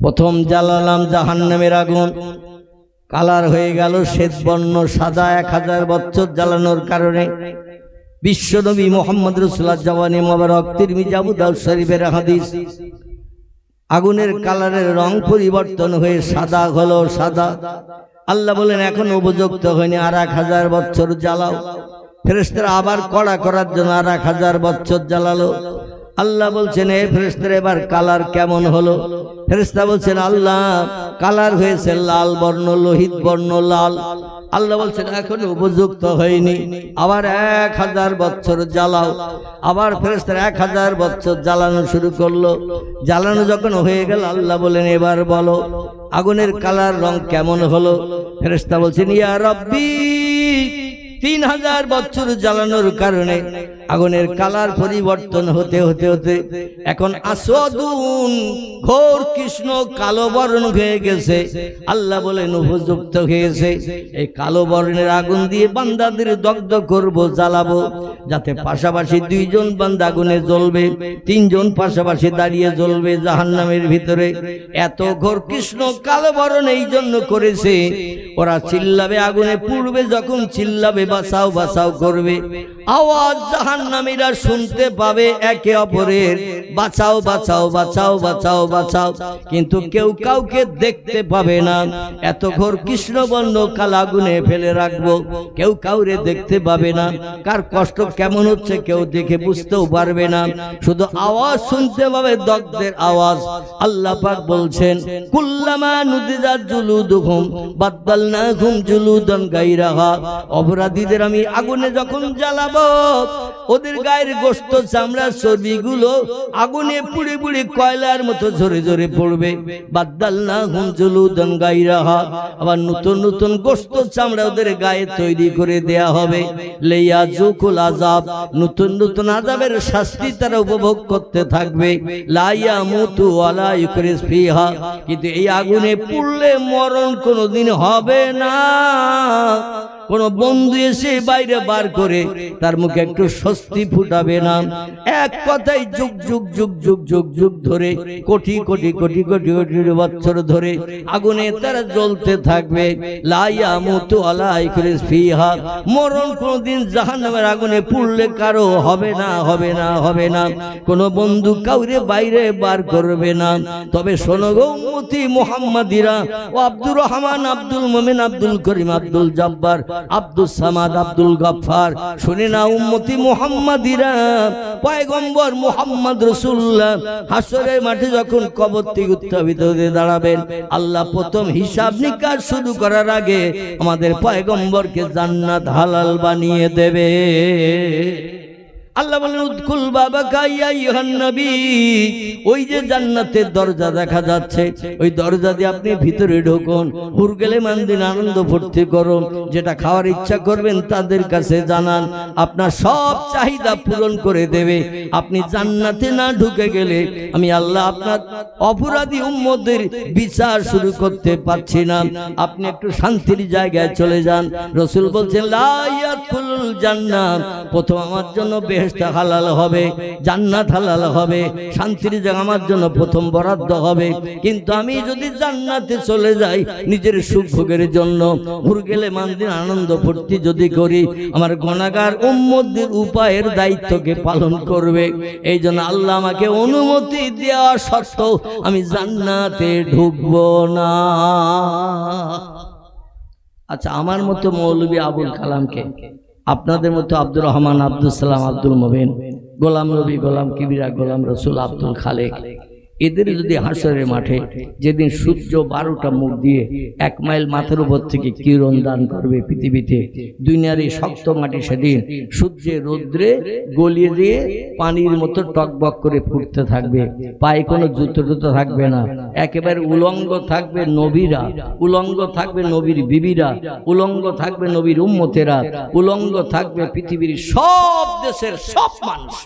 প্রথম জ্বালালাম জাহান্নামের আগুন, কালার হয়ে গেল শ্বেতবর্ণ সাদা। 1000 বছর জ্বালানোর কারণে বিশ্বনবী মুহাম্মদ রাসূলুল্লাহ জওয়ানি মোবারক তিরমিজি আবু দাউদ শরীফের হাদিস, আগুনের কালারের রং পরিবর্তন হয়ে সাদা হলো সাদা। আল্লাহ বলেন এখন উপযুক্ত হয়নি, আর 1000 বছর জ্বালাও। ফেরেশতারা আবার কড়া করার জন্য আর 1000 বছর জ্বালালো। আল্লাহ বলছেন এ ফেরেশতারা এবার কালার কেমন হলো? ফেরেশতা বলছেন আল্লাহ কালার হয়েছে লাল বর্ণ, লোহিত বর্ণ লাল। আল্লাহ বলছেন এখন উপযুক্ত হয়নি, আবার 1000 বছর জ্বালাও। আবার ফেরেশতারা 1000 বছর জ্বালানো শুরু করলো। জ্বালানো যখন হয়ে গেল আল্লাহ বলেন এবার বলো আগুনের কালার রং কেমন হলো? ফেরেশতা বলছেন ইয়া রব্বি 3000 বছর জ্বালানোর কারণে আগুনের কালার পরিবর্তন হতে হতে হতে এখন আসওয়াদুন ঘোর কৃষ্ণ কালো বর্ণ হয়ে গেছে। আল্লাহ বলেন উপযুক্ত হয়েছে, এই কালো বর্ণের আগুন দিয়ে বান্দাদের দগ্ধ করব, জ্বালাবো, যাতে পাশাপাশি 2 জন বান্দা আগুনে জ্বলবে, 3 জন পাশাপাশি দাঁড়িয়ে জ্বলবে জাহান্নামের ভিতরে। এত ঘোর কৃষ্ণ কালো বর্ণ এই জন্য করেছে, ওরা চিল্লাবে, আগুনে পুড়বে, যখন চিল্লাবে বাঁচাও বাঁচাও করবে, আওয়াজ জাহান্নামীরা শুনতে পাবে একে অপরের বাঁচাও বাঁচাও বাঁচাও বাঁচাও বাঁচাও, কিন্তু কেউ কাউকে দেখতে পাবে না। এত ঘোর কৃষ্ণবর্ণ কালো আগুনে ফেলে রাখবো, কেউ কাউরে দেখতে পাবে না। কার কষ্ট কেমন হচ্ছে কেউ দেখে বুঝতেও পারবে না, শুধু আওয়াজ শুনতে পাবে, দগ্ধের আওয়াজ। আল্লাহ পাক বলছেন কুল্লামা নুদিজাত জুলুদুহুম বাদদালনাহুম জুলুদান গায়রাহা, অপরাধীদের আমি আগুনে যখন জ্বালাবো ওদের গায়ের গোশত চামড়া চর্বিগুলো আগুনে পুড়ে পুড়ে কয়লার মতো ঝরে ঝরে পড়বে। বাদদালনাহুম জুলুদান গায়রাহা, আবার নতুন নতুন গোশত চামড়া ওদের গায়ে তৈরি করে দেয়া হবে। লিয়াযুকুল আযাব, নতুন নতুন আযাবের শাস্তি তারা উপভোগ করতে থাকবে। লা ইয়ামুতু ওয়ালা ইউকরিস ফিহা, কিন্তু এই আগুনে পুড়লে মরণ কোনোদিন হবে না। কোন বন্ধু এসে বাইরে বার করে তার মুখে একটু স্বস্তি ফুটাবে না। এক কথায় যুগ যুগ যুগ যুগ যুগ যুগ ধরে কোটি কোটি কোটি কোটি কোটি বছর ধরে আগুনে তারা জ্বলতে থাকবে। লা ইয়ামুতু ওয়ালা ইউকরিস ফিহা, মরণ কোনদিন জাহান্নামের আগুনে পুড়লে কারো হবে না, হবে না, হবে না। কোন বন্ধু কাউরে বাইরে বার করবে না। তবে শোনো গো উম্মতি মুহাম্মাদিরা, ও আব্দুর রহমান, আব্দুল মুমিন, আব্দুল করিম, আব্দুল জব্বার, আব্দুল সামাদ, আব্দুল গফফার, শুনে না উম্মতি মুহাম্মাদিরা, পয়গম্বর মুহাম্মদ রাসূলুল্লাহ হাসরের মাঠে যখন কবর থেকে উত্থাপিত হয়ে দাঁড়াবেন, আল্লাহ প্রথম হিসাব নিকাশ শুরু করার আগে আমাদের পয়গম্বরকে জান্নাত হালাল বানিয়ে দেবে। আল্লাহ বলেন উদকুল বাবাকা ইয়া আইয়ুহান নবী, ওই যে জান্নাতের দরজা দেখা যাচ্ছে ওই দরজা দিয়ে আপনি ভিতরে ঢুকুন, হুর গেলে মানদিন আনন্দ ফুর্তি করুন, যেটা খাওয়ার ইচ্ছা করবেন তাদের কাছে জানান, আপনার সব চাহিদা পূরণ করে দেবে। আপনি জান্নাতে না ঢুকে গেলে আমি আল্লাহ আপনার অপরাধী উম্মতদের বিচার শুরু করতে পারছি না। আপনি একটু শান্তির জায়গায় চলে যান। রাসূল বলছেন লা ইয়াদখুলুল জান্নাত, প্রথম আমার জন্য হালাল হবে, জান্নাত হালাল হবে, শান্তির জায়গা আমার জন্য প্রথম বরাদ্দ হবে। কিন্তু আমি যদি জান্নাতে চলে যাই নিজের সুখ ভোগের জন্য, ঘুর গেলে মানদিন আনন্দ ফুর্তি যদি করি, আমার গুনাহগার উম্মতদের উপায়ের দায়িত্বকে পালন করবে। এই জন্য আল্লাহ আমাকে অনুমতি দেওয়া সত্ত্বেও আমি জান্নাতে ঢুকবো না। আচ্ছা, আমার মতো মৌলভী আবুল কালামকে, আপনাদের মতো আব্দুর রহমান, আব্দুল সালাম, আব্দুল মুবিন, গোলাম নবী, গোলাম কিবরিয়া, গোলাম রসুল, আব্দুল খালেক, এদের যদি হাসরের মাঠে যেদিন সূর্য 12টা মুখ দিয়ে 1 মাইল মাথার উপর থেকে কিরণ দান করবে পৃথিবীতে, দুনিয়ার এই শক্ত মাটি সেদিন সূর্যের রৌদ্রে গলিয়ে দিয়ে পানির মতো টকবক করে ফুটতে থাকবে, পায়ে কোনো জুতো টুতো থাকবে না, একেবারে উলঙ্গ থাকবে নবীরা, উলঙ্গ থাকবে নবীর বিবিরা, উলঙ্গ থাকবে নবীর উম্মতেরা, উলঙ্গ থাকবে পৃথিবীর সব দেশের সব মানুষ।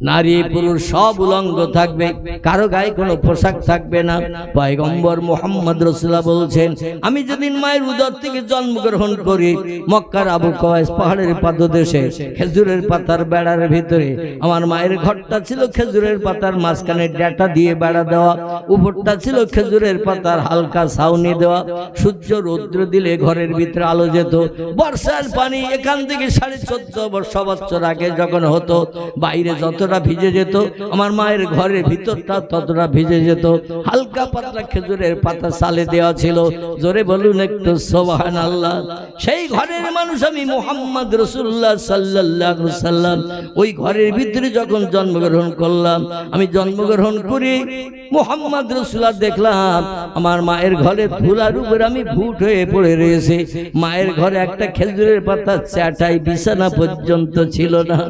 নারী পুরুষ সব উলঙ্গ থাকবে, কারো গায়ে কোনো পোশাক থাকবে না। পয়গম্বর মুহাম্মদ রাসূলুল্লাহ বলছেন, আমি যেদিন মায়ের উদর থেকে জন্মগ্রহণ করি মক্কার আবু কুবাইস পাহাড়ের পাদদেশে খেজুরের পাতার বেড়ার ভিতরে, আমার মায়ের ঘরটা ছিল খেজুরের পাতার মাঝখানে ডাটা দিয়ে বেড়া দেওয়া, উপরটা ছিল খেজুরের পাতার হালকা ছাউনি দেওয়া। সূর্য রৌদ্র দিলে ঘরের ভিতরে আলো যেত। বর্ষার পানি এখান থেকে 14.5 বছর আগে যখন হতো, বাইরে যতটা ভিজে যেত আমার মায়ের ঘরের ভিতরটা ততটা ভিজে যেত। হালকা পাতলা খেজুরের পাতা সালে দেওয়া ছিল। জোরে বলুন একটু সুবহানাল্লাহ। সেই ঘরের মানুষ আমি মুহাম্মদ রাসূলুল্লাহ সাল্লাল্লাহু আলাইহি সাল্লাম। ওই ঘরের ভিতরে যখন জন্মগ্রহণ করলাম, আমি জন্মগ্রহণ করি মুহাম্মদ রাসূলুল্লাহ দেখলাম আমার মায়ের ঘরে ধুলার উপর আমি ভুট হয়ে পড়ে রয়েছে। মায়ের ঘরে একটা খেজুরের পাতা চাটাই বিছানা পর্যন্ত ছিল না।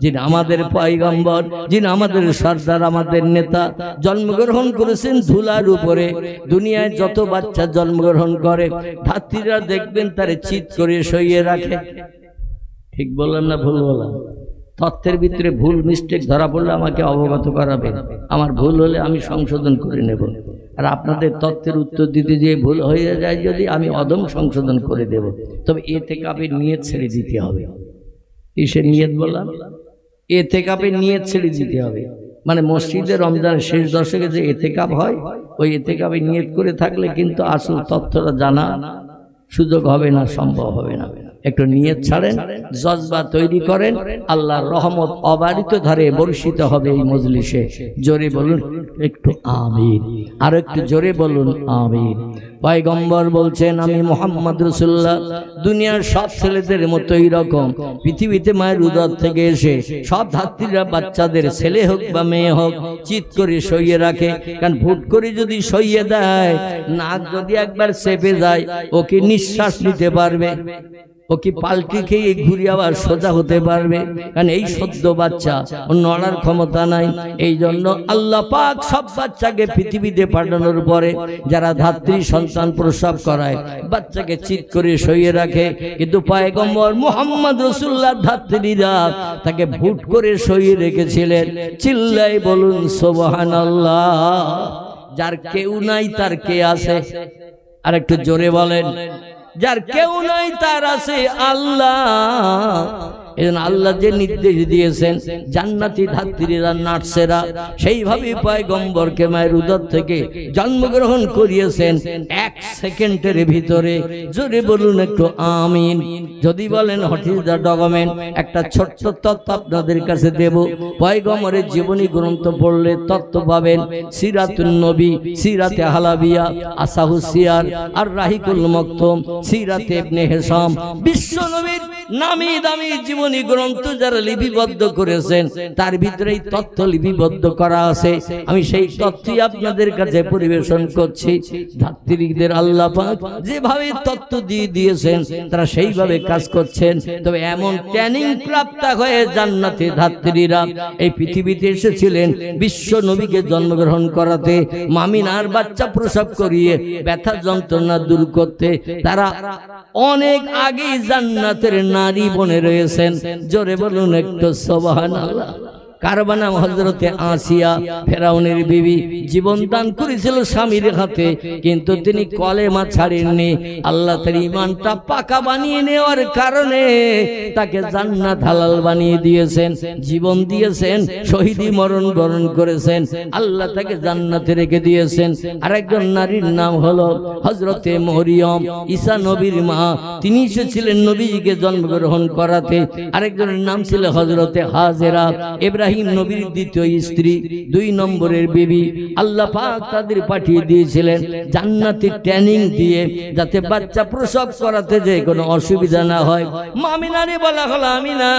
যিনি আমাদের পয়গম্বর, যিনি আমাদের সর্দার, আমাদের নেতা, জন্মগ্রহণ করেছেন ধুলার উপরে। দুনিয়ায় যত বাচ্চা জন্মগ্রহণ করে ধাত্রীরা দেখবেন তারে চিৎ করে শুইয়ে রাখে। ঠিক বললাম না ভুল বললাম? তথ্যের ভিতরে ভুল মিস্টেক ধরা পড়লে আমাকে অবগত করাবেন। আমার ভুল হলে আমি সংশোধন করে নেব। আর আপনাদের তথ্যের উত্তর দিতে যে ভুল হয়ে যায় যদি, আমি অদম সংশোধন করে দেব। তবে এতেকাবের নিয়ত ছেড়ে দিতে হবে। কিসের নিয়ত বললাম? এতেকাবের নিয়ত ছেড়ে দিতে হবে। মানে মসজিদে রমজানের শেষ দশকে যে এতেকাব হয়, ওই এতেকাবের নিয়ত করে থাকলে কিন্তু আসল তথ্যটা জানা সুযোগ হবে না, সম্ভব হবে না। একটু নিয়ত ছাড়েন, জজবা তৈরি করেন, আল্লাহর রহমত অবারিত ধারে বর্ষিত হবে এই মজলিসে। জোরে বলুন একটু আমিন। আর একটু জোরে বলুন আমিন। পয়গম্বর বলছেন, আমি মুহাম্মদ রাসূলুল্লাহ দুনিয়ার সব ছেলেদের মতো এইরকম পৃথিবীতে মায়ের উদর থেকে এসে সব ধাত্রীরা বাচ্চাদের, ছেলে হোক বা মেয়ে হোক, চিৎ করে শুইয়ে রাখে। কারণ ভুট করে যদি শুইয়ে দেয়, নাক যদি একবার চেপে যায়, ও কি নিঃশ্বাস নিতে পারবে? ও কি পাল্টি খেয়ে ঘুরে আবার সোজা হতে পারবে? কারণ এই সদ্য বাচ্চা, ও নড়ার ক্ষমতা নাই। এই জন্য আল্লাহ পাক সব বাচ্চাকে পৃথিবীতে পাঠানোর পরে যারা ধাত্রী সন্তান প্রসব করায়, বাচ্চাকে চিৎ করে শুইয়ে রাখে। কিন্তু পয়গম্বর মুহাম্মদ রাসূলুল্লাহ ধাত্রীরা তাকে ভুট করে শুইয়ে রেখেছিলেন। চিল্লাই বলুন সুবহানাল্লাহ। যার কেউ নাই তার কে আছে? আর একটু জোরে বলেন। যার কেউ নাই তার আছে আল্লাহ। এজন্য আল্লাহ যে নির্দেশ দিয়েছেন জান্নাতি ধাত্রীরা, নার্সেরা সেইভাবে পয়গম্বরকে মায়ের উদর থেকে জন্মগ্রহণ করিয়েছেন 1 সেকেন্ডের ভিতরে। জোরে বলুন একটু আমিন। যদি বলেন হোয়াট ইজ দ্য ডকুমেন্ট, একটা ছোট্ট তথ্য আপনাদের কাছে দেব। পয়গম্বরের জীবনী গ্রন্থ পড়লে তথ্য পাবেন। সিরাতুন নবী, সিরাতে হালাবিয়া, আসাহুস সিয়ার, আর রাহিকুল মকতুম, সিরাতে ইবনে হিশাম, বিশ্ব নবীর নামি দামি জীবনী গ্রন্থ যারা লিপিবদ্ধ করেছেন তার ভিতরে এই তথ্য লিপিবদ্ধ করা আছে। আমি সেই তথ্যই আপনাদের কাছে পরিবেশন করছি। ধাত্রীদের আল্লাহ পাক যেভাবে তথ্য দিয়ে দিয়েছেন তারা সেইভাবে কাজ করছেন। তবে এমন ট্রেনিং প্রাপ্ত হয়ে জান্নাতে ধাত্রীরা এই পৃথিবীতে এসেছিলেন বিশ্ব নবীকে জন্মগ্রহণ করাতে, মামিনার বাচ্চা প্রসব করিয়ে ব্যথা যন্ত্রণা দূর করতে। তারা অনেক আগে জান্নাতের নারী বনে রয়েছেন। জোরে বলুন একটু সুবহানাল্লাহ। কারবা নাম হযরতে আসিয়া, ফেরাউনের বিবি, জীবন দান করেছিল স্বামীর হাতে, কিন্তু তিনি কলেমা ছাড়েননি। আল্লাহ তার ঈমানটা পাকা বানিয়ে নেওয়ার কারণে তাকে জান্নাত হালাল বানিয়ে দিয়েছেন, জীবন দিয়েছেন, শহীদি মরণ বরণ করেছেন, আল্লাহ তাকে জান্নাতে রেখে দিয়েছেন। আরেকজন নারীর নাম হলো হযরতে মরিয়ম, ঈসা নবীর মা, তিনি এসেছিলেন নবীজিকে জন্মগ্রহণ করাতে। আরেকজনের নাম ছিল হযরতে হাজেরা, ইব্রাহিম নবীর দ্বিতীয় স্ত্রী, 2 নম্বরের বিবি। আল্লাহ পাক তাদের পাঠিয়ে দিয়েছিলেন জান্নাতি ট্রেনিং দিয়ে, যাতে বাচ্চা প্রসব করাতে যে কোনো অসুবিধা না হয়। আমিনারে বলা হলো, আমিনা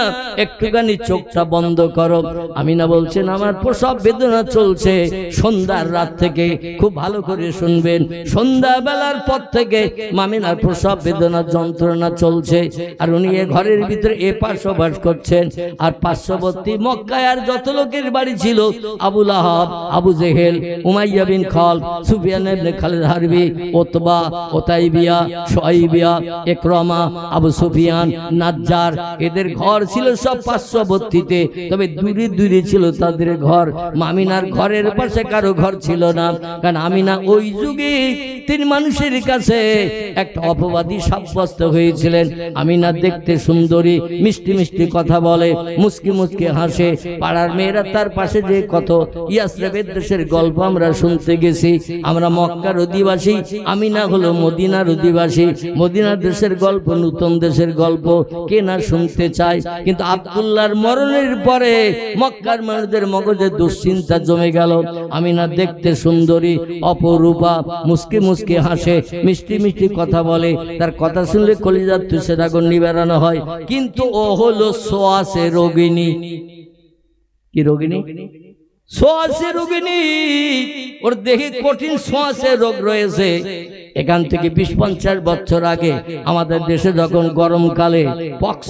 একটুখানি চোখটা বন্ধ করো। আমিনা বলছেন, আমার প্রসব বেদনা চলছে সন্ধ্যার রাত থেকে। খুব ভালো করে শুনবেন, সন্ধ্যা বেলার পর থেকে মামিনার প্রসব বেদনা যন্ত্রণা চলছে। আর উনি ঘরের ভিতরে এপাশ ওপাশ করছেন। আর পার্শ্ববর্তী মক্কায় আর যত লোকের বাড়ি ছিল, আবু লাহাব, আবু জেহেল, উমাইয়া বিন খালদ, সুফিয়ান ইবনে খালিদ হারবি, উতবা, উতাইবিয়া, শুআইবিয়া, ইকরামা, আবু সুফিয়ান, নাজ্জার, এদের ঘর ছিল সব পার্শ্ববর্তীতে। তবে দূরে দূরে ছিল তাদের ঘর। আমিনার ঘরের পাশে কারো ঘর ছিল না, কারণ আমিনা ওই যুগে তিন মানুষের কাছে একটা অপবাদী সাব্যস্ত হয়েছিলেন। আমিনা দেখতে সুন্দরী, মিষ্টি মিষ্টি কথা বলে, মুস্কি মুস্কি হাসে। পাড়ার মেয়েরা তার পাশে যে কত ইয়াসরিবের দেশের গল্প আমরা শুনতে গেছি। আমরা মক্কার অধিবাসী, আমিনা হলো মদিনার অধিবাসী। মদিনার দেশের গল্প, নতুন দেশের গল্প কে না শুনতে চায়। কিন্তু আব্দুল্লাহর মরণের পরে মক্কার মানুষদের মগজে দুশ্চিন্তা জমে গেল। আমিনা দেখতে সুন্দরী, অপরূপা, মুস্কি মুস্কি হাসে, মিষ্টি মিষ্টি কথা বলে। তার কথা শুনলে কলিজার তুষের আগুন নিবারণ হয়। কিন্তু ও হলো সোয়াসে রোগিনী। কি রোগিনী? সোয়াসে রোগিনী। ওর দেহে কঠিন সোয়াসে রোগ রয়েছে। এখান থেকে 20-50 বছর আগে আমাদের দেশে যখন গরমকালে পক্স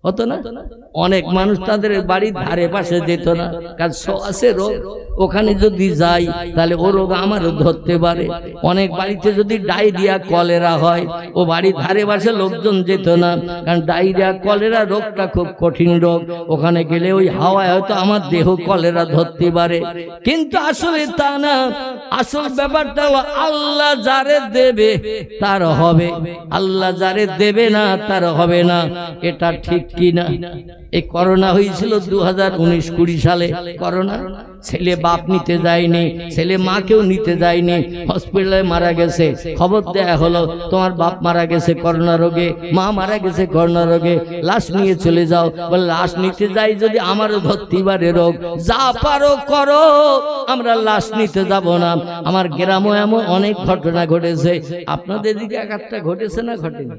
হতো না, অনেক মানুষ তাদের বাড়ির ধারে পাশে যেত না, কারণ সোয়াসে রোগ। ওখানে যদি যাই তাহলে ও রোগ আমারও ধরতে পারে। অনেক বাড়িতে যদি ডায়রিয়া, কলেরা হয়, ও বাড়ির ধারে পাশে লোকজন যেত না, কারণ ডায়রিয়া, কলেরা রোগটা খুব কঠিন রোগ। ওখানে গেলে ওই হাওয়ায় হয়তো আমার দেহ কলেরা ধরতে পারে। কিন্তু আসলে তা না। আসল ব্যাপারটা আল্লাহ যারে দেবে তার হবে, আল্লাহ যারে দেবে না তার হবে না। এটা ঠিক কি না? এই করোনা হয়েছিল 2019-20 সালে। করোনা, ছেলে বাপ নিতে যায়নি, ছেলে মাকেও নিতে যায়নি, হসপিটালে মারা গেছে। খবর দেয়া হলো তোমার বাপ মারা গেছে করোনা রোগে, মা মারা গেছে করোনা রোগে, লাশ নিয়ে চলে যাও। বলে লাশ নিতে যাই যদি আমারও ধরতে পারে রোগ, যা পারো করো, আমরা লাশ নিতে যাব না। আমার গ্রামে এমন অনেক ঘটনা ঘটেছে। আপনাদের দিকে একটা ঘটেছে না ঘটেনি?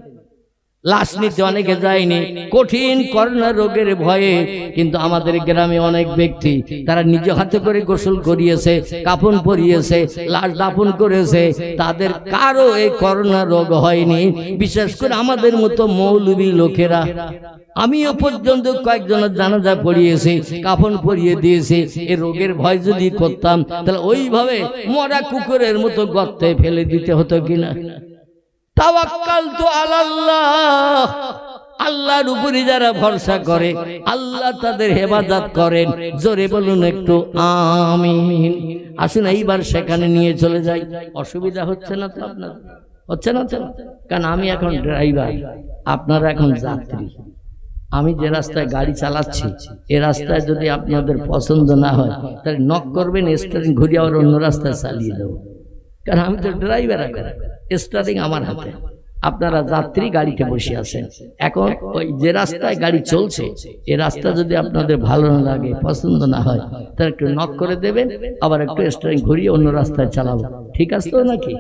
লাশ নিতে অনেকে যায়নি কঠিন করোনা রোগের ভয়ে। কিন্তু আমাদের গ্রামে অনেক ব্যক্তি তারা নিজ হাতে করে গোসল করিয়েছে, কাফন পরিয়েছে, লাশ দাফন করেছে। তাদের কারো এই করোনা রোগ হয়নি। বিশেষ করে আমাদের মতো মৌলবী লোকেরা। আমিও পর্যন্ত কয়েকজনের জানাজা পড়িয়েছি, কাফন পরিয়ে দিয়েছি। এই রোগের ভয় যদি করতাম তাহলে ওইভাবে মরা কুকুরের মতো গর্তে ফেলে দিতে হতো কিনা। তাওয়াক্কালতু আলাল্লাহ, আল্লাহর উপরে যারা ভরসা করে আল্লাহ তাদের হেফাজত করেন। জোরে বলুন একটু আমিন। আসুন এইবার সেখানে নিয়ে চলে যাই। অসুবিধা হচ্ছে না তো আপনার? হচ্ছে না তো? কারণ আমি এখন ড্রাইভার, আপনারা এখন যাত্রী। আমি যে রাস্তায় গাড়ি চালাচ্ছি এ রাস্তায় যদি আপনাদের পছন্দ না হয় তাহলে নক করবেন, স্টিয়ারিং ঘুরিয়ে আবার অন্য রাস্তায় চালিয়ে দেবো। কারণ আমি তো ড্রাইভার, স্টিয়ারিং আমার হাতে, আপনারা যাত্রী গাড়িতে বসে আছেন। এখন ওই যে রাস্তায় গাড়ি চলছে এই রাস্তা যদি আপনাদের ভালো না লাগে, পছন্দ না হয়, তাহলে একটু নক করে দেবেন, আবার একটু স্টিয়ারিং ঘুরিয়ে অন্য রাস্তায় চালাবো। ঠিক আছে তো নাকি?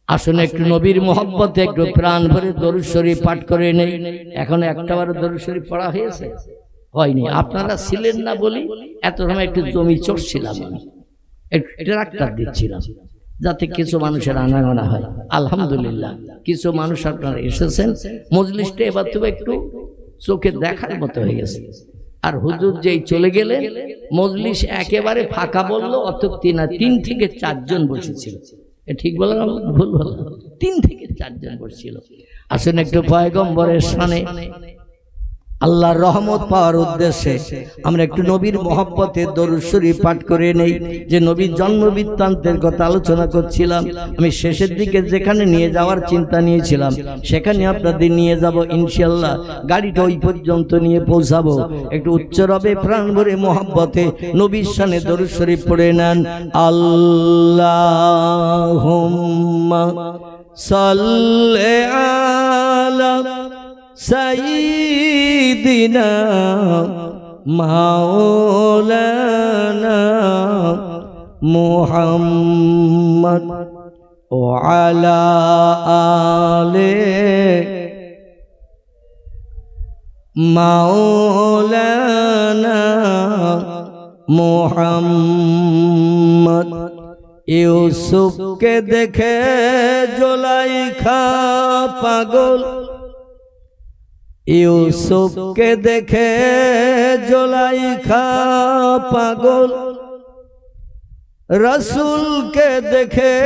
আসুন একটু নবীর মোহব্বতে একটু প্রাণ ভরে দরুদ শরীফ পাঠ করে নেই। এখন একটাবারও দরুদ শরীফ পড়া হয়েছে? হয়নি। আপনারা ছিলেন না বলি এত সময় একটু জমি চড়ছিলাম, এটা ডাক্তার দিচ্ছিলাম যাতে কিছু মানুষের আনাগোনা হয়। আলহামদুলিল্লাহ কিছু মানুষ আপনারা এসেছেন। মজলিসটা এবার তো একটু চোখে দেখার মতো হয়ে গেছে। আর হুজুর যেই চলে গেলেন মজলিস একেবারে ফাঁকা বললো। অত 3 থেকে 4 জন বসেছিল। ঠিক বললাম? ভুল বললাম? 3 থেকে 4 জন বসছিল। আসুন একটু পয়গম্বরের শানে আল্লাহর রহমত পাওয়ার উদ্দেশ্যে আমরা একটু নবীর মহব্বতে দরুদ শরীফ পাঠ করে নেই। যে নবীর জন্ম বৃত্তান্তের কথা আলোচনা করছিলাম, আমি শেষের দিকে যেখানে নিয়ে যাওয়ার চিন্তা নিয়েছিলাম সেখানে আপনাদের নিয়ে যাব ইনশাআল্লাহ। গাড়িটা ওই পর্যন্ত নিয়ে পৌঁছাবো। একটু উচ্চ রবে প্রাণ ভরে মহব্বতে নবীর শানে দরুদ শরীফ পড়ে নেন। আল্লাহুম্মা সাল্লি আলা সাইয়্যিদিনা মাওলানা মুহাম্মদ ওয়া আলা আলি মাওলানা মুহাম্মদ। ইউসুফকে দেখে জুলাইখা পাগল, ইউসুফকে দেখে জুলাইখা পাগল, রসুলকে দেখে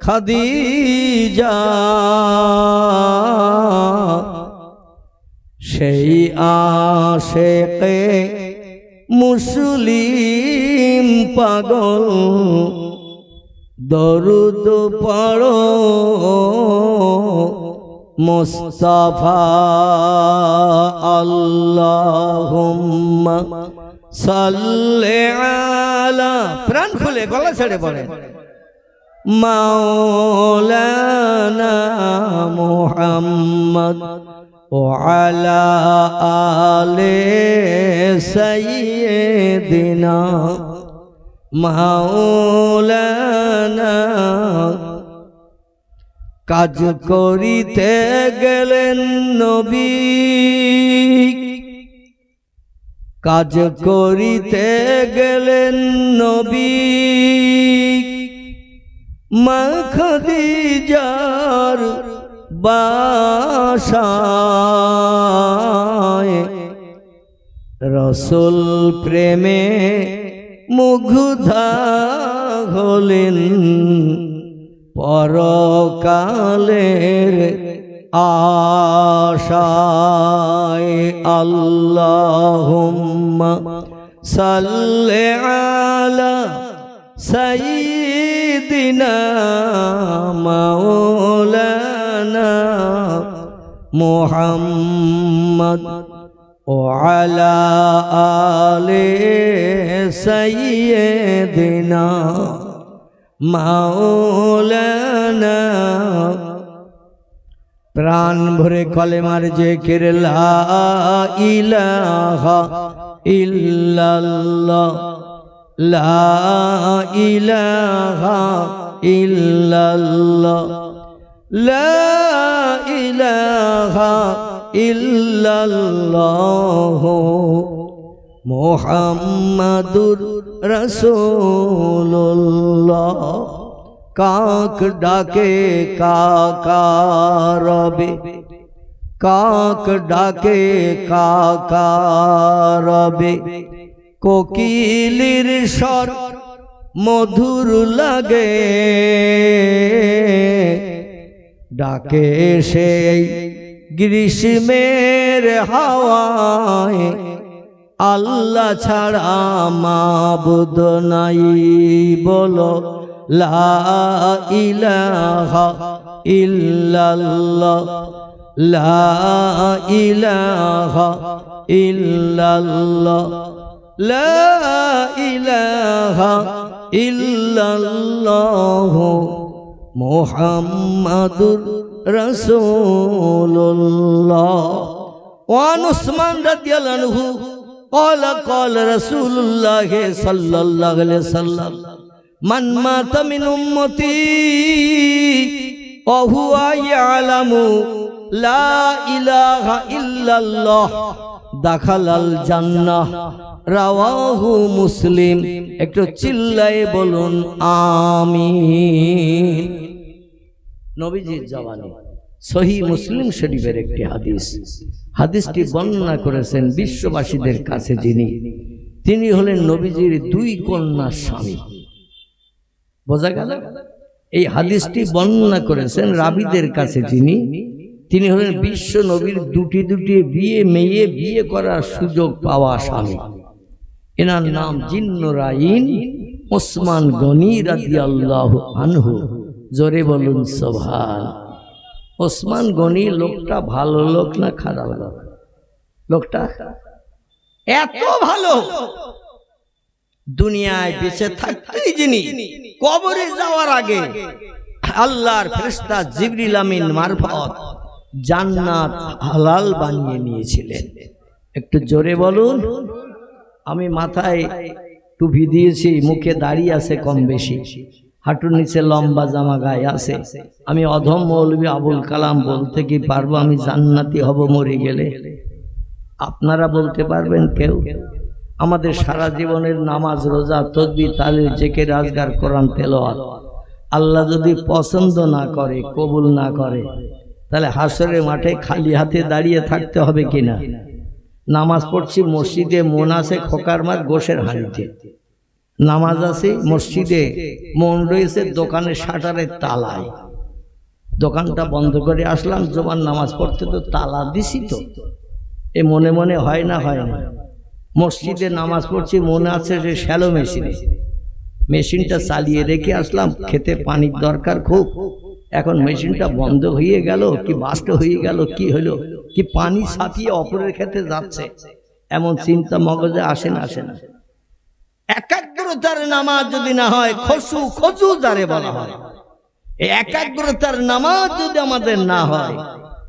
খাদিজা, সেই আশেকে মুসলিম পাগল, দরুদ পড়ো মুস্তাফা আল্লাহুম্মা সাল্লি আলা, প্রাণ খুলে গলা ছেড়ে পড়ে, মাওলানা মুহাম্মদ ওয়া আলা আলি সাইয়্যিদিনা মাওলানা। কাজ করিতে গেলেন নবী, কাজ করিতে গেলেন নবী, মা খাদিজার বাসায়, রসুল প্রেমে মুগ্ধা হলেন, পরকালের আশায়। আল্লাহুম্মা সাল্লি আলা সাইয়্যিদিনা মাওলানা মুহাম্মদ ওয়া আলা আলি সাইয়্যিদিনা মাওলানা। প্রাণ ভরে কলেমার জিকির লা ইলাহা ইল্লাল্লাহ, লা ইলাহা ইল্লাল্লাহ, লা ইলাহা ইল্লাল্লাহ, মুহাম্মাদুর রাসূলুল্লাহ। কাক ডাকে কাকারবে, কাক ডাকে কাকারবে, কোকিলের স্বর মধুর লাগে, ডাকে সেই গ্রীষ্মের হাওয়ায়, আল্লাহ ছাড়া মাবুদ নাই বলো, লা ইলাহা ইল্লাল্লাহ, লা ইলাহা ইল্লাল্লাহ, লা ইলাহা ইল্লাল্লাহ, মুহাম্মাদুর রাসূলুল্লাহ। ওয়ান উসমান রাদিয়াল্লাহু আনহু قال قال رسول الله صلى الله عليه وسلم من مات من امتي وهو يعلم لا اله الا الله دخل الجنه রাওয়াহু মুসলিম। একটু চিল্লায়ে বলুন আমিন। নবীজির জবানে সহিহ মুসলিম শরীফের একটি হাদিস, হাদিসটি বর্ণনা করেছেন বিশ্ববাসীদের কাছে তিনি হলেন নবীজির দুই কন্যার স্বামী। বোঝা গেল? এই হাদিসটি বর্ণনা করেছেন রাবীদের কাছে তিনি হলেন বিশ্ব নবীর দুটি মেয়ে বিয়ে করার সুযোগ পাওয়া স্বামী। এনার নাম জিন্নুরাইন ওসমান গনি রাদিয়াল্লাহু আনহু। জোরে বলুন সুবহান। ওসমান গনি লোকটা ভালো লোক না খারাপ লোক? লোকটা এত ভালো, দুনিয়ায় বেঁচে থাকতেই যিনি কবরে যাওয়ার আগে আল্লাহর ফেরেশতা জিবরিল আমিন মারফত জান্নাত হালাল বানিয়ে নিয়েছিলেন। একটু জোরে বলুন। আমি মাথায় টুপি দিয়েছি, মুখে দাড়ি আছে কম বেশি, হাঁটুর নিচে লম্বা জামা গায়ে আছে। আমি অধম মৌলবী আবুল কালাম বলতে কি পারবো আমি জান্নাতি হব মরে গেলে? আপনারা বলতে পারবেন কেউ? আমাদের সারা জীবনের নামাজ, রোজা, তাসবিহ, তাহলিল, জিকির, আজকার, কোরআন তেলাওয়াত আল্লাহ যদি পছন্দ না করে, কবুল না করে, তাহলে হাসরের মাঠে খালি হাতে দাঁড়িয়ে থাকতে হবে কিনা? নামাজ পড়ছি মসজিদে, মন আছে খোকার মার গোশের হাঁড়িতে, নামাজ আছে মসজিদে, মন রয়েছে দোকানের শাটারের তালায়, দোকানটা বন্ধ করে আসলাম, জোমান নামাজ পড়তে তো তালা দিছি তো, এ মনে মনে হয় না? হয় না। মসজিদে নামাজ পড়ছি, মনে আছে যে শ্যালো মেশিনে, মেশিনটা চালিয়ে রেখে আসলাম, খেতে পানির দরকার খুব, এখন মেশিনটা বন্ধ হয়ে গেল কি বাস্ট হয়ে গেল, কি হলো, কি পানি ছাপিয়ে অপরের খেতে যাচ্ছে, এমন চিন্তা মগজে আসে না? আসে না। একাগ্রতার নামাজ যদি না হয়, খসু যারে বলা হয়, এই একাগ্রতার নামাজ যদি আমাদের না হয়,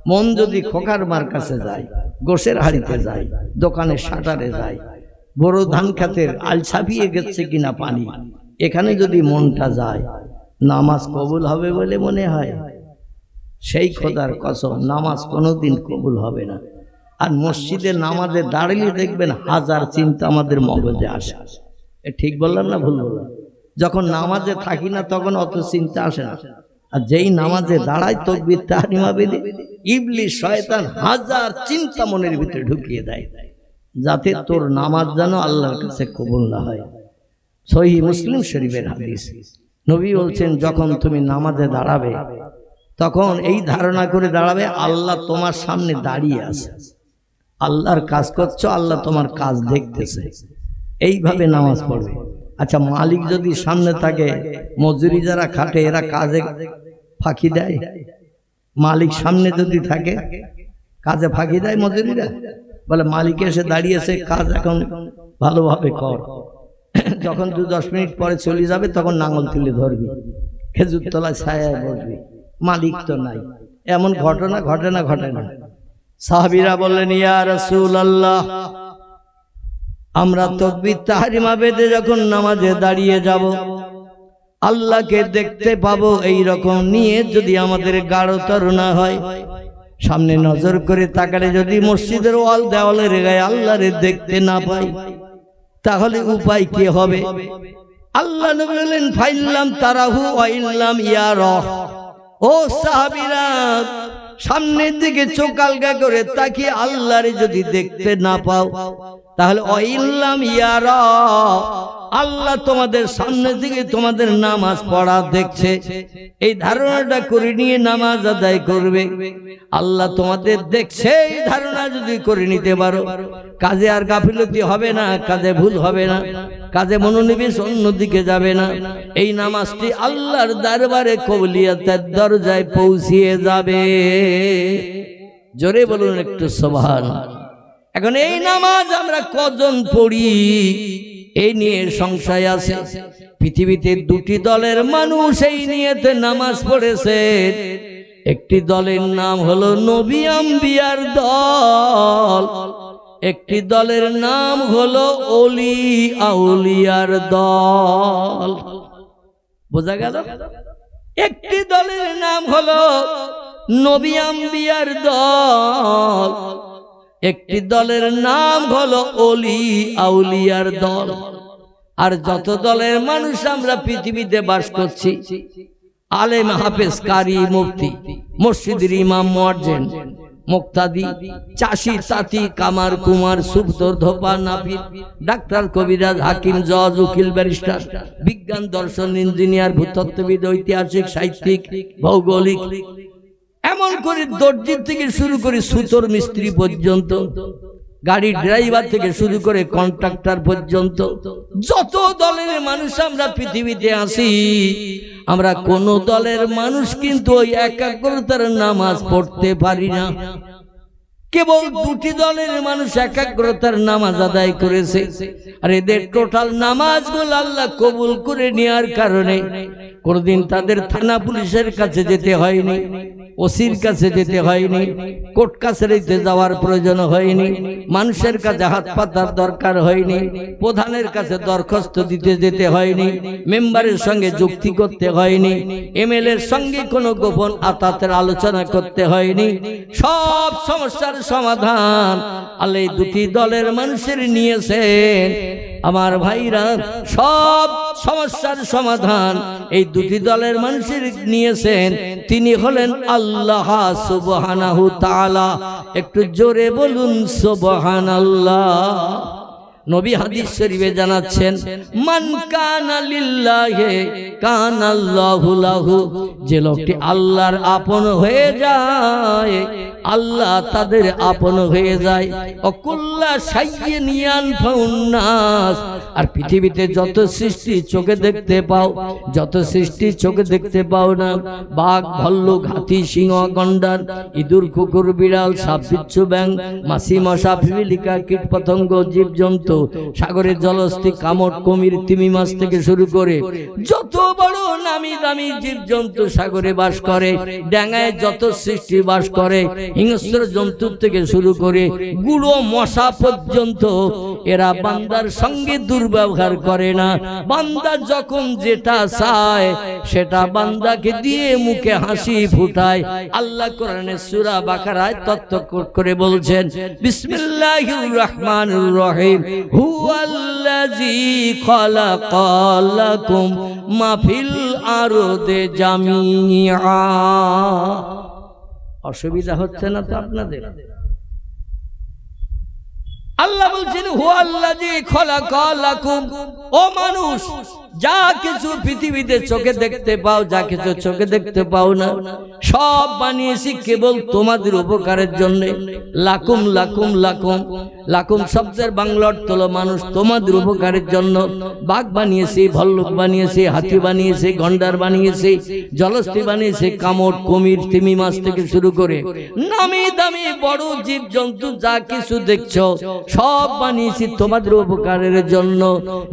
মন যদি খোকার মার কাছে যায়, গোশের হাড়িতে যায়, দোকানের শাটারে যায়, বড় ধান খেতের আল ছাপিয়ে গেছে কিনা পানি, এখানে যদি মনটা যায়, নামাজ কবুল হবে বলে মনে হয়? সেই খোদার কসম, নামাজ কোনোদিন কবুল হবে না। আর মসজিদে নামাজে দাঁড়িয়ে দেখবেন হাজার চিন্তা আমাদের মগজে আসে। ঠিক বললাম না ভুল বললাম? যখন নামাজে থাকি না তখন অত চিন্তা আসে না, আর যেই নামাজে দাঁড়ায় তাকবীর তাহরিমা বেদে, ইবলিস শয়তান হাজার চিন্তা মনের ভিতরে ঢুকিয়ে দেয়, যাতে তোর নামাজ যেন আল্লাহর কাছে কবুল না হয়। সহিহ মুসলিম শরীফের হাদিস, নবী বলছেন, যখন তুমি নামাজে দাঁড়াবে তখন এই ধারণা করে দাঁড়াবে, আল্লাহ তোমার সামনে দাঁড়িয়ে আছে, আল্লাহর কাজ করছো, আল্লাহ তোমার কাজ দেখতেছে, এইভাবে নামাজ পড়বে। আচ্ছা, মালিক যদি সামনে থাকে, মজুরি যারা খাটে এরা কাজে ফাঁকি দেয়? মালিক সামনে যদি থাকে কাজে ফাঁকি দেয় মজুরিরা? বলে মালিক এসে দাঁড়িয়েছে, কাজ এখন ভালোভাবে কর, যখন 2-10 মিনিট পরে চলে যাবে তখন নাঙল তুলে ধরবি, খেজুর তলায় ছায়ায় বসবি, মালিক তো নাই। এমন ঘটনা ঘটে না? ঘটে না? সাহাবীরা বললেন, ইয়া রাসূলুল্লাহ, আমরা তাকবীর তাহরিমা বেদে যখন নামাজে দাঁড়িয়ে যাব, আল্লাহকে দেখতে পাবো, এই রকম নিয়ে যদি আমাদের গাঢ়তর না হয়, সামনে নজর করে তাকালে যদি মসজিদের ওয়াল দেওয়ালের গায়ে আল্লাহরে দেখতে না পাই, তাহলে উপায় কি হবে? আল্লাহ নবী বলেন, ফাইল্লাম তারাহু ওয়া ইল্লাম ইয়ারাহ। ও সাহাবীরা, সামনের দিকে চোখ আলগা করে তাকিয়ে আল্লাহরে যদি দেখতে না পাও, তাহলে ওয়া ইল্লাম ইয়ারাহ, আল্লাহ তোমাদের সামনের দিকে তোমাদের নামাজ পড়া দেখছে, এই ধারণাটা করে নিয়ে নামাজ আদায় করবে। আল্লাহ তোমাদের দেখছে এই ধারণা যদি করে নিতে পারো, কাজে আর গাফিলতি হবে না, কাজে ভুল হবে না, কাজে মনোনিবেশ অন্যদিকে যাবে না, এই নামাজটি আল্লাহর দরবারে কবুলিয়তের দরজায় পৌঁছিয়ে যাবে। জোরে বলুন একটু সুবহানাল্লাহ। এখন এই নামাজ আমরা কজন পড়ি এই নিয়ে সংশয় আছে। পৃথিবীতে দুটি দলের মানুষ এই নিয়েতে নামাজ পড়েছে। একটি দলের নাম হলো নবী আম্বিয়ার দল, একটি দলের নাম হলো ওলি আউলিয়ার দল। বোঝা গেল? একটি দলের নাম হলো নবী আম্বিয়ার দল, একটি দলের নাম হলো ওলি আউলিয়ার দল। আর যত দলের মানুষ আমরা পৃথিবীতে বাস করছি, আলেম, হাফেজ, কারি, মুফতি, মসজিদের ইমাম, মুয়াজ্জিন, মুক্তাদি, চাষি, তাঁতি, কামার, কুমার, সুফতর, ধোপা, নাপিত, ডাক্তার, কবিরাজ, হাকিম, জজ, উকিল, ব্যারিস্টার, বিজ্ঞান, দর্শন, ইঞ্জিনিয়ার, ভূতত্ত্ববিদ, ঐতিহাসিক, সাহিত্যিক, ভৌগোলিক, এমন করে দর্জির থেকে শুরু করে সুতোর মিস্ত্রি পর্যন্ত, গাড়ি ড্রাইভার থেকে শুরু করে কন্ট্রাক্টর পর্যন্ত, যত দলের মানুষ আমরা পৃথিবীতে আছি, আমরা কোন দলের মানুষ কিন্তু ওই একাগ্রতার নামাজ পড়তে পারি না। কেবল দুটি দলের মানুষ একাগ্রতার নামাজ আদায় করেছে। আর এদের টোটাল নামাজগুলো আল্লাহ কবুল করে নেওয়ার কারণে কোনদিন তাদের থানা পুলিশের কাছে যেতে হয়নি, ওসির কাছে যেতে হয়নি, কোর্ট কাছারিতে যাওয়ার প্রয়োজন হয়নি, মানুষের কাছে হাত পাতার দরকার হয়নি, প্রধানের কাছে দরখাস্ত দিতে যেতে হয়নি, মেম্বারের সঙ্গে যুক্তি করতে হয়নি, এমএলএর সঙ্গে কোনো গোপন আতাতের আলোচনা করতে হয়নি। সব সমস্যার সমাধান আল্লাহ এই দুটি দলের মানুষের নিয়েছেন। আমার ভাইরা, সব সমস্যার সমাধান এই দুটি দলের মানুষের নিয়েছেন। তিনি হলেন আল্লাহ সুবহানাহু তাআলা। একটু জোরে বলুন সুবহানাল্লাহ। নবী হাদিস শরীফে জানাচ্ছেন, মান কানা লিল্লাহি কানাল্লাহু লাহু, যে লোকটি আল্লাহর আপন হয়ে যায় আল্লাহ তাদের আপন হয়ে যায়। অকুল্লা শাইইন ইয়ানফাউন নাস, আর পৃথিবীতে যত সৃষ্টি চোখে দেখতে পাও, যত সৃষ্টি চোখে দেখতে পাও না, বাঘ ভাল্লুক হাতি সিংহ গন্ডার ইঁদুর কুকুর বিড়াল সাপ বিচ্ছু ব্যাং মাছি মশা পিপিলিকা কীট পতঙ্গ জীবজন্তু সাগরের জলস্থি কামট কুমির তিমি মাছ থেকে শুরু করে যত বড় নামি দামি জীবজন্তু সাগরে বাস করে, ডাঙায় যত সৃষ্টি বাস করে, হিংস্র জন্তু থেকে শুরু করে গুঁড়ো মশা পর্যন্ত, এরা বান্দার সঙ্গে দুর্ব্যবহার করে না। বান্দা যখন যেটা চায় সেটা বান্দাকে দিয়ে মুখে হাসি ফুটায়। আল্লাহ কোরআনে সূরা বাকারায় তত্ত্ব করে বলছেন, বিসমিল্লাহির রহমানির রহিম, হুয়াল্লাযী খালাকা লাকুম মা ফিল আরদি জামিআ। অসুবিধা হচ্ছে না তো আপনাদের? আল্লাহ বলছেন হুয়াল্লাযী খালাকা লাকুম, ও মানুষ যা কিছু পৃথিবীতে চোখে দেখতে পাও, যা কিছু চোখে দেখতে পাও না, সব বানিয়েছি কেবল তোমাদের উপকারের জন্য। লাকুম লাকুম লাকুম, লাকুম শব্দের বাংলা অর্থ হলো মানুষ, তোমাদের উপকারের জন্য। বাঘ বানিয়েছি, ভল্লুক বানিয়েছি, হাতি বানিয়েছি, গন্ডার বানিয়েছি, জলস্থি বানিয়েছি, কামট কুমির তিমি মাছ থেকে শুরু করে নামি দামি বড় জীব জন্তু যা কিছু দেখছো সব বানিয়েছি তোমাদের উপকারের জন্য।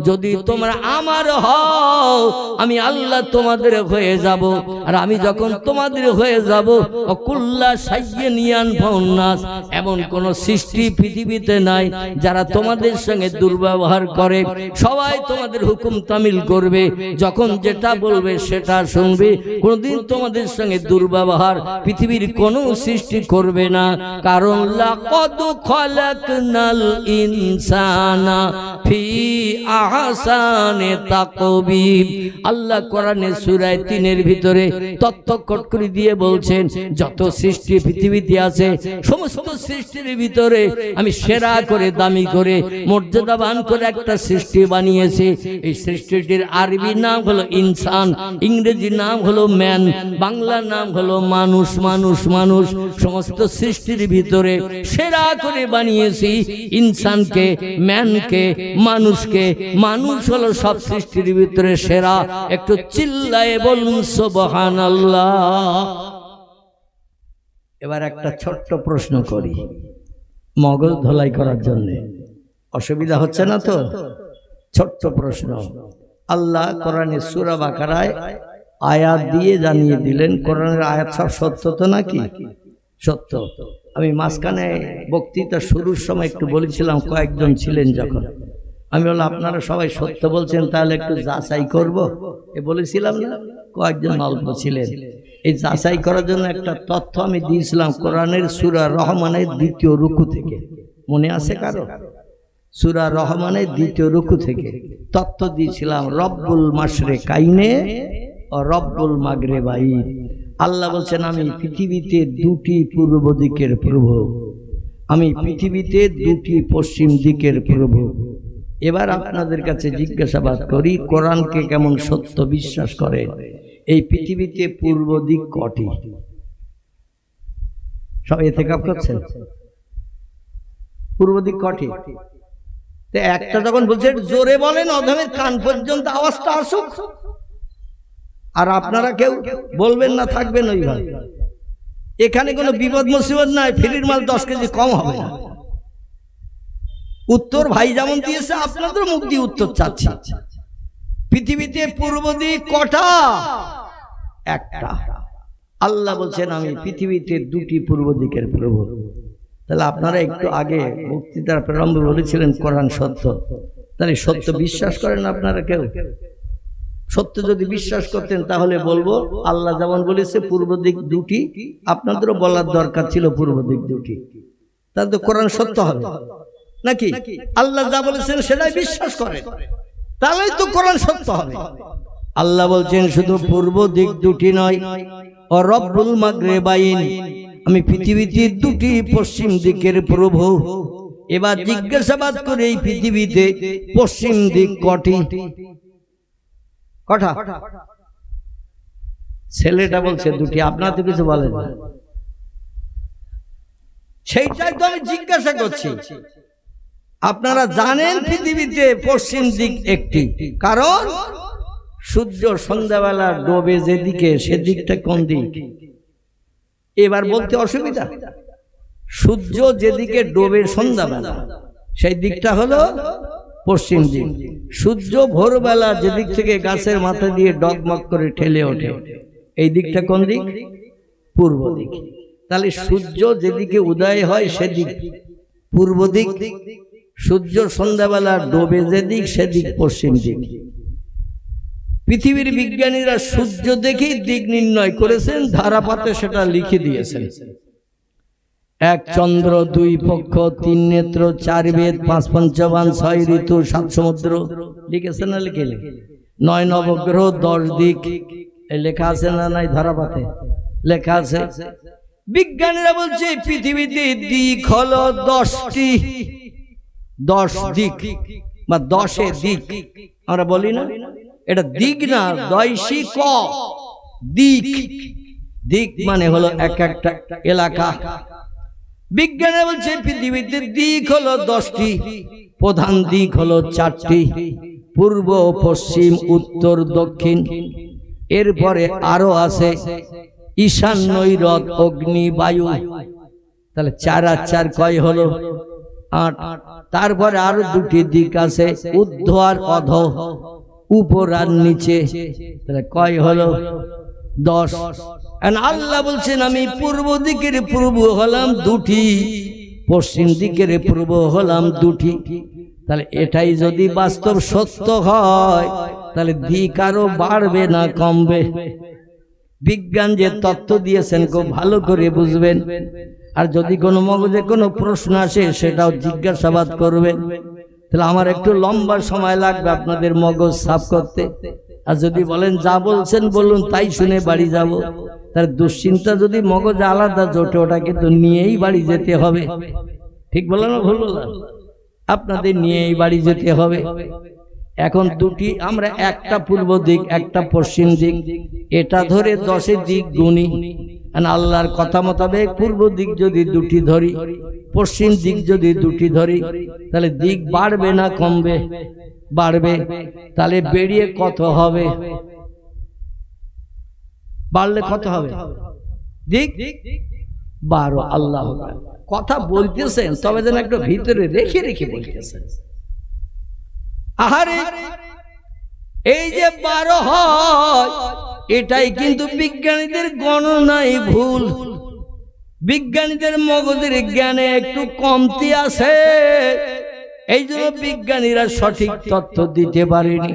যদি তোমরা আমার হও আমি আল্লাহ তোমাদের হয়ে যাব, আর আমি যখন তোমাদের হয়ে যাব অকুল্লা শাইইন ইয়ানফাউন নাস, এমন কোন সৃষ্টি পৃথিবীতে নাই যারা তোমাদের সঙ্গে দুর্ব্যবহার করে। সবাই তোমাদের হুকুম তামিল করবে, যখন যেটা বলবে সেটা শুনবে, কোনদিন তোমাদের সঙ্গে দুর্ব্যবহার পৃথিবীর কোনো সৃষ্টি করবে না। কারণ লাকাদ খালাকনাল ইনসানা ফি আহসানি তাকবীব। আল্লাহ কোরআনে সূরা ৩ ভিতরে তত্ত্ব করে দিয়ে বলছেন, যত সৃষ্টি পৃথিবীতে আছে সমস্ত সৃষ্টির ভিতরে আমি সেরা করে দামি করে মর্যাদাবান করে একটা সৃষ্টি বানিয়েছি। এই সৃষ্টিটির আরবি নাম হলো ইনসান, ইংরেজি নাম হলো ম্যান, বাংলা নাম হলো মানুষ। মানুষ মানুষ সমস্ত সৃষ্টির ভিতরে সেরা করে বানিয়েছি ইনসানকে, ম্যানকে, মানুষকে। মানুষ হলো সব সৃষ্টির ভিতরে সেরা। একটু চিল্লায়ে বলুন সুবহানাল্লাহ। এবার একটা ছোট্ট প্রশ্ন করি মগজ ধোলাই করার জন্য, অসুবিধা হচ্ছে না তো? ছোট্ট প্রশ্ন। আল্লাহ কোরআনে সূরা বাকারায় আয়াত দিয়ে জানিয়ে দিলেন, কোরআনের আয়াত সব সত্য তো নাকি? সত্য। আমি মাঝখানে বক্তৃতা শুরুর সময় একটু বলেছিলাম, কয়েকজন ছিলেন যখন, আমি বললাম আপনারা সবাই সত্য বলছেন, তাহলে একটু যাচাই করব, এ বলেছিলাম না? কয়েকজন অল্প ছিলেন। এই যাচাই করার জন্য একটা তথ্য আমি দিয়েছিলাম কোরআনের সূরা রহমানের ২য় রুকু থেকে, মনে আছে কারো? সূরা রহমানের ২য় রুকু থেকে তথ্য দিয়েছিলাম, রব্বুল মাশরিকাইনে ও রব্বুল মাগরিবাইন। আল্লাহ বলছেন আমি পৃথিবীতে দুটি পূর্ব দিকের প্রভু, আমি পৃথিবীতে দুটি পশ্চিম দিকের প্রভু। এবার আপনাদের কাছে জিজ্ঞাসাবাদ করি, কোরআনকে কেমন সত্য বিশ্বাস করে? এই পৃথিবীতে পূর্ব দিক কটি? সব ইতিকাফ করছেন? পূর্ব দিক কটি? একটা যখন বলছে জোরে বলেন, অধমের কান পর্যন্ত আওয়াজটা আসুক। আর আপনারা কেউ বলবেন না, থাকবেন ওইভাবে। এখানে কোনো বিপদ মুসিবত নাই, ফ্রির মাল 10 কেজি কম হবে না। উত্তর ভাই যেমন দিয়েছে আপনাদের মুখ দিয়ে উত্তর চাচ্ছি। পৃথিবীতে পূর্ব দিক কটা? একটা। আল্লাহ বলছেন আমি পৃথিবীতে দুটি পূর্ব দিকের প্রভু। তাহলে আপনারা একটু আগে বক্তৃতার প্রারম্ভে বলেছিলেন কোরআন সত্য, তাহলে সত্য বিশ্বাস করেন আপনারা কেউ? সত্য যদি বিশ্বাস করতেন তাহলে বলবো আল্লাহ যেমন বলেছে পূর্ব দিক দুটি, আপনাদেরও বলার দরকার ছিল পূর্ব দিক দুটি। তাহলে তো কোরআন সত্য হবে নাকি? আল্লাহ যা বলেছেন সেটাই বিশ্বাস করেন, তাহলেই তো কোরআন সত্য হবে। আল্লাহ বলছেন শুধু পূর্ব দিক দুটি নয়, ও রব্বুল মাগরিবাইন, আমি পৃথিবীতে দুটি পশ্চিম দিকের প্রভু। এবার জিজ্ঞাসাবাদ করে এই পৃথিবীতে পশ্চিম দিক কটি? কটা? ছেলেটা বলছে দুটি, আপনারা তো কিছু বলেন না। সেইটাই তো আমি জিজ্ঞাসা করছি। আপনারা জানেন পৃথিবীতে পশ্চিম দিক একটি, কারণ সূর্য সন্ধ্যাবেলা ডোবে যেদিকে সেদিকটা কোন দিক? এবার বলতে অসুবিধা। সূর্য যেদিকে ডোবে সন্ধ্যাবেলা সেই দিকটা হলো পশ্চিম দিক। সূর্য ভোরবেলা যেদিক থেকে গাছের মাথা দিয়ে ডগমগ করে ঠেলে ওঠে এই দিকটা কোন দিক? পূর্ব দিক। তাহলে সূর্য যেদিকে উদয় হয় সেদিক পূর্ব দিক, সূর্য সন্ধ্যাবেলা ডোবে যেদিক সেদিক পশ্চিম দিক। পৃথিবীর বিজ্ঞানীরা সূর্য দেখেই দিক নির্ণয় করেছেন, ধারাপাতে সেটা লিখে দিয়েছেন। এক চন্দ্র, দুই পক্ষ, তিন নেত্র, চার বেদ, পাঁচ পঞ্চবান, ছয় ঋতু, সাত সমুদ্র লিখেছেন না? লিখে নয় নবগ্রহ, 10 দিক এই লেখা আছে না? নাই, ধারাপাতে লেখা আছে। বিজ্ঞানীরা বলছে পৃথিবীতে দিক হলো 10টি, 10 দিক বা 10 দিক আমরা বলি না, এটা দিক না, দয়সী ক দিক। দিক মানে হলো এক একটা এলাকা। বিজ্ঞানী বলছে পৃথিবীতে দিক হলো 10টি, প্রধান দিক হলো 4টি, পূর্ব, পশ্চিম, উত্তর, দক্ষিণ। এরপরে আরো আছে ঈশান, নৈরত, অগ্নি, বায়ু। তাহলে 4 আর 4 কয় হলো? 8। তারপরে আরো 2টি দিক আছে, ঊর্ধ্ব আর অধ, উপর আর নিচে। তাহলে কয় হলো? 10। আল্লাহ বলছেন আমি পূর্ব দিকের পূর্ব হলাম 2টি, পশ্চিম দিকের পূর্ব হলাম 2টি। তাহলে এটাই যদি বাস্তব সত্য হয় তাহলে দিক আরো বাড়বে না কমবে? বিজ্ঞান যে তত্ত্ব দিয়েছেন খুব ভালো করে বুঝবেন। আর যদি কোনো মগজে কোনো প্রশ্ন আসে সেটাও জিজ্ঞাসাবাদ করবেন। তাহলে আমার একটু লম্বা সময় লাগবে আপনাদের মগজ সাফ করতে। আর যদি বলেন যা বলছেন বলুন, তাই শুনে বাড়ি যাব, তার দুশ্চিন্তা যদি মগজ আলাদা জোটে ওটা কিন্তু নিয়েই বাড়ি যেতে হবে। ঠিক বললাম না ভুল বললাম? আপনাদের নিয়েই বাড়ি যেতে হবে। এখন 2টি, আমরা একটা পূর্ব দিক একটা পশ্চিম দিক এটা ধরে 10 দিক গুনি। আল্লাহর কথা মোতাবেক পূর্ব দিক যদি 2টি ধরি, পশ্চিম দিক যদি 2টি ধরি, তাহলে দিক বাড়বে না কমবে? বাড়বে। তাহলে বেরিয়ে কত হবে? বাড়লে কত হবে? দিক 12। আল্লাহ কথা বলতেছেন, তবে যেন একটু ভিতরে রেখে রেখে বলতেছেন। আহারে, এই যে 12 হয় এটাই কিন্তু বিজ্ঞানীদের গণনায় ভুল। বিজ্ঞানীদের মগজের জ্ঞানে একটু কমতি আছে, এই জন্য বিজ্ঞানীরা সঠিক তথ্য দিতে পারেনি।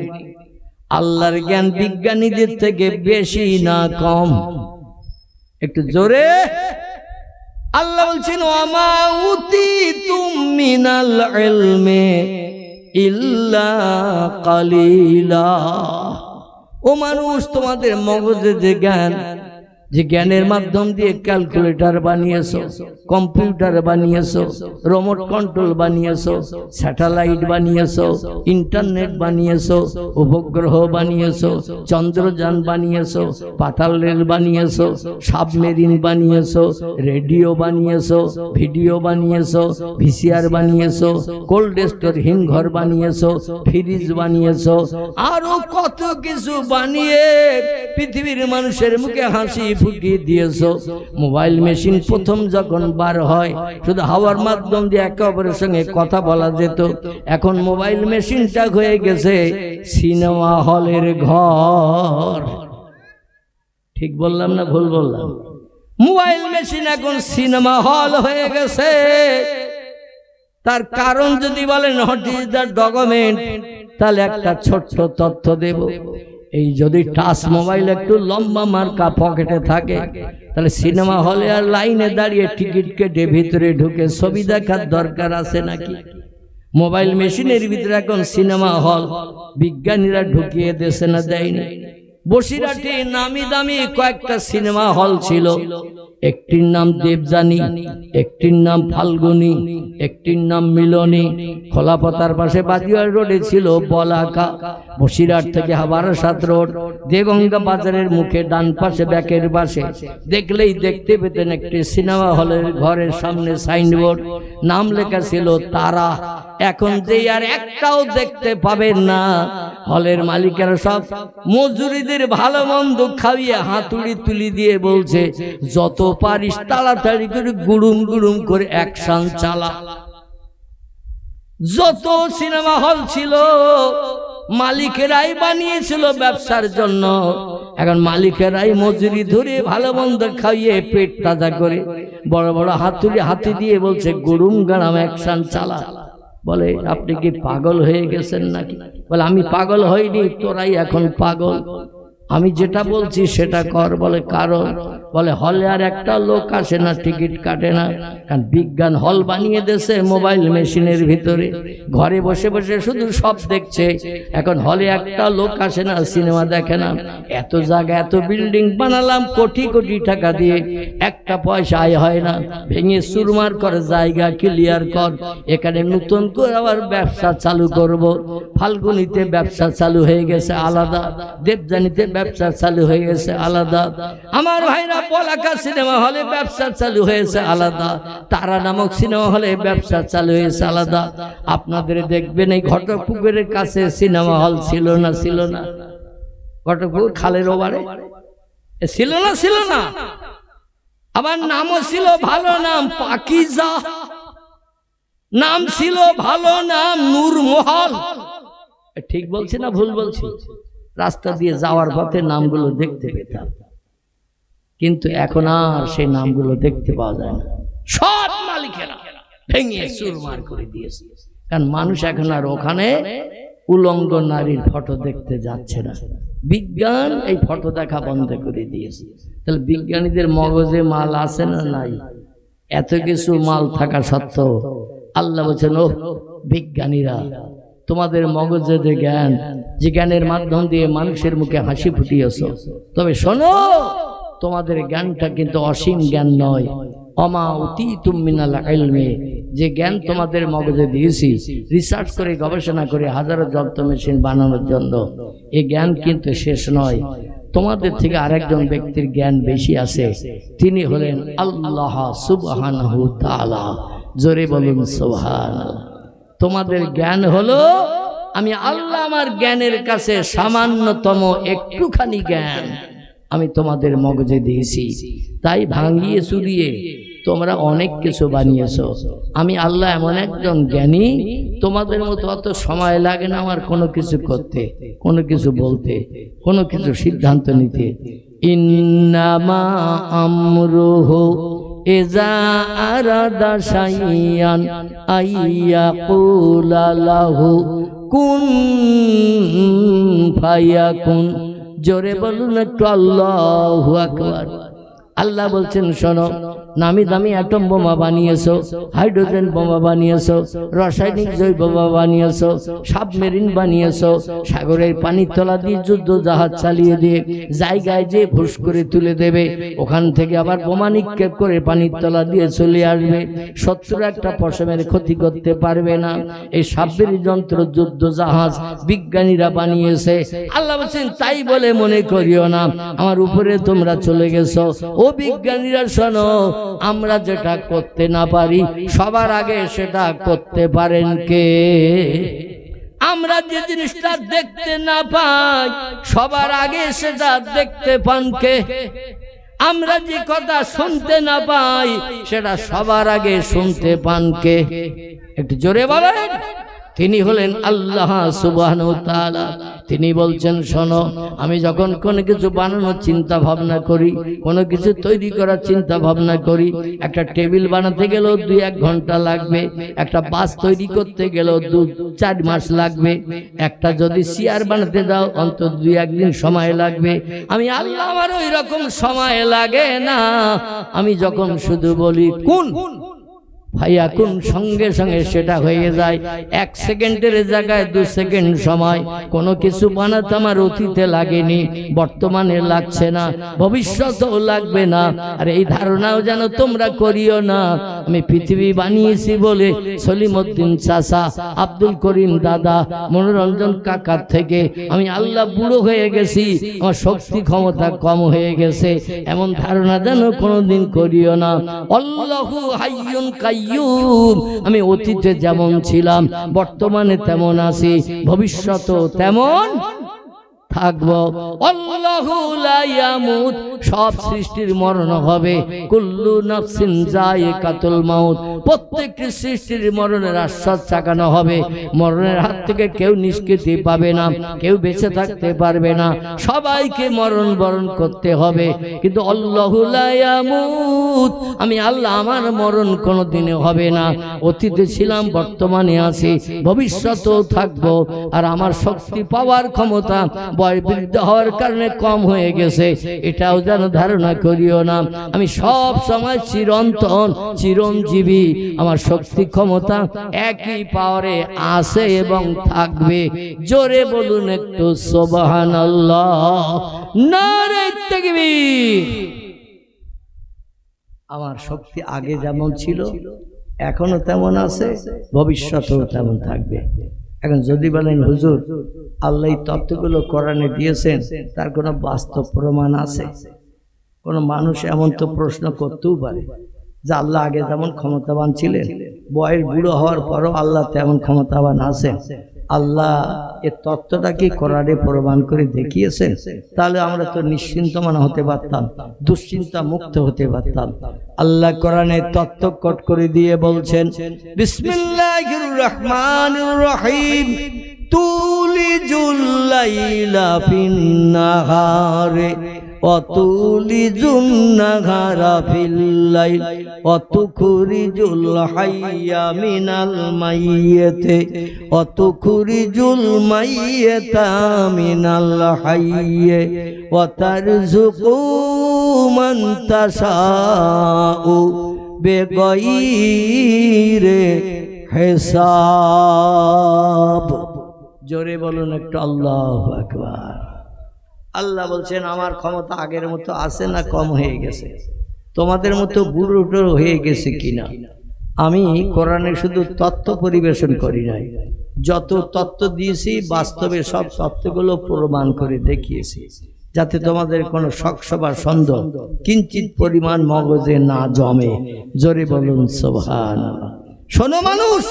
আল্লাহর জ্ঞান বিজ্ঞানীদের থেকে বেশি না কম? একটু জোরে। আল্লাহ বলছেন ওয়ামা উতিতুম মিনাল ইলমি ইল্লা কালিলা। ও মানুষ, তোমাদের মগজে যে জ্ঞান, যে জ্ঞানের মাধ্যম দিয়ে ক্যালকুলেটর বানিয়েছো, কম্পিউটার বানিয়েছো, রিমোট কন্ট্রোল বানিয়েছো, স্যাটেলাইট বানিয়েছো, ইন্টারনেট বানিয়েছো, উপগ্রহ বানিয়েছো, চন্দ্রযান বানিয়েছো, পাতাল রেল বানিয়েছো, সাবমেরিন বানিয়েছো, রেডিও বানিয়েছো, ভিডিও বানিয়েছো, ভিসিআর বানিয়েছো, কোল্ড স্টোর হিমঘর বানিয়েছো, ফ্রিজ বানিয়েছো, আরো কত কিছু বানিয়ে পৃথিবীর মানুষের মুখে হাসি ফুটিয়ে দিয়েছো। মোবাইল মেশিন প্রথম যখন বার হয় শুধু হাওয়ার মাধ্যম দিয়ে একে অপরের সঙ্গে কথা বলা যেত, এখন মোবাইল মেশিনটা হয়ে গেছে সিনেমা হলের ঘর। ঠিক বললাম না ভুল বললাম? মোবাইল মেশিন এখন সিনেমা হল হয়ে গেছে। তার কারণ যদি বলেন হোয়াট ইজ দ্য ডকুমেন্ট, তাহলে একটা ছোট্ট তথ্য দেব। এই যদি টাচ মোবাইল একটু লম্বা মার্কা পকেটে থাকে, তাহলে সিনেমা হলে আর লাইনে দাঁড়িয়ে টিকিট কেটে ভিতরে ঢুকে ছবি দেখার দরকার আছে নাকি? মোবাইল মেশিনের ভিতরে এখন সিনেমা হল বিজ্ঞানীরা ঢুকিয়ে দেশে না দেয়নি? বসিরহাটে নামি দামি কয়েকটা সিনেমা হল ছিল। একটির নাম দেবযানী, একটির নাম ফাল্গুনী, একটির নাম মিলনী। খোলাপতার পাশে বাজিয়ার রোডে ছিল বলাকা। বসিরহাট থেকে বারাসাত রোড, দেগঙ্গা বাজারের মুখে ডান পাশে ব্যাকের পাশে দেখলেই দেখতে পেতেন একটি সিনেমা হলের ঘরের সামনে সাইনবোর্ড, নাম লেখা ছিল তারা। এখন যে আর একটাও দেখতে পাবেন না। হলের মালিকেরা সব মজুরিদের ভালো মন্দ খাইয়ে হাতুড়ি তুলি দিয়ে বলছে, যত পারিস তাড়াতাড়ি করে গুড়ুম গুড়ুম করে অ্যাকশন চালা। যত সিনেমা হল ছিল মালিকেরাই বানিয়েছিল ব্যবসার জন্য। এখন মালিকেরাই মজুরি ধরে ভালো মন্দ খাইয়ে পেট তাজা করে বড় বড় হাতুড়ি হাতে দিয়ে বলছে গুড়ুম গাড়াম অ্যাকশন চালা। বলে আপনি কি পাগল হয়ে গেছেন নাকি? বলে আমি পাগল হইনি, তোরাই এখন পাগল। আমি যেটা বলছি সেটা কর। বলে কারণ? বলে হলে আর একটা লোক আসে না, টিকিট কাটে না, কারণ বিজ্ঞান হল বানিয়ে দিয়েছে মোবাইল মেশিনের ভিতরে, ঘরে বসে বসে শুধু সব দেখছে। এখন হলে একটা লোক আসে না, সিনেমা দেখে না। এত জায়গা এত বিল্ডিং বানালাম কোটি কোটি টাকা দিয়ে, একটা পয়সা আয় হয় না। ভেঙে চুরমার করে জায়গা ক্লিয়ার কর, এখানে নতুন করে আবার ব্যবসা চালু করব। ফাল্গুনিতে ব্যবসা চালু হয়ে গেছে আলাদা, দেবযানীতে ব্যবসা চালু হয়ে গেছে আলাদা। আমার ভাইরা বলাকা সিনেমা হলে ব্যবসা চালু হয়েছে আলাদা, তারা নামক সিনেমা হলে ব্যবসা চালু হয়েছে আলাদা। আপনাদের দেখবেন এই ঘটকপুকুরের কাছে সিনেমা হল ছিল না? ছিল না? ঘটকপুকুর খালের ওপারে ছিল না? ছিল না? আমার নামও ছিল ভালো নাম পাকিজা, নাম ছিল ভালো নাম নূরমহল। ঠিক বলছি না ভুল বলছি? রাস্তা দিয়ে যাওয়ার পথে নামগুলো দেখতে পেতাম, কিন্তু এখন আর সেই নামগুলো দেখতে পাওয়া যায় না। সব মালিকেরা ভেঙে চুরমার করে দিয়েছে, কারণ মানুষ এখন আর ওখানে উলঙ্গ নারীর ফটো দেখতে যাচ্ছে না। বিজ্ঞান এই ফটো দেখা বন্ধ করে দিয়েছে। তাহলে বিজ্ঞানীদের মগজে মাল আছে না নাই? এত কিছু মাল থাকা সত্ত্বেও আল্লাহ বলছেন, ও বিজ্ঞানীরা, তোমাদের মগজে যে জ্ঞান, যে জ্ঞানের মাধ্যম দিয়ে মানুষের মুখে হাসি ফুটিয়েছ, তবে শোনো, তোমাদের জ্ঞানটা কিন্তু অসীম জ্ঞান নয়। অমা উতীতুম মিনাল ইলমি, যে জ্ঞান তোমাদের মগজে দিয়েছি রিসার্চ করে গবেষণা করে হাজারো যন্ত্র মেশিন বানানোর জন্য, এই জ্ঞান কিন্তু শেষ নয়। তোমাদের থেকে আরেকজন ব্যক্তির জ্ঞান বেশি আছে, তিনি হলেন আল্লাহ সুবহানাহু তাআলা। জোরে বলুন সুবহানাল্লাহ। তোমাদের জ্ঞান হলো আমি আল্লাহ, আমার জ্ঞানের কাছে সামান্যতম একটুখানি জ্ঞান আমি তোমাদের মগজে দিয়েছি, তাই ভাঙিয়ে চুরিয়ে তোমরা অনেক কিছু বানিয়েছো। আমি আল্লাহ এমন একজন জ্ঞানী, তোমাদের মতো অত সময় লাগে না আমার কোনো কিছু করতে, কোনো কিছু বলতে, কোনো কিছু সিদ্ধান্ত নিতে। ইন্নামা আমরুহু ইজা আরাদা শাইআন আইয়াকুলা লাহু কুন ফায়াকুন। জোরে বলুন একটু আল্লাহু আকবার। আল্লাহ বলছেন, শোনো, নামি দামি অ্যাটম বোমা বানিয়েছো, হাইড্রোজেন বোমা বানিয়েছো, রাসায়নিক জৈব বোমা বানিয়েছো, সাবমেরিন বানিয়েছো, সাগরের পানির তলা দিয়ে যুদ্ধ জাহাজ চালিয়ে দিয়ে জায়গায় যে ফুস করে তুলে দেবে, ওখান থেকে আবার বোমা নিক্ষেপ করে পানির তলা দিয়ে চলে আসবে, শত্রুর একটা পশমের ক্ষতি করতে পারবে না। এই সাবমেরিন যন্ত্র যুদ্ধ জাহাজ বিজ্ঞানীরা বানিয়েছে। আল্লাহ বলছেন, তাই বলে মনে করিও না আমার উপরে তোমরা চলে গেছো। ও বিজ্ঞানীরা শোনো, আমরা যেটা করতে না পারি সবার আগে সেটা করতে পারেন কে? আমরা যে জিনিসটা দেখতে না পাই সবার আগে সেটা দেখতে পান কে? আমরা যে কথা শুনতে না পাই সেটা সবার আগে শুনতে পান কে? একটু জোরে বলেন। তিনি হলেন আল্লাহ সুবহানাহু ওয়া তাআলা। তিনি বলছেন, শোনো, আমি যখন কোনো কিছু বানানোর চিন্তা ভাবনা করি, কোনো কিছু তৈরি করার চিন্তা ভাবনা করি, একটা টেবিল বানাতে গেলেও 2-1 ঘন্টা লাগবে, একটা বাস তৈরি করতে গেলেও 2-4 মাস লাগবে, একটা যদি চেয়ার বানাতে যাও অন্তত 2-1 দিন সময় লাগবে। আমি আল্লাহ, আমার ওই রকম সময় লাগে না। আমি যখন শুধু বলি কুন ফায়াকুন, সঙ্গে সঙ্গে সেটা হয়ে যায়। 1 সেকেন্ডের জায়গায় 2 সেকেন্ড সময়। কোনো কিছু বানাতে আমার অতীতে লাগেনি, বর্তমানে লাগছে না, ভবিষ্যতেও লাগবে না। আর এই ধারণাও যেন তোমরা করিও না আমি পৃথিবী বানিয়েছি বলে সলিমউদ্দিন চাচা, আব্দুল করিম দাদা, মনোরঞ্জন কাকার থেকে আমি আল্লাহ বুড়ো হয়ে গেছি, আমার শক্তি ক্ষমতা কম হয়ে গেছে, এমন ধারণা যেন কোনোদিন করিও না। আল্লাহু হাইয়ুন কাইয়্যুম, আমি অতীতে যেমন ছিলাম বর্তমানে তেমন আছি, ভবিষ্যতেও তেমন থাকবো। আল্লাহু লা ইয়ামুত, সব সৃষ্টির মরণ হবে। কুল্লু নাফসিন যায়িকাতুল মাউত, প্রত্যেকটি সৃষ্টির মরণের আশ্বাস চাকানো হবে। মরণের হাত থেকে কেউ নিষ্কৃতি পাবে না, কেউ বেঁচে থাকতে পারবে না, সবাইকে মরণ বরণ করতে হবে। কিন্তু আল্লাহু লা ইয়ামুত, আমি আল্লাহ, আমার মরণ কোনোদিনও হবে না। অতীতে ছিলাম, বর্তমানে আছি, ভবিষ্যতেও থাকবো। আর আমার শক্তি পাওয়ার ক্ষমতা বয়বৃদ্ধ হওয়ার কারণে কম হয়ে গেছে, এটাও যেন ধারণা করিও না। আমি সব সময় চিরন্তন, চিরঞ্জীবী, আমার শক্তি ক্ষমতা একই পাওয়ারে আছে এবং থাকবে। জোরে বলুন একটু সুবহানাল্লাহ, নারে তাকবীর। আমার শক্তি আগে যেমন ছিল এখনো তেমন আছে, ভবিষ্যতেও তেমন থাকবে। এখন যদি বলেন হুজুর আল্লাহ এই তত্ত্বগুলো কোরআনে দিয়েছেন, তার কোনো বাস্তব প্রমাণ আছে? কোনো মানুষ এমন তো প্রশ্ন করতেও পারে যে আল্লাহ আগে যেমন ক্ষমতাবান ছিলেন, বয়স বুড়ো হওয়ার পরও আল্লাহ তেমন ক্ষমতাবান আছেন। আল্লাহ এর তত্ত্বটা কি কোরআনে প্রমাণ করে দেখিয়েছেন? তাহলে আমরা তো নিশ্চিন্ত মনে হতে পারতাম, দুশ্চিন্তা মুক্ত হতে পারতাম। আল্লাহ কোরআনে তত্ত্ব কট করে দিয়ে বলছেন, বিসমিল্লাহির রহমানির রহিম, তুলিজুল লাইলা ফিন নাহারে অতুলিজুন নাহারা ফিল লাইল অতুখরিজুল হাইয়া মিনাল মাইয়িতি অতুখরিজুল মাইয়িতা মিনাল হাইয়্যি ওয়া তারযুকু মান তাশাউ বিগাইরি হিসাব। জোরে বলুন একটু আল্লাহু আকবার। আল্লাহ বলছেন আমার ক্ষমতা আগের মতো আছে না কম হয়ে গেছে? তোমাদের মতো বুড়ো হয়ে গেছে কিনা? আমি কোরআনে শুধু তত্ত্ব পরিবেশন করি নাই, যত তত্ত্ব দিয়েছি বাস্তবে সব তত্ত্বগুলো প্রমাণ করে দেখিয়েছি, যাতে তোমাদের কোনো শক বা সন্দেহ কিঞ্চিত পরিমাণ মগজে না জমে। জোরে বলুন সুবহানাল্লাহ। শোনো মানুষ,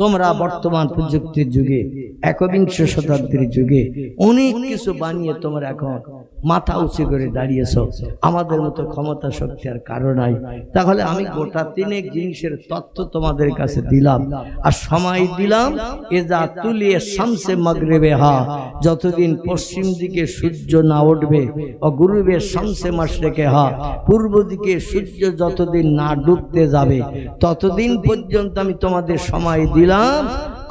তোমরা বর্তমান প্রযুক্তির যুগে, একবিংশ শতাব্দীর যুগে অনেক কিছু বানিয়ে তোমরা এখন মাথা উঁচু করে দাঁড়িয়েছ। আমাদের মতো ক্ষমতা শক্তি আর কারো নাই। তাহলে আমি গোটা 3 জিনিসের তথ্য তোমাদের কাছে দিলাম আর সময় দিলাম। এজা তুলিয়ে শামসে মাগরিবে হা, যতদিন পশ্চিম দিকে সূর্য না উঠবে, ও গুরুবে শামসে মাশরিকে হা, পূর্ব দিকে সূর্য যতদিন না ডুবতে যাবে ততদিন পর্যন্ত আমি তোমাদের সময় দিলাম।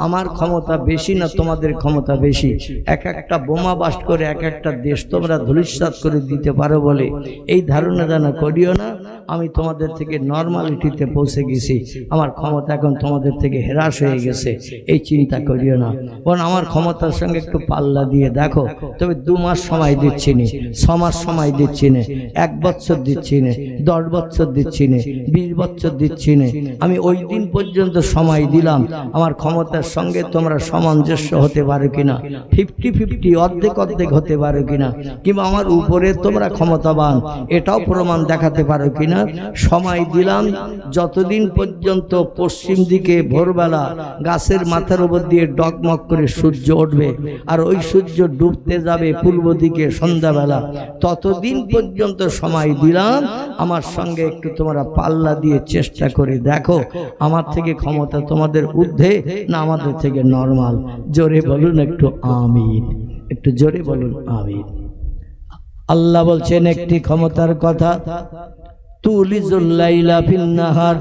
আমার ক্ষমতা বেশি না তোমাদের ক্ষমতা বেশি? এক একটা বোমা বাস্ট করে এক একটা দেশ তোমরা ধূলিসাৎ করে দিতে পারো বলে এই ধারণা জানা করিও না। আমি তোমাদের থেকে নর্মালিটিতে পৌঁছে গেছি, আমার ক্ষমতা এখন তোমাদের থেকে হ্রাস হয়ে গেছে, এই চিন্তা করিও না। কারণ আমার ক্ষমতার সঙ্গে একটু পাল্লা দিয়ে দেখো। তবে 2 মাস সময় দিচ্ছি না, 6 মাস সময় দিচ্ছি না, 1 বছর দিচ্ছি না, 10 বছর দিচ্ছি না, 20 বছর দিচ্ছি না। আমি ওই দিন পর্যন্ত সময় দিলাম। আমার ক্ষমতার সঙ্গে তোমরা সামঞ্জস্য হতে পারো কিনা, 50-50 অর্ধেক অর্ধেক হতে পারো কিনা, কিংবা আমার উপরে তোমরা ক্ষমতাবান এটাও প্রমাণ দেখাতে পারো কিনা। সময় দিলাম যতদিন পর্যন্ত পশ্চিম দিকে ভোরবেলা গাছের মাথার উপর দিয়ে ডগমগ করে সূর্য উঠবে আর ওই সূর্য ডুবতে যাবে পূর্ব দিকে সন্ধ্যাবেলা, ততদিন পর্যন্ত সময় দিলাম। আমার সঙ্গে একটু তোমরা পাল্লা দিয়ে চেষ্টা করে দেখো আমার থেকে ক্ষমতা তোমাদের ঊর্ধ্বে না আমাদের থেকে নরমাল। জোরে বলুন একটু আমিন, একটু জোরে বলুন আমিন। আল্লাহ বলছেন একটি ক্ষমতার কথা, তুলিজুল লাইলা ফিন নাহার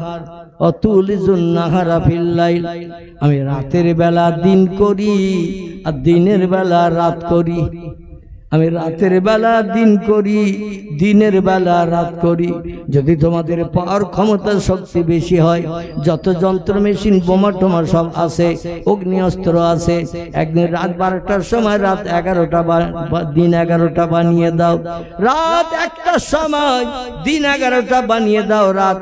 ও তুলিজুন নাহারা ফিল লাইল। আমি রাতের বেলা দিন করি আর দিনের বেলা রাত করি। আমি রাতের বেলা দিন করি, দিনের বেলা রাত করি। যদি তোমাদের পাওয়ার ক্ষমতা শক্তি বেশি হয়, যত যন্ত্র মেশিন বোমা টোমা সব আছে, অগ্নি অস্ত্র আছে, একদিন রাত 12টার সময় রাত 11টা দিন 11টা বানিয়ে দাও, রাত 1টার সময় দিন 11টা বানিয়ে দাও, রাত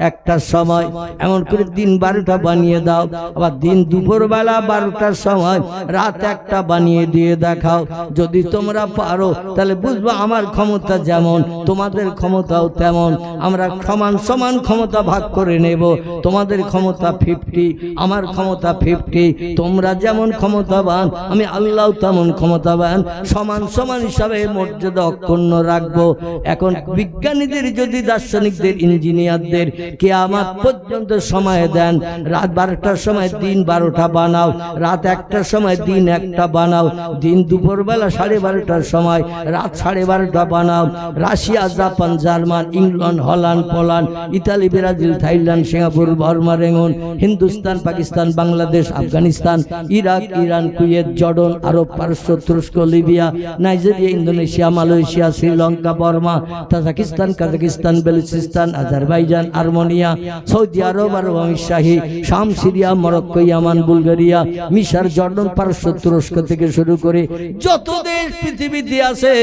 1টার সময় এমন করে দিন 12টা বানিয়ে দাও, আবার দিন দুপুরবেলা 12টার সময় রাত 1টা বানিয়ে দিয়ে দেখাও। যদি তোমরা পারো তাহলে বুঝবো আমার ক্ষমতা যেমন তোমাদের ক্ষমতাও তেমন। আমরা সমান সমান ক্ষমতা ভাগ করে নেব। তোমাদের ক্ষমতা 50, আমার ক্ষমতা 50। তোমরা যেমন ক্ষমতাবান আমি আল্লাহ তেমন ক্ষমতাবান। সমান সমান হিসাবে মর্যাদা অক্ষুণ্ণ রাখবো। এখন বিজ্ঞানীদের যদি দার্শনিকদের ইঞ্জিনিয়ারদের কিয়ামত পর্যন্ত সময় দেন, রাত 12টার সময় দিন 12টা বানাও, রাত 1টার সময় দিন 1টা বানাও, দিন দুপুরবেলা 12:30টার সময় রাত 12:30টা বানাও। Russia, Japan, German, England, Holland, Poland, Italy, Brazil, Thailand, Singapore, Burma, Rangoon, Hindustan, Pakistan, Bangladesh, Afghanistan, Iraq, Iran, Kuwait, Jordan, Arab, পারস্য, তুরস্ক, Libya, Nigeria, Indonesia, Malaysia, Sri Lanka, Burma, Tajikistan, Kazakhstan, Balochistan, Azerbaijan, Armenia, Saudi Arab, Arab আমিরশাহী, শাম, সিরিয়া, মরক্কো, ইয়ামান, বুলগেরিয়া, মিশর, Jordan, পারস্য, তুরস্ক থেকে শুরু করে যত দেশ পৃথিবীতে আছে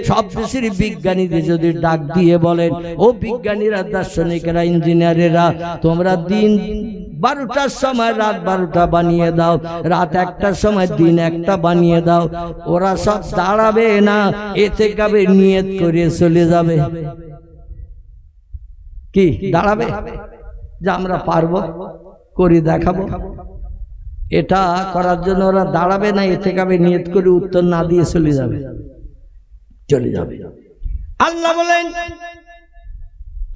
সব দেশের বিজ্ঞানীদের যদি ডাক দিয়ে বলেন, ও বিজ্ঞানীরা, দার্শনিকেরা, ইঞ্জিনিয়ারেরা, তোমরা দিন 12টার সময় রাত 12টা বানিয়ে দাও, রাত 1টার সময় দিন 1টা বানিয়ে দাও, ওরা সব দাঁড়াবে না, এতে কাবে নিয়ত করে চলে যাবে। কি দাঁড়াবে যে আমরা পারবো, করে দেখাবো? এটা করার জন্য ওরা দাঁড়াবে না, এতে কাবে নিয়ত করে উত্তর না দিয়ে চলে যাবে, চলে যাবে। আল্লাহ বলেন,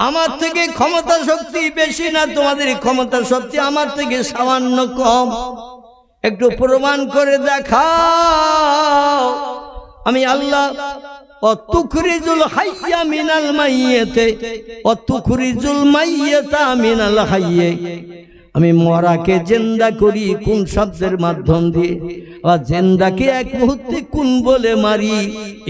আমার থেকে ক্ষমতা শক্তি বেশি না, তোমাদের ক্ষমতা শক্তি আমার থেকে সামান্য কম, একটু প্রমাণ করে দেখাও। আমি আল্লাহ অতুখরিজুল হাইয়া মিনাল মাইয়াতে অতুখরিজুল মাইয়াতা মিনাল হাইয়ে। আমি মরাকে জিন্দা করি কোন শব্দের মাধ্যম দিয়ে, আর জিন্দাকে এক মুহূর্তে কোন বলে মারি।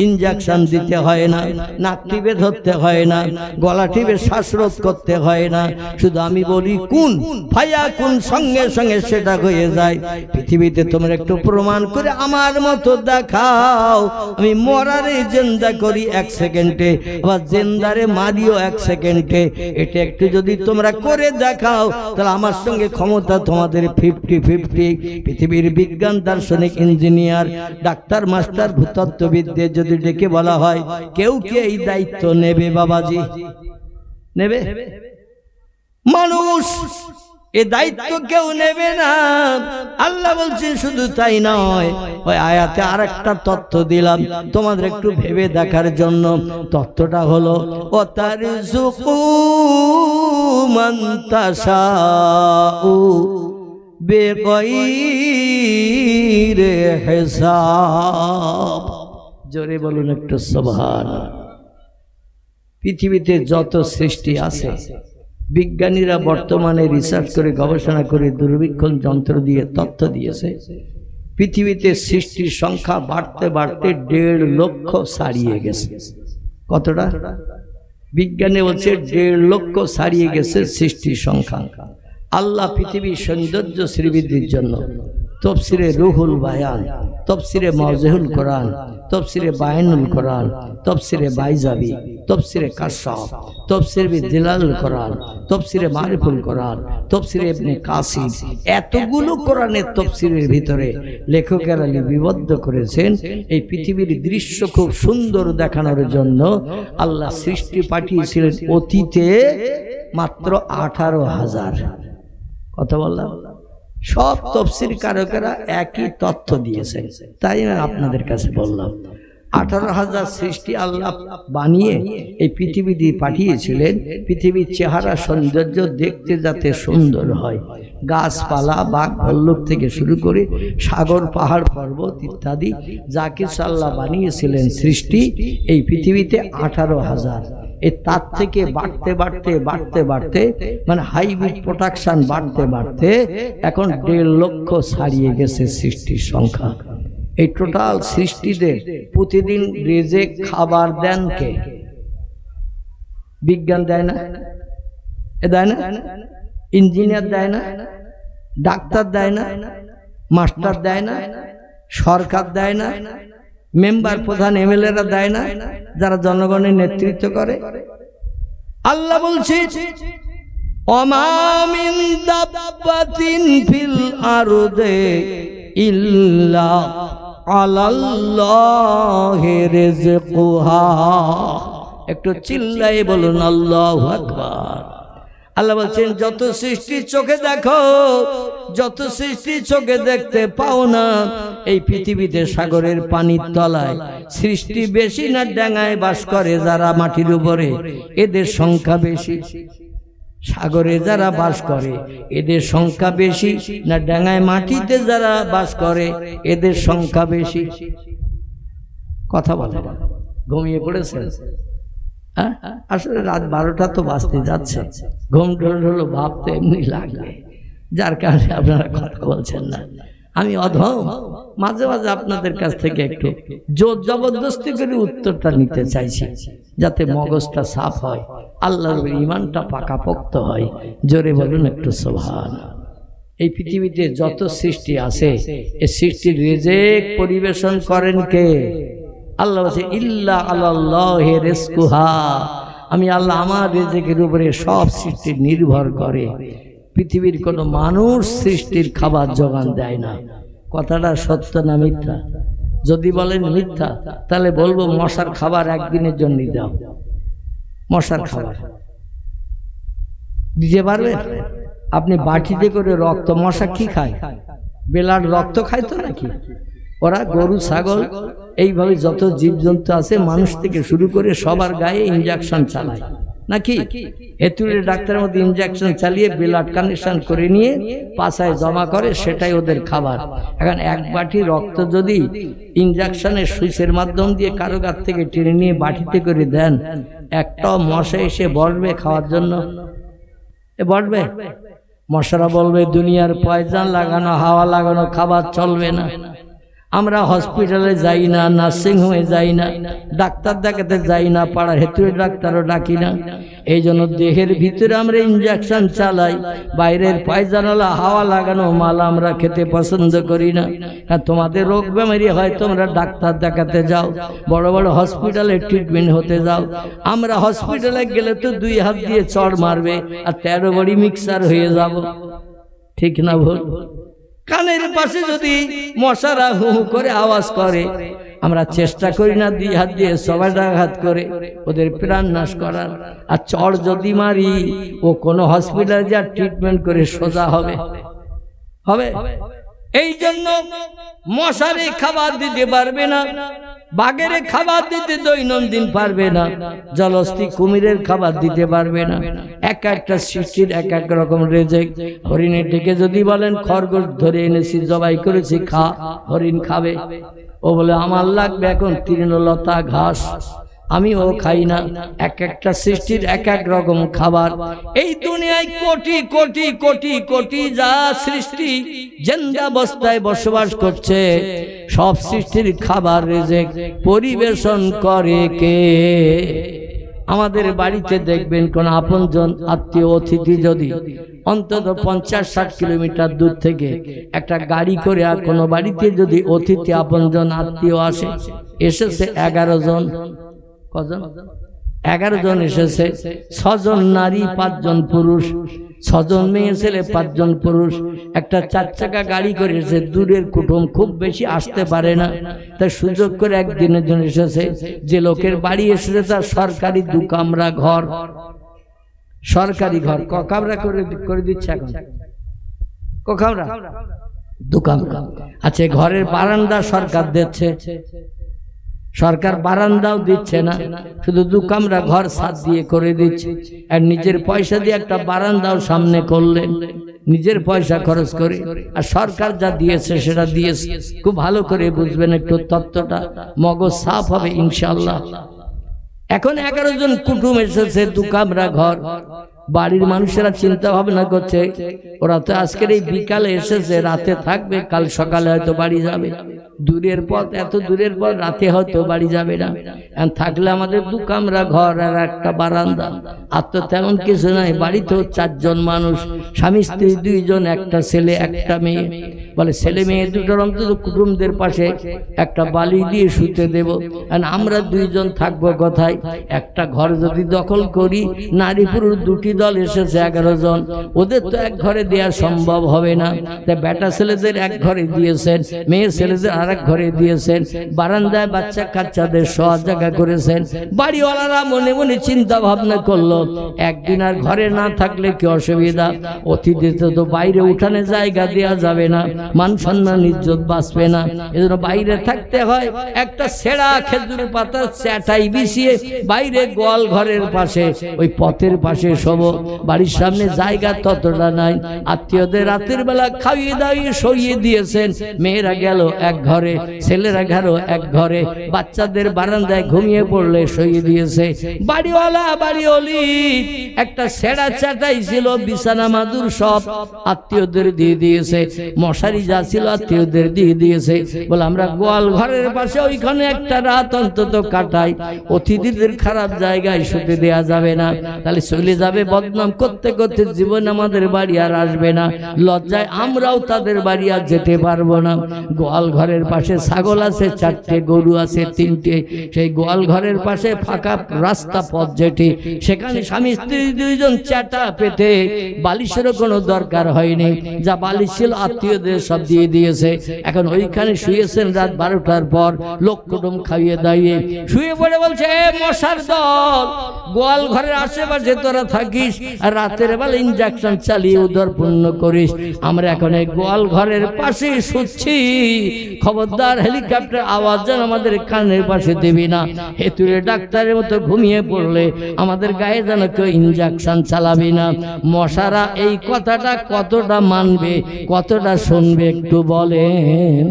ইনজেকশন দিতে হয় না, নাক টিপে ধরতে হয় না, গলা টিপে শ্বাসরোধ করতে হয় না, শুধু আমি বলি কোন ভাইয়া কোন, সঙ্গে সঙ্গে সেটা হয়ে যায়। পৃথিবীতে তোমরা একটু প্রমাণ করে আমার মতো দেখাও। আমি মরারে জিন্দা করি 1 সেকেন্ডে, আবার জিন্দারে মারিও 1 সেকেন্ডে। এটা একটু যদি তোমরা করে দেখাও তাহলে আমার সঙ্গে ক্ষমতা তোমাদের 50-50। পৃথিবীর বিজ্ঞান, দার্শনিক, ইঞ্জিনিয়ার, ডাক্তার, মাস্টার, ভূতত্ত্ববিদদের যদি ডেকে বলা হয়, কেউ কি এই দায়িত্ব নেবে? বাবাজি নেবে? মানুষ এ দায়িত্ব কেউ নেবে না। আল্লাহ বলছেন শুধু তাই নয়, ওই আয়াতে আরেকটা তথ্য দিলাম তোমাদের একটু ভেবে দেখার জন্য। তথ্যটা হলো, ও তারযুকু মান তাশাউ বিগাইরি হিসাব। জোরে বলুন একটু সুবহানাল্লাহ। পৃথিবীতে যত সৃষ্টি আছে, বিজ্ঞানীরা বর্তমানে রিসার্চ করে, গবেষণা করে, দূরবীক্ষণ যন্ত্র দিয়ে তথ্য দিয়েছে, পৃথিবীতে সৃষ্টির সংখ্যা বাড়তে বাড়তে 1.5 লক্ষ ছাড়িয়ে গেছে। কতটা? বিজ্ঞানে বলছে 1.5 লক্ষ ছাড়িয়ে গেছে সৃষ্টির সংখ্যা। আল্লাহ পৃথিবীর সৌন্দর্য শ্রীবৃদ্ধির জন্য তফসিরে রুহুল বায়ান, তফসিরে মাওজেহুল কোরআন, তফসিরে বায়ানুল কোরআন, তফসিরে বাইজাবি, তফসিরে কাশফ, তফসিরে দিলালুল কোরআন, তফসিরে মারিফুল কোরআন, তফসিরে ইবনে কাসির, এতগুলো কোরআনের তফসিরের ভিতরে লেখকেরা লিপিবদ্ধ করেছেন এই পৃথিবীর দৃশ্য খুব সুন্দর দেখানোর জন্য। আল্লাহ সৃষ্টি পাঠিয়েছিলেন অতীতে মাত্র 18,000। কথা বললাম? সব তফসির কারকেরা একই তথ্য দিয়েছেন, তাই আমি আপনাদের কাছে বললাম। 18,000 সৃষ্টি আল্লাহ বানিয়ে এই পৃথিবীতে পাঠিয়েছিলেন, পৃথিবীর চেহারা সৌন্দর্য দেখতে যাতে সুন্দর হয়। গাছপালা, বাঘ, ভল্লুক থেকে শুরু করে সাগর, পাহাড়, পর্বত ইত্যাদি যা কিছু আল্লাহ বানিয়েছিলেন সৃষ্টি এই পৃথিবীতে 18,000। তার থেকে বাড়তে বাড়তে বাড়তে বাড়তে মানে হাইব্রিড প্রোডাকশন বাড়তে বাড়তে এখন 1.5 লক্ষ ছাড়িয়ে গেছে সৃষ্টির সংখ্যা। এই টোটাল সৃষ্টিদের প্রতিদিন রিজিক খাবার দেন কে? বিজ্ঞান দেয় না? দেয় না? ইঞ্জিনিয়ার দেয় না? ডাক্তার দেয় না? মাস্টার দেয় না? সরকার দেয় না? মেম্বার প্রধান এমএলএরা দেয় না? যারা জনগণের নেতৃত্ব করে? আল্লাহ বলছে ওমা মিন দাব্বাতিন ফিল আরদে ইল্লা আলাল্লাহি রিজকুহা। একটু চিল্লায়ে বলুন আল্লাহু আকবার। আল্লাহ বলছেন যত সৃষ্টি চোখে দেখো, যত সৃষ্টি চোখে দেখতে পাও না, এই পৃথিবীতে সাগরের পানির তলায় সৃষ্টি বেশি না ডাঙায় বাস করে যারা মাটির উপরে এদের সংখ্যা বেশি? সাগরে যারা বাস করে এদের সংখ্যা বেশি না ডাঙায় মাটিতে যারা বাস করে এদের সংখ্যা বেশি? কথা বলে ঘুমিয়ে পড়েছেন? আসলে রাত 12টা তো বাজতে যাচ্ছে, ঘুম ঢোল হলো ভাবতে এমনি লাগবে, যার কারণে আপনারা কথা বলছেন না। আমি অধম, মাঝে মাঝে আপনাদের কাছ থেকে একটু জোর জবরদস্তি করে উত্তরটা নিতে চাইছি, যাতে মগজটা সাফ হয়, আল্লাহর ঈমানটা পাকাপোক্ত হয়। জোরে বলুন একটু সুবহানাল্লাহ। এই পৃথিবীতে যত সৃষ্টি আছে এই সৃষ্টির রিজিক পরিবেশন করেন কে? আল্লাহ বলছে ইল্লা আলাল্লাহি রিজকুহা। আমি আল্লাহ আমার রিজিকের উপরে সব সৃষ্টি নির্ভর করে। পৃথিবীর কোনো মানুষ সৃষ্টির খাবার জোগান দেয় না। কথাটা সত্য না মিথ্যা? যদি বলেন মিথ্যা তাহলে বলবো মশার খাবার একদিনের জন্য দাও। মশার খাবার দিতে পারবেন? আপনি বাটিতে করে রক্ত, মশা কি খায়? বেলার রক্ত খায় তো নাকি? ওরা গরু ছাগল এইভাবে যত জীবজন্তু আছে মানুষ থেকে শুরু করে সবার গায়ে ইনজেকশন চালায় নাকি? হেতুড়ে ডাক্তারের মধ্যে ইনজেকশন চালিয়ে ব্লাড কানেকশন করে নিয়ে পাছায় জমা করে, সেটাই ওদের খাবার। এখন এক বাটি রক্ত যদি ইনজেকশনের সুইচের মাধ্যম দিয়ে কারো কাছ থেকে টেনে নিয়ে বাটিতে করে দেন, একটা মশা এসে বসবে খাওয়ার জন্য? বসবে? মশারা বলবে দুনিয়ার পয়জন লাগানো হাওয়া লাগানো খাবার চলবে না। আমরা হসপিটালে যাই না, নার্সিং হোমে যাই না, ডাক্তার দেখাতে যাই না, পাড়ার হেতুড়ে ডাক্তারও ডাকি না। এই জন্য দেহের ভিতরে আমরা ইনজেকশন চালাই, বাইরের পয়জানওয়ালা হাওয়া লাগানো মাল আমরা খেতে পছন্দ করি না। তোমাদের রোগ বেমারি হয় তোমরা ডাক্তার দেখাতে যাও, বড় বড় হসপিটালে ট্রিটমেন্ট হতে যাও। আমরা হসপিটালে গেলে তো 2 হাত দিয়ে চড় মারবে আর 13 বড়ি মিক্সার হয়ে যাব। ঠিক না ভুল? কানের পাশে যদি মশারা হু হু করে আওয়াজ করে, আমরা চেষ্টা করি না 2 হাত দিয়ে সবাইঘাত করে ওদের প্রাণ নাশ করার। আর চড় যদি মারি ও কোনো হসপিটালে যা ট্রিটমেন্ট করে সোজা হবে? হবে? এই জন্য মশারে খাবার দিতে পারবে না, বাঘের খাবার দিতে দৈনন্দিন পারবে না, জলস্থি কুমিরের খাবার দিতে পারবে না। এক একটা সৃষ্টির এক এক রকম রিজিক। হরিণের ডেকে যদি বলেন খরগোশ ধরে এনেছি জবাই করেছি খা, হরিণ খাবে? ও বলে আমার লাগবে এখন তৃণলতা ঘাস, আমি ও খাই না। এক একটা সৃষ্টির এক এক রকম খাবার। এই দুনিয়ায় কোটি কোটি কোটি কোটি যা সৃষ্টি জিন্দাবস্থায় বসবাস করছে, সব সৃষ্টির খাবার রিজিক পরিবেশন করে কে? আমাদের বাড়িতে দেখবেন কোন আপনজন আত্মীয় অতিথি যদি অন্তত 50-60 কিলোমিটার দূর থেকে একটা গাড়ি করে আর কোনো বাড়িতে যদি অতিথি আপনজন আত্মীয় আসে, এসেছে 11 জন, কজন? 11 জন এসেছে, 6 জন নারী 5 জন পুরুষ, 6 জন মেয়ে ছেলে 5 জন পুরুষ। একটা 4 চাকা গাড়ি করে এসেছে, দূরের কুটুম খুব বেশি আসতে পারে না, তাই সুযোগ করে একদিনের জন্য এসেছে। যে লোকের বাড়ি এসেছে তার সরকারি 2 কামরা ঘর, সরকারি ঘর ক কামরা করে দিচ্ছে এখন? ক কামরা? 2 কামরা। আচ্ছা, ঘরের বারান্দা সরকার দিচ্ছে? সরকার বারান্দাও দিচ্ছে না, শুধু 2 কামরা ঘর ছাদ দিয়ে করে দিচ্ছে। আর নিজের পয়সা দিয়ে একটা বারান্দাও সামনে করলেন, নিজের পয়সা খরচ করে। আর সরকার যা দিয়েছে সেটা দিয়েছে। খুব ভালো করে বুঝবেন, একটু তত্ত্বটা মগজ সাফ হবে ইনশাআল্লাহ। এখন 11 জন কুটুম এসেছে, 2 কামরা ঘর। বাড়ির মানুষেরা চিন্তা ভাবনা করছে ওরা তো আজকের এই বিকালে এসেছে, রাতে থাকবে, কাল সকালে হয়তো বাড়ি যাবে। দূরের পথ, এত দূরের পথ, রাতে হয়তো বাড়ি যাবে না। থাকলে আমাদের 2 কামরা ঘর আর একটা বারান্দা, আর তো তেমন কিছু নাই। বাড়িতেও 4 জন মানুষ, স্বামী স্ত্রী 2 জন, একটা ছেলে একটা মেয়ে। বলে ছেলে মেয়ে দুটোর অন্তত কুটুমদের পাশে একটা বালি দিয়ে শুতে দেব। আমরা 2 জন থাকবো কোথায়? একটা ঘর যদি দখল করি, নারী পুরুষ 2টি দল এসেছে 11 জন, ওদের তো এক ঘরে দেওয়া সম্ভব হবে না। তাই বেটা ছেলেদের এক ঘরে দিয়েছেন, মেয়ে ছেলেদের আরেক ঘরে দিয়েছেন, বারান্দায় বাচ্চা কাচ্চাদের শোয়ার জায়গা করেছেন। বাড়িওয়ালারা মনে মনে চিন্তা ভাবনা করলো, একদিন আর ঘরে না থাকলে কি অসুবিধা, অতিথিতে তো বাইরে উঠানে জায়গা দেওয়া যাবে না, মান সম্মান ইজ্জত বাঁচবে না, এজন্য বাইরে থাকতে হয়। একটা ছেঁড়া খেজুর পাতা চাটাই বিছিয়ে বাইরে গোয়াল ঘরের পাশে, ওই পথের পাশে শোব। বাড়ির সামনে জায়গা ততটা নাই। আত্মীয়দের রাতের বেলা খাইয়ে দাইয়ে সইয়ে দিয়েছেন। মেয়েরা গেল এক ঘরে, ছেলেরা গেল এক ঘরে, বাচ্চাদের বারান্দায় ঘুমিয়ে পড়লে সইয়ে দিয়েছে। বাড়িওয়ালা বাড়িওয়ালি একটা ছেঁড়া চাটাই ছিল, বিছানা মাদুর সব আত্মীয়দের দিয়ে দিয়েছে, মশারি যা ছিল আত্মীয়দের দিয়ে দিয়েছে। বলে আমরা গোয়াল ঘরের পাশে ওইখানে একটা রাত অন্তত কাটাই, অতিথিদের খারাপ জায়গায় শুতে দেয়া যাবে না, তাহলে চলে যাবে বদনাম করতে করতে, জীবন আমাদের বাড়ি আর আসবে না, লজ্জায় আমরাও তাদের বাড়ি আর যেতে পারবো না। গোয়াল ঘরের পাশে ছাগল আছে 4টে, গরু আছে 3টে। সেই গোয়াল ঘরের পাশে ফাঁকা রাস্তা পথ যেটি, সেখানে স্বামী স্ত্রী 2 জন চাটা পেতে, বালিশেরও কোনো দরকার হয়নি, যা বালিশ ছিল আত্মীয়দের সব দিয়ে দিয়েছে। এখন ওইখানে শুয়েছেন রাত 12টার পর, লোক কুটুম খাইয়ে দাইয়ে শুয়ে পড়ে বলছে, মশার দল, গোয়াল ঘরের আশেপাশে তোরা থাকিস আর রাতের বেলা ইনজেকশন চালিয়ে উদর পূর্ণ করিস। আমরা এখন এই গোয়াল ঘরের পাশে শুচ্ছি, খবরদার হেলিকপ্টার আওয়াজ যেন আমাদের কানের পাশে দিবি না। হেতুরে ডাক্তারের মতো ঘুমিয়ে পড়লে আমাদের গায়ে যেন কেউ ইনজেকশন চালাবি না। মশারা এই কথাটা কতটা মানবে, কতটা শুনবে একটু বলেন?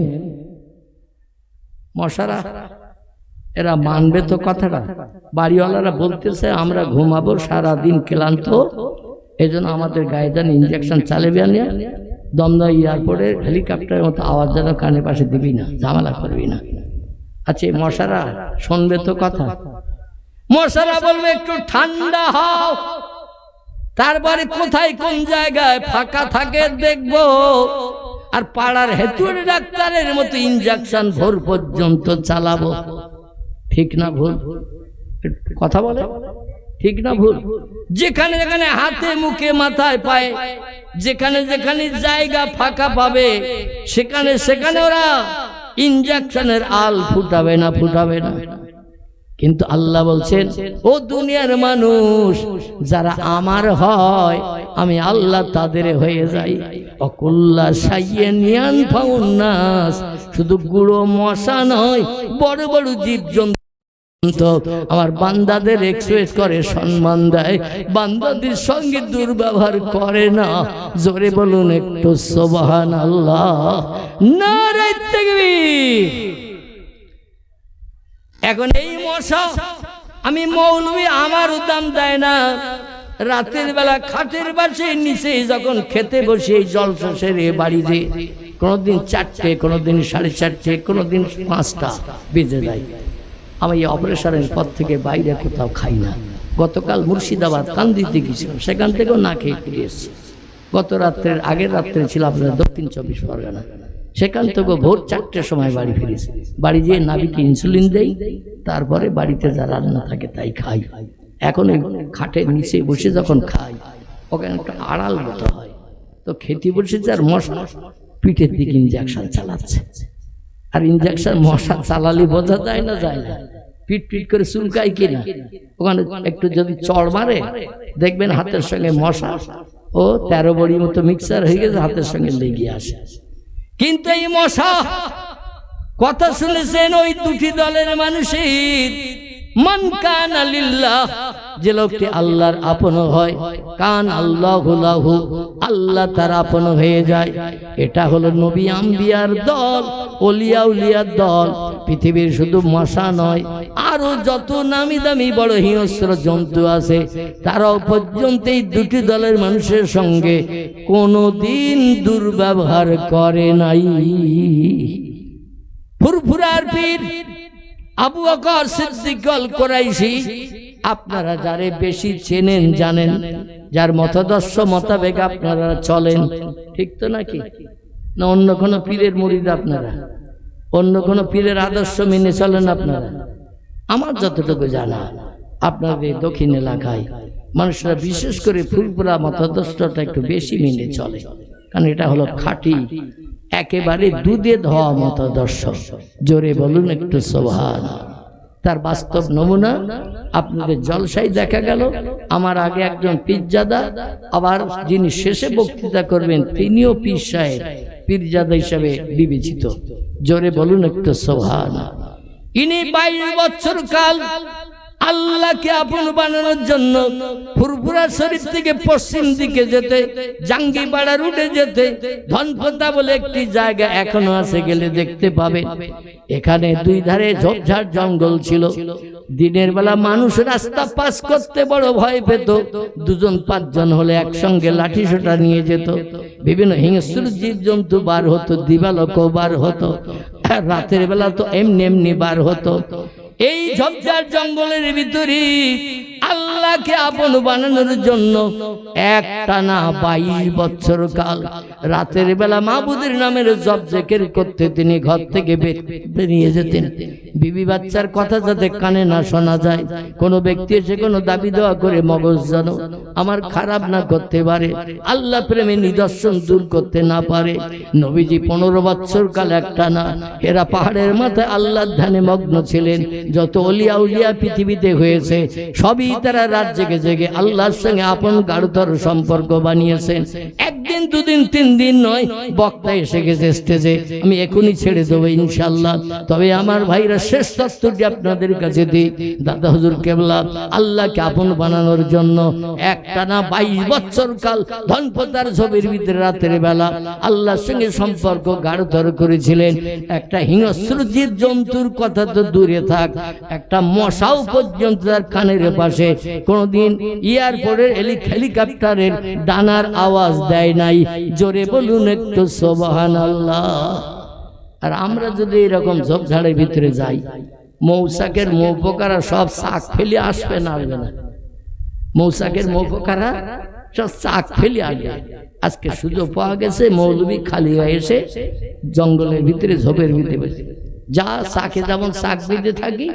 মশারা এরা মানবে তো কথাটা? বাড়িওয়ালারা বলতেছে আমরা ঘুমাবো, সারাদিন ক্লান্ত, এই জন্য আমাদের গায়ে যেন ইনজেকশন চালাবি না, দমদম এয়ারপোর্টে হেলিকপ্টারের মতো আওয়াজ যেন কানের পাশে দিবি না, ঝামেলা করবি না। আচ্ছা মশারা শুনবে তো কথা? মশারা বলবে একটু ঠান্ডা হও, তারপরে কোথায় কোন জায়গায় ফাঁকা থাকে দেখবো, আর পাড়ার হেতুর ডাক্তারের মতো ইনজেকশন ভোর পর্যন্ত চালাবো। ঠিক না ভুল? কথা বলে ঠিক না ভুল? যেখানে যেখানে হাতে মুখে মাথায় পায়ে যেখানে যেখানে জায়গা ফাঁকা পাবে, সেখানে সেখানে ওরা ইনজেকশনের আল ফুটাবে না, ফুটাবে না। কিন্তু আল্লাহ বলছেন, ও দুনিয়ার মানুষ, যারা আমার হয় আমি আল্লাহ তাদের হয়ে যাই। অকুল্লা সাইয়ানিয়ান ফাউন্নাস, শুধু গুঁড়ো মশা নয়, বড় বড় জীবজন্তু আমার বান্দাদের এক্সপ্রেস করে, সম্মান দেয়, বান্দাদের সঙ্গে দুর্ব্যবহার করে না। জোরে বলুন একটু সুবহানাল্লাহ, নারে তাকবীর। এখন এই মশা আমি মৌলবি, আমারও দাম দেয় না। রাতের বেলা খাটের পাশে নিচে যখন খেতে বসে জলসা সেরে বাড়িতে, কোনোদিন 4টে, কোনোদিন 4:30, কোনোদিন 5টা বেজে যায়। আমি এই অপারেশনের পর থেকে বাইরে কোথাও খাই না। গতকাল মুর্শিদাবাদ কান্দিতে গেছিলাম, সেখান থেকেও না খেয়ে ফিরে এসেছি। গত রাত্রের আগের রাত্রে ছিল আপনার দক্ষিণ 24 পরগনা, সেখান থেকে ভোর 4টের সময় বাড়ি ফিরেছি। বাড়ি যেয়ে নাবিকে ইনসুলিন দেই, তারপরে বাড়িতে যা রান্না থাকে তাই খাই। এখন এই খাটের নিচে বসে যখন খাই, ওখানে একটা আড়াল মতো হয়, তো খেতে বসেছে আর মশা পিঠের দিকে ইনজেকশন চালাচ্ছে। আর ইনজেকশন মশা চালালে বোঝা যায় না, যায় না, পিট পিট করে চুলকাই কিনা। ওখানে একটু যদি চড় মারে দেখবেন হাতের সঙ্গে মশা ও 13 বড়ি মতো মিক্সার হয়ে গেছে, হাতের সঙ্গে লেগে আসে। কিন্তু এই মশা কথা শুনেছেন ওই 2টি দলের মানুষের, মান কানা লিল্লাহ, যে লোকটি আল্লাহর আপন হয়, কান আল্লাহু লাহু, আল্লাহ তার আপন হয়ে যায়। এটা হলো নবী আম্বিয়ার দল, ওলিয়া উলিয়ার দল। পৃথিবীর শুধু মশা নয়, আরো যত নামি দামি বড় হিংস্র জন্তু আছে তারাও পর্যন্ত এই দুটি দলের মানুষের সঙ্গে কোনোদিন দুর্ব্যবহার করে নাই। ফুরফুরার পীর আবু বকর সিদ্দিক আল কুরাইশি, আপনারা যারে বেশি চেনেন জানেন, যার মতাদর্শ মোতাবেক আপনারা চলেন, ঠিক তো নাকি? না অন্য কোনো পীরের মুরিদ আপনারা? অন্য কোনো পীরের আদর্শ মেনে চলেন আপনারা? আমার যতটুকু জানা আপনাদের দক্ষিণ এলাকায় মানুষরা বিশেষ করে ফুরফুরা মতাদর্শটা একটু বেশি মেনে চলে, কারণ এটা হলো খাঁটি একেবারে দুধে ধোয়া মতাদর্শ। জোরে বলুন একটু সুবহানাল্লাহ। তার বাস্তব নমুনা আপনাদের জলসায় দেখা গেল। আমার আগে একজন পীরজাদা, আবার যিনি শেষে বক্তৃতা করবেন তিনিও পীর সাহেব, পীরজাদা হিসাবে বিবেচিত। জোরে বলুন একটু সুবহানাল্লাহ। ইনি 22 বছর কাল আল্লাহকে আপন বানানোর জন্য ফুরফুরা শরীফ থেকে পশ্চিম দিকে যেতে, জাঙ্গিপাড়া রুটে যেতে, ধনপতা বলে একটি জায়গা এখনো আছে, গেলে দেখতে পাবে। এখানে দুই ধারে ঝোপঝাড় জঙ্গল ছিল। দিনের বেলা মানুষ রাস্তা পাস করতে বড় ভয় পেত। 2-5 জন হলে একসঙ্গে লাঠি সোটা নিয়ে যেত। বিভিন্ন হিংস্র জীব জন্তু বার হতো, দিবালোকও বার হতো, রাতের বেলা তো এমনি এমনি বার হতো। এই ঝোপঝাড় জঙ্গলের ভিতরে আল্লাহকে আপন বানানোর জন্য একটানা 22 বছর কাল রাতের বেলা মাবুদের নামের জপ জিকির করতে তিনি ঘর থেকে বেরিয়ে যেতেন। বিবি বাচ্চার কথা যাতে কানে না শোনা যায়, কোনো ব্যক্তি এসে কোনো দাবি দেওয়া করে মগজ যেন আমার খারাপ না করতে পারে, আল্লাহ প্রেমে নিদর্শন দূর করতে না পারে। নবীজি 15 বছর কাল একটানা এরা পাহাড়ের মাথায় আল্লাহর ধ্যানে মগ্ন ছিলেন। যত ওলিয়া উলিয়া পৃথিবীতে হয়েছে সবই তারা রাত জেগে জেগে আল্লাহর সঙ্গে আপন গাঢ়তর সম্পর্ক বানিয়েছেন। একদিন 2 দিন 3 দিন নয়, বক্তা এসে গেছে স্টেজে, আমি এখনই ছেড়ে দেবো ইনশাআল্লাহ। তবে আমার ভাইরা শেষ তত্ত্বটি আপনাদের কাছে দিই। দাদা হুজুর কেবলা আল্লাহকে আপন বানানোর জন্য একটানা 22 বছর কাল ধনপতার ছবির ভিতরে রাতের বেলা আল্লাহর সঙ্গে সম্পর্ক গাঢ়তর করেছিলেন। একটা হিংস্র জীব জন্তুর কথা তো দূরে থাক, একটা মশাও পর্যন্ত তার কানের পাশে কোনদিন এয়ারপোর্টের হেলিকপ্টারের ডানার আওয়াজ দেয় নাই। জোরে বলুন একটু সুবহানাল্লাহ। আর আমরা যদি এরকম ঝোপঝাড়ের ভিতরে যাই, মৌসাকের মৌপোকারা সব শাক ফেলে আসবে না, আসবে না? মৌসাকের মৌপোকারা সব শাক ফেলে আসবে। আজকে সুযোগ পাওয়া গেছে, মৌলবি খালি হয়ে এসে জঙ্গলের ভিতরে ঝোপের ভিতরে যা শাকে যেমন শাক দিতে থাকি,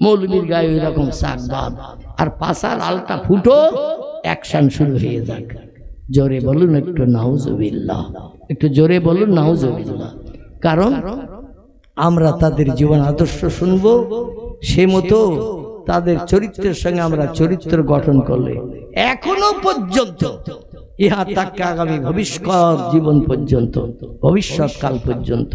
মৌলবীর গায়ে ওই রকম শাক বাদ, আর পাশার আলটা ফুটো, অ্যাকশন শুরু হয়ে যাক। জোরে বলুন একটু নাউজুবিল্লাহ, একটু জোরে বলুন নাউজুবিল্লাহ। কারণ আমরা তাদের জীবন আদর্শ শুনবো, সে মতো তাদের চরিত্রের সঙ্গে আমরা চরিত্র গঠন করলে এখনো পর্যন্ত ইহা তাকে আগামী ভবিষ্যৎ জীবন পর্যন্ত, ভবিষ্যৎকাল পর্যন্ত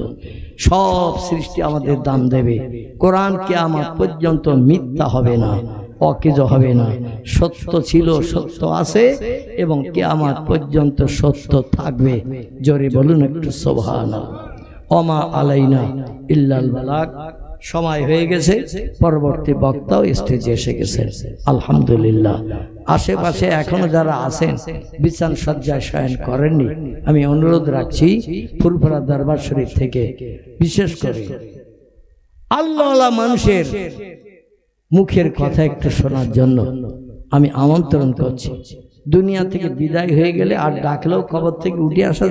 সব সৃষ্টি আমাদের দাম দেবে। কোরআন কিয়ামত পর্যন্ত মিথ্যা হবে না, অকেজ হবে না। সত্য ছিল, সত্য আছে এবং কিয়ামত পর্যন্ত সত্য থাকবে। জোরে বলুন একটু সুবহানাল্লাহ। ওমা আলাইনা ইল্লাল বালাগ। সময় হয়ে গেছে, পরবর্তী বক্তাও স্টেজে এসে গেছেন আলহামদুলিল্লাহ। আশেপাশে এখনো যারা আছেন বিছান সজ্জায় শয়ন করেননি, আমি অনুরোধ রাখছি ফুরফুরা দরবার শরীফ থেকে বিশেষ করে আল্লাহওয়ালা মানুষের মুখের কথা একটু শোনার জন্য আমি আমন্ত্রণ করছি। দুনিয়া থেকে বিদায় হয়ে গেলে আর ডাকলেও কবর থেকে উঠে আসা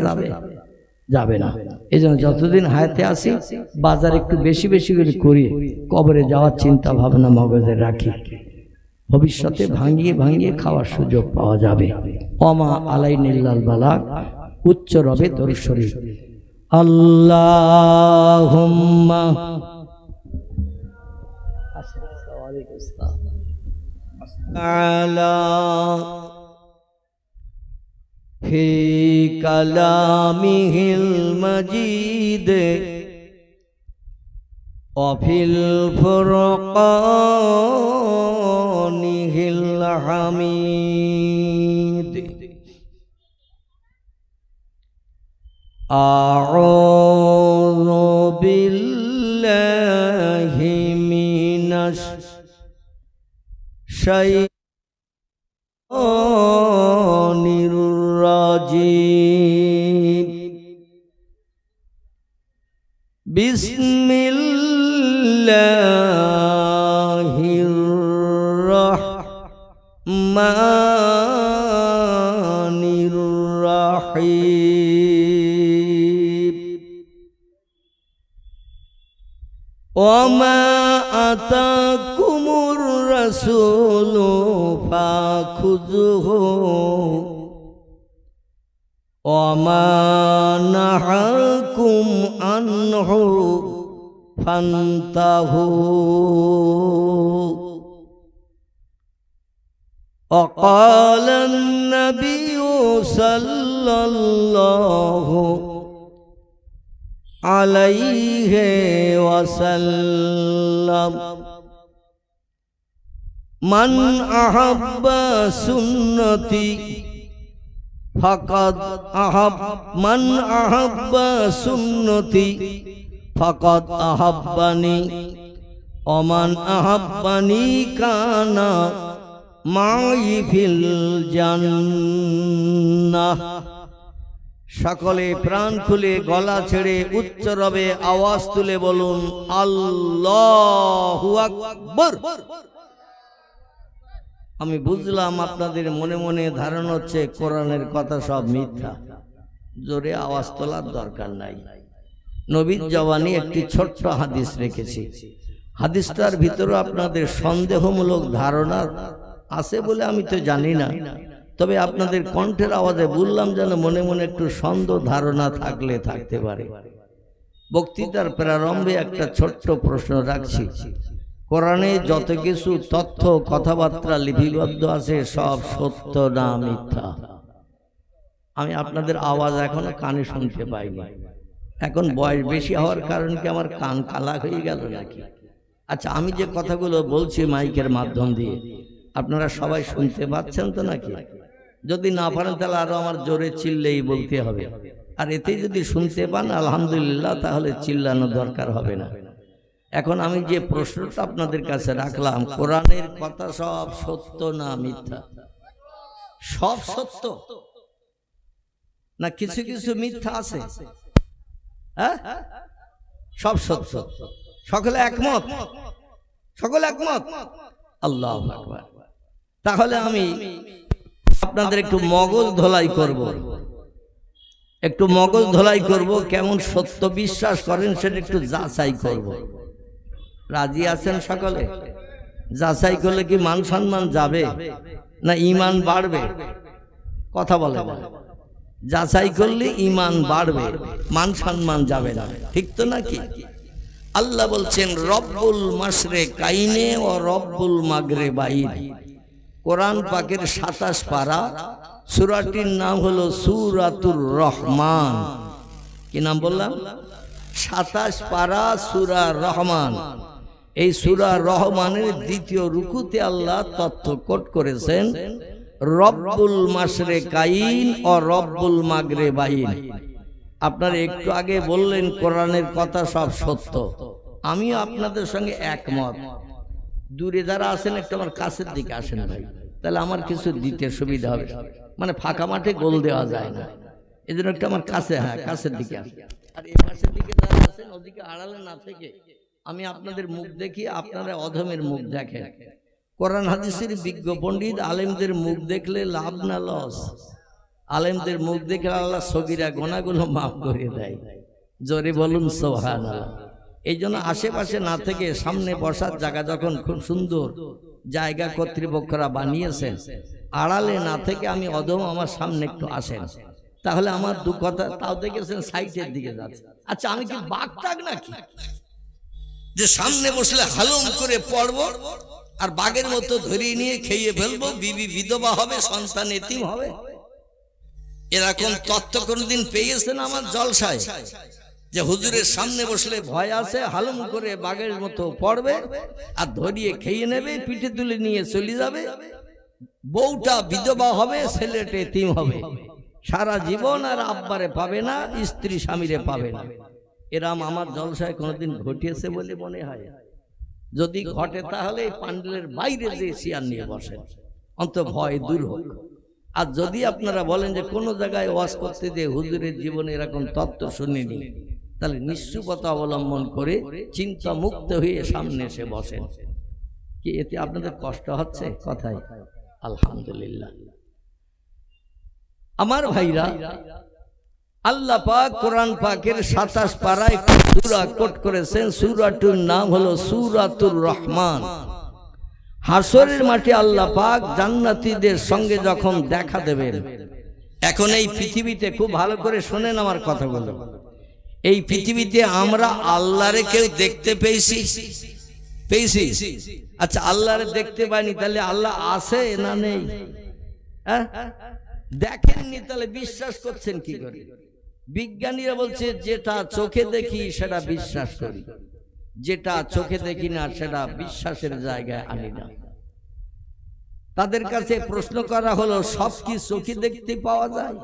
যাবে না। এই জন্য যতদিন হায়াতে আসি বাজার একটু বেশি বেশি করে করি, কবরে যাওয়ার চিন্তা ভাবনা মগজে রাখি, ভবিষ্যতে ভাঙিয়ে ভাঙিয়ে খাওয়ার সুযোগ পাওয়া যাবে। ওমা আলাইনিল্লাল বালাগ। উচ্চ রবে দরুদ শরীফ। আল্লাহুম্মা আলা হি কালামিহিল মজিদ অফিল ফুরকানিহিল হামিদ। আউযু বিল্লাহি শাইতানির রাজিম বিসমিল্লাহির রাহমানির রাহিম ওমা আতাকুমুর রাসূলু ফাখুযুহু ওমা নাহাকুম আনহু ফান্তাহু وقال النبي صلى الله عليه وسلم من أحب سنتي فقد أحبني ومن أحبني كان মাই ফিল জান্নাহ। সকলে প্রাণ খুলে গলা ছেড়ে উচ্চ রবে আওয়াজ তুলে বলুন আল্লাহু আকবার। আমি বুঝলাম আপনাদের মনে মনে ধারণা হচ্ছে কোরআনের কথা সব মিথ্যা, জোরে আওয়াজ তোলার দরকার নাই। নবীর জবানি একটি ছোট্ট হাদিস রেখেছি, হাদিসটার ভিতরে আপনাদের সন্দেহমূলক ধারণা আছে বলে আমি তো জানি না, তবে আপনাদের কণ্ঠের আওয়াজে বললাম যেন মনে মনে একটু সন্দেহ ধারণা থাকলে থাকতে পারে। বক্তৃতার প্রারম্ভে একটা ছোট্ট প্রশ্ন রাখছি, কোরআনে যত কিছু তথ্য কথাবার্তা লিপিবদ্ধ আছে সব সত্য না মিথ্যা? আমি আপনাদের আওয়াজ এখনো কানে শুনতে পাইনি। এখন বয়স বেশি হওয়ার কারণে কি আমার কান কালা হয়ে গেল নাকি? আচ্ছা, আমি যে কথাগুলো বলছি মাইকের মাধ্যম দিয়ে আপনারা সবাই শুনতে পাচ্ছেন তো নাকি? যদি না পারেন তাহলে আরো আমার জোরে চিল্লেই বলতে হবে, আর এতে যদি শুনতে পান আলহামদুলিল্লাহ, তাহলে চিল্লানোর দরকার হবে না। এখন আমি যে প্রশ্নটা আপনাদের কাছে রাখলাম, কোরআনের কথা সব সত্য না মিথ্যা? সব সত্য না কিছু কিছু মিথ্যা আছে? হ্যাঁ, সব সত্য। সকলে একমত? সকলে একমত? আল্লাহু আকবার। তাহলে আমি আপনাদের একটু মগজ ধোলাই করব, কেমন সত্য বিশ্বাস করেন সেটা একটু যাচাই করব। রাজি আছেন সকলে? যাচাই করলে কি মান সম্মান যাবে না ঈমান বাড়বে? কথা বলে না। যাচাই করলে ঈমান বাড়বে, মান সম্মান যাবে না, ঠিক তো নাকি? আল্লাহ বলছেন রব্বুল মাশরিকাইনে ও রব্বুল মাগরিবাইন। কোরআন পাকের 27 পারা, সূরাটির নাম হলো সূরাতুর রহমান। কি নাম বললাম? 27 পারা সূরা রহমান। এই সূরা রহমানের দ্বিতীয় রুকুতে আল্লাহ তথ্য কোট করেছেন রব্বুল মাশরিকাইন ও রব্বুল মাগরিবাইন। আপনারা একটু আগে বললেন কোরআনের কথা সব সত্য, আমিও আপনাদের সঙ্গে একমত। দূরে যারা আছেন একটু আমার কাছের দিকে আসেন ভাই, তাহলে আমার কিছু দিতে সুবিধা হবে। মানে ফাঁকা মাঠে গোল দেওয়া যায় না, এই জন্য একটু আমার কাছে, হ্যাঁ কাছের দিকে আসেন। আর এই পাশের দিকে যারা আছেন ওদিকে আড়ালে না থেকে আমি আপনাদের মুখ দেখি, আপনারা অধমের মুখ দেখেন। কোরআন হাদিসের বিজ্ঞ পণ্ডিত আলেমদের মুখ দেখলে লাভ না লস? আলেমদের মুখ দেখে আল্লাহ সগীরা গোনাগুলো মাফ করে দেয়। জোরে বলুন সুবহানাল্লাহ। এই জন্য আশেপাশে না থেকে সামনে বসার জায়গা যখন খুব সুন্দর জায়গা কর্তৃপক্ষরা বানিয়েছেন, আড়ালে না থেকে আমি অদম আমার সামনে একটু আসেন, তাহলে আমার দু কথা তাও দেখেছেন সাইটের দিকে যাচ্ছে। আচ্ছা, আমি কি বাঘটাক নাকি যে সামনে বসলে হালুম করে পড়বো আর বাঘের মতো ধরিয়ে নিয়ে খেয়ে ফেলবো, বিবি বিধবা হবে, সন্তান এতিম হবে? এরকম তথ্য কোনদিন পেয়েছেন আমার জলসায় যে হুজুরের সামনে বসলে ভয় আছে, হালুম করে বাঘের মতো পড়বে আর ধরিয়ে খেয়ে নেবে, পিঠে তুলে নিয়ে চলে যাবে, বউটা বিধবা হবে, ছেলেটা এতিম হবে, সারা জীবন আর আব্বারে পাবে না, স্ত্রী স্বামীরে পাবে না? এরাম আমার জলসায় কোনোদিন ঘটিয়েছে বলে মনে হয়? যদি ঘটে তাহলে এই প্যান্ডেলের বাইরে যে চেয়ার নিয়ে বসেন, অন্তত ভয় দূর হোক। আর যদি আপনারা বলেন যে কোনো জায়গায় ওয়াজ করতে যে হুজুরের জীবনে এরকম তত্ত্ব শুনিনি, তাহলে নিশ্চুপতা অবলম্বন করে চিন্তা মুক্ত হয়ে সামনে এসে বসেন। কি এতে আপনাদের কষ্ট হচ্ছে? কথায় আলহামদুলিল্লাহ। আমার ভাইরা, আল্লাহ পাক কোরআন পাকের 27 পারায় সূরা কোট করেছেন। সূরাটির নাম হলো সূরাতুর রহমান। হাসরের মাঠে আল্লাহ পাক জান্নাতীদের সঙ্গে যখন দেখা দেবেন, এখন এই পৃথিবীতে খুব ভালো করে শোনেন আমার কথাগুলো, এই পৃথিবীতে আমরা আল্লাহরে কেউ দেখতে পেয়েছি? আচ্ছা, আল্লাহরে দেখতে পাইনি, তাহলে আল্লাহ আছে না নেই? হ্যাঁ, দেখেননি, তাহলে বিশ্বাস করছেন কি করে? বিজ্ঞানীরা বলছে যেটা চোখে দেখি সেটা বিশ্বাস করি, যেটা চোখে দেখি না সেটা বিশ্বাসের জায়গায় আনি না। তাদের কাছে প্রশ্ন করা হলো, সব কি চোখে দেখতে পাওয়া যায়?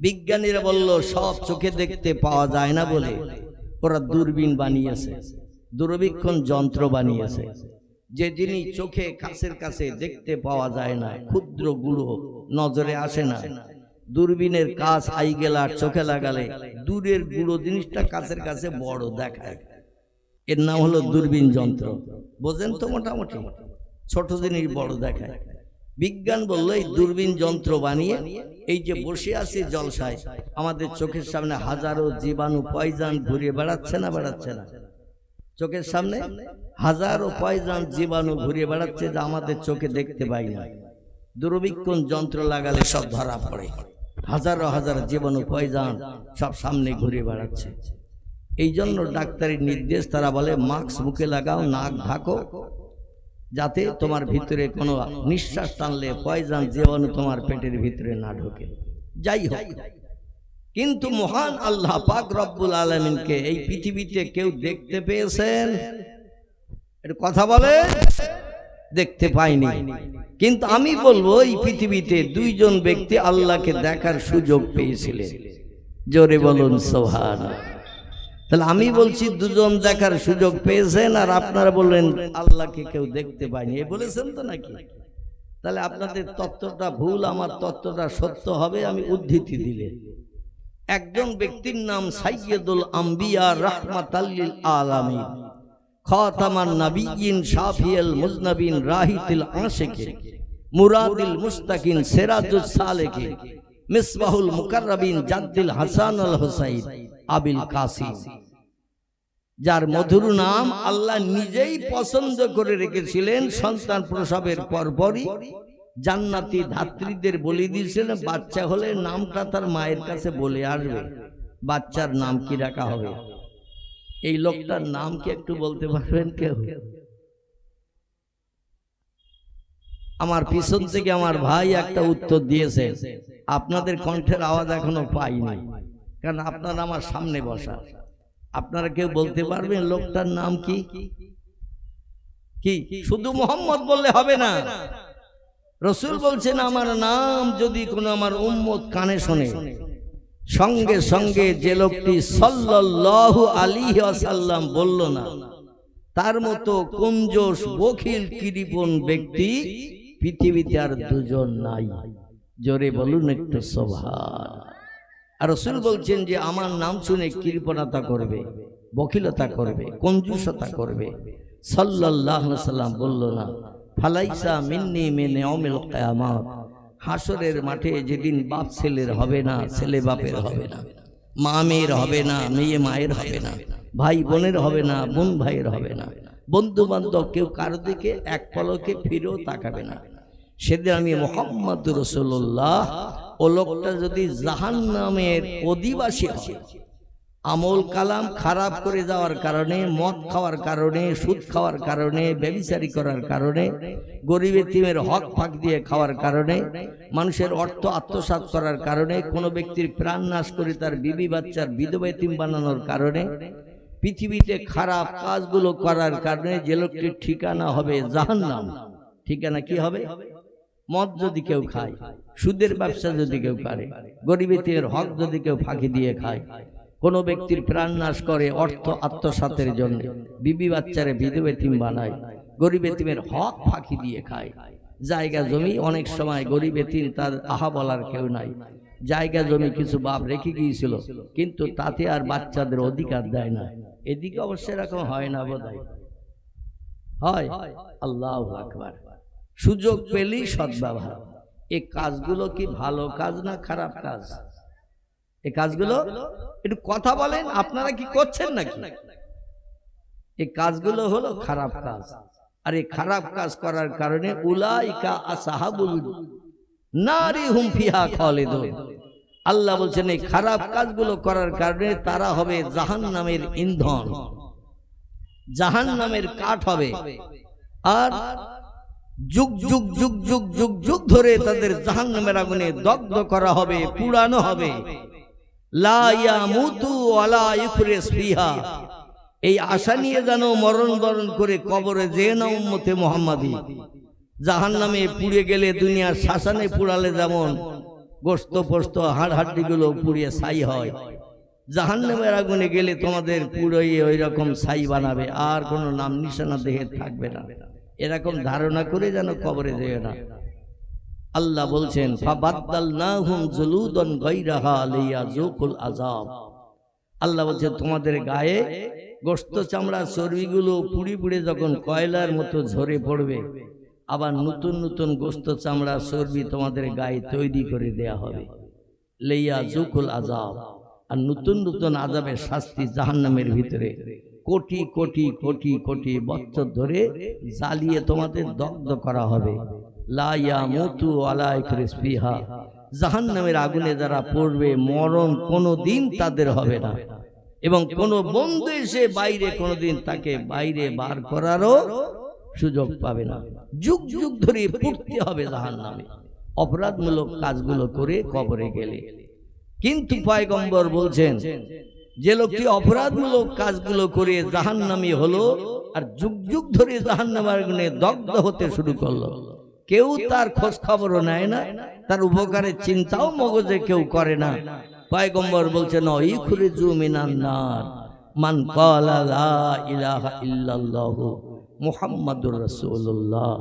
বিজ্ঞানীরা বলল সব চোখে দেখতে পাওয়া যায় না বলে ওরা দূরবীন বানিয়েছে, দূরবীক্ষণ যন্ত্র বানিয়েছে, যে জিনিস চোখে কাছের কাছে দেখতে পাওয়া যায় না, ক্ষুদ্র গুঁড়ো নজরে আসে না, দূরবীনের কাজ আই গেলা চোখে লাগালে দূরের গুঁড়ো জিনিসটা কাছের কাছে বড় দেখায়। এর নাম হলো দূরবীন যন্ত্র। বোঝেন তো? মোটামুটি ছোট জিনিস বড় দেখায়। বিজ্ঞান বললো এই দূরবীন যন্ত্র বানিয়ে এই যে বসে আছে জলসায়, আমাদের চোখের সামনে হাজারো জীবাণু পয়জন ঘুরে বেড়াচ্ছে না? বেড়াচ্ছে না? চোখের সামনে হাজারো পয়জন জীবাণু ঘুরে বেড়াচ্ছে, যা আমাদের চোখে দেখতে পাই না। দূরবীক্ষণ যন্ত্র লাগালে সব ধরা পড়ে। হাজারো হাজার জীবাণু পয়জন সব সামনে ঘুরে বেড়াচ্ছে। এই জন্য ডাক্তারের নির্দেশ, তারা বলে মাস্ক মুখে লাগাও, নাক ঢাকো, যাতে তোমার ভিতরে কোনো নিঃশ্বাস টানলে পয়জন জীবাণু তোমার পেটের ভিতরে না ঢোকে। যাই হোক, কিন্তু মহান আল্লাহ পাক রব্বুল আলামিনকে এই পৃথিবীতে কেউ দেখতে পেয়েছেন? এর কথা বলে দেখতে পাইনি। কিন্তু আমি বলবো এই পৃথিবীতে দুইজন ব্যক্তি আল্লাহকে দেখার সুযোগ পেয়েছিলেন। জোরে বলুন সুবহানাল্লাহ। তাহলে আমি বলছি দুজন দেখার সুযোগ পেয়েছেন, আর আপনারা বললেন আল্লাহকে কেউ দেখতে পায়নি। এ বলেছেন তো নাকি? তাহলে আপনাদের তত্ত্বটা ভুল, আমার তত্ত্বটা সত্য হবে। আমি উদ্ধৃতি দিলে, একজন ব্যক্তির নাম সাইয়্যিদুল আম্বিয়া রাহমাতাল লিল আলামিন, খাতামান নাবিয়্যিন, শাফিউল মুজনাবিন, রাহিতুল আশিকিন, মুরাদুল মুস্তাকিন, সিরাজুস সালিকিন, মিসবাহুল মুকাররাবিন, জাদ্দুল হাসান আল হুসাইন আবিল কাসিম, যার মধুর নাম আল্লাহ নিজেই পছন্দ করে রেখেছিলেন। সন্তান প্রসবের পরপরই জান্নাতি ধাত্রীদের বলে দিয়েছিলেন, বাচ্চা হলে নামটা তার মায়ের কাছে বলে আসবে, বাচ্চার নাম কি রাখা হবে। এই লোকটার নাম কি একটু বলতে পারবেন কেউ? আমার পিছন থেকে আমার ভাই একটা উত্তর দিয়েছে, আপনাদের কণ্ঠের আওয়াজ এখনো পাইনি, কারণ আপনারা আমার সামনে বসা। আপনারা কেউ বলতে পারবেন লোকটার নাম কি? কি শুধু মোহাম্মদ বললে হবে না? রাসূল বলছেন, আমার নাম যদি কোনো আমার উম্মত কানে শোনে, সঙ্গে সঙ্গে যে লোকটি সাল্লাল্লাহু আলাইহি ওয়াসাল্লাম বলল না, তার মতো কুঞ্জস বখিল কৃপণ ব্যক্তি পৃথিবীতে আর দুজন নাই। জোরে বলুন একটু সুবহানাল্লাহ। আর রাসূল বলছেন যে আমার নাম শুনে কৃপণতা করবে, বখিলতা করবে, কঞ্জুসতা করবে, সাল্লাল্লাহু আলাইহি ওয়াসাল্লাম বলল না, ফালাইসা মিন্নি মিন ইয়াউমিল কিয়ামাত, হাসরের মাঠে যেদিন বাপ ছেলের হবে না, ছেলে বাপের হবে না, মা মেয়ের হবে না, মেয়ে মায়ের হবে না, ভাই বোনের হবে না, বোন ভাইয়ের হবে না, বন্ধু বান্ধব কেউ কারো দিকে এক পলকে ফিরেও তাকাবে না। সেদিন আমি মুহাম্মদুর রাসূলুল্লাহ, ও লোকটা যদি জাহান্নামের অধিবাসী হয়, আমল কালাম খারাপ করে যাওয়ার কারণে, মদ খাওয়ার কারণে, সুদ খাওয়ার কারণে, ব্যভিচারী করার কারণে, গরিব এতিমের হক ফাঁক দিয়ে খাওয়ার কারণে, মানুষের অর্থ আত্মসাৎ করার কারণে, কোনো ব্যক্তির প্রাণ নাশ করে তার বিবি বাচ্চার বিধবা এতিম বানানোর কারণে, পৃথিবীতে খারাপ কাজগুলো করার কারণে যে লোকটির ঠিকানা হবে জাহান্নাম। ঠিকানা কি হবে? মদ যদি কেউ খায়, সুদের ব্যবসা যদি কেউ করে, গরিব এতিমের হক যদি কেউ ফাঁকি দিয়ে খায়, কোনো ব্যক্তির প্রাণ নাশ করে অর্থ আত্মসাতের জন্য, বিবি বাচ্চারে বিধবা এতিম বানায়, গরিব এতিমের হক ফাঁকি দিয়ে খায়। জায়গা জমি অনেক সময় গরিব এতিম তার আহা বলার কেউ নাই, জায়গা জমি কিছু বাপ রেখে গিয়েছিল, কিন্তু তাতে আর বাচ্চাদের অধিকার দেয় না। এদিকে অবশ্য এরকম হয় না, বোধহয় হয়। আল্লাহু আকবার। সুযোগ পেলেই সদ্ব্যবহার। এই কাজগুলো কি ভালো কাজ না খারাপ কাজ? এই কাজগুলো একটু কথা বলেন, আপনারা কি করছেন নাকি? এই কাজগুলো হলো খারাপ কাজ। আর এই খারাপ কাজ করার কারণে উলাইকা আসহাবুল নারি হুম ফিহা খালিদুন। আল্লাহ বলছেন এই খারাপ কাজগুলো করার কারণে তারা হবে জাহান্নামের ইন্ধন, জাহান্নামের কাঠ হবে। আর যুগ যুগ যুগ যুগ যুগ যুগ ধরে তাদের জাহান্নামের আগুনে দগ্ধ করা হবে, পুড়ানো হবে। লা ইয়ামুতু ওয়ালা ইউখরিস ফিহা। এই আশা নিয়ে যেন মরণ বরণ করে কবরে যেয়ে না উম্মতে মুহাম্মাদি। জাহান্নামে পুড়ে গেলে দুনিয়ার শ্মশানে পুড়ালে যেমন গোশত পোস্ত হাড় হাড্ডি গুলো পুড়িয়ে ছাই হয়, জাহান্নামের আগুনে গেলে তোমাদের পুড়িয়ে ওই রকম ছাই বানাবে, আর কোনো নাম নিশানা দেহে থাকবে না। এরকম ধারণা করে যেন কবরে যেও না। আল্লাহ বলছেন ফাবাদদালনাহুম জুলুদান গায়রাহা লিয়াযুকুল আযাব। আল্লাহ বলছেন তোমাদের গায়ে গোশত চামড়া চর্বিগুলো পুড়ি পুড়ে যখন কয়লার মতো ঝরে পড়বে, আবার নতুন নতুন গোশত চামড়া চর্বি তোমাদের গায়ে তৈরি করে দেয়া হবে। লিয়াযুকুল আযাব। আর নতুন নতুন আযাবের শাস্তি জাহান্নামের ভিতরে কোটি কোটি কোটি কোটি বছর ধরে জ্বালিয়ে তোমাদের দগ্ধ করা হবে। লা ইয়ামুতু ওয়ালা ইউখরিস ফিহা। জাহান্নামের আগুনে যারা পড়বে মরণ কোনোদিন তাদের হবে না, এবং কোন বন্ধু এসে বাইরে কোনোদিন তাকে বাইরে বার করারও সুযোগ পাবে না। যুগ যুগ ধরে পড়তে হবে জাহান্নামে অপরাধমূলক কাজগুলো করে কবরে গেলে। কিন্তু পয়গম্বর বলছেন যে লোকটি অপরাধমূলক কাজগুলো করে জাহান্নামী হলো আর যুগ যুগ ধরে জাহান্নামের আগুনে দগ্ধ হতে শুরু করলো, কেউ তার খোঁজ খবরও নেয় না, তার উপকারের চিন্তাও মগজে কেউ করে না। পয়গম্বর বলছেন ইখরিজু মিনান নার মান ক্বালা লা ইলাহা ইল্লাল্লাহু মুহাম্মাদুর রাসূলুল্লাহ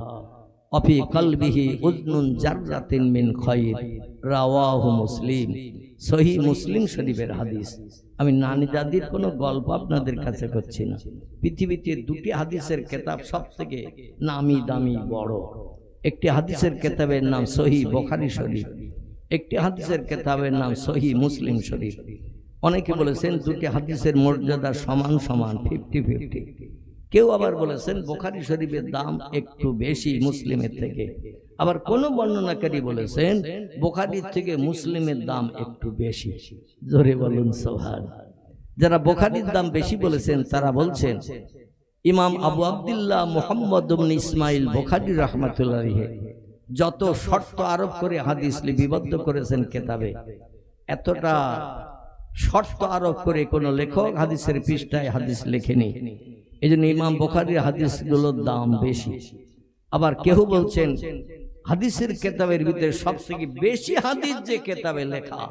ওয়া ফি কলবিহি উযনুন জাররাতিন মিন খায়র। রাওয়াহু মুসলিম। সহিহ মুসলিম শরীফের হাদিস। আমি নানি দাদির কোনো গল্প আপনাদের কাছে করছি না। পৃথিবীতে দুটি হাদিসের কিতাব সবথেকে নামি দামি বড়। একটি হাদিসের কিতাবের নাম সহিহ বুখারী শরীফ, একটি হাদিসের কিতাবের নাম সহিহ মুসলিম শরীফ। অনেকে বলেছেন দুটি হাদিসের মর্যাদা সমান সমান, 50-50। কেউ আবার বলেছেন বুখারী শরীফের দাম একটু বেশি মুসলিমের থেকে। আবার কোন বর্ণনাকারী বলেছেন বুখারীর থেকে মুসলিমের দাম একটু বেশি। জোরে বলুন সুবহানাল্লাহ। যারা বুখারীর দাম বেশি বলেছেন তারা বলছেন ইমাম আবু আব্দুল্লাহ মুহাম্মদ ইবনে ইসমাইল বুখারী রাহমাতুল্লাহ আলাইহি যত শর্ত আরোপ করে হাদিস লিপিবদ্ধ করেছেন কিতাবে, এতটা শর্ত আরোপ করে কোন লেখক হাদিসের পৃষ্ঠায় হাদিস লেখেনি। এইজন্য ইমাম বুখারীর হাদিসগুলোর দাম বেশি। আবার কেউ বলছেন হাদিসের কিতাবের ভিতরে সবথেকে বেশি হাদিস যে কিতাবে লেখা,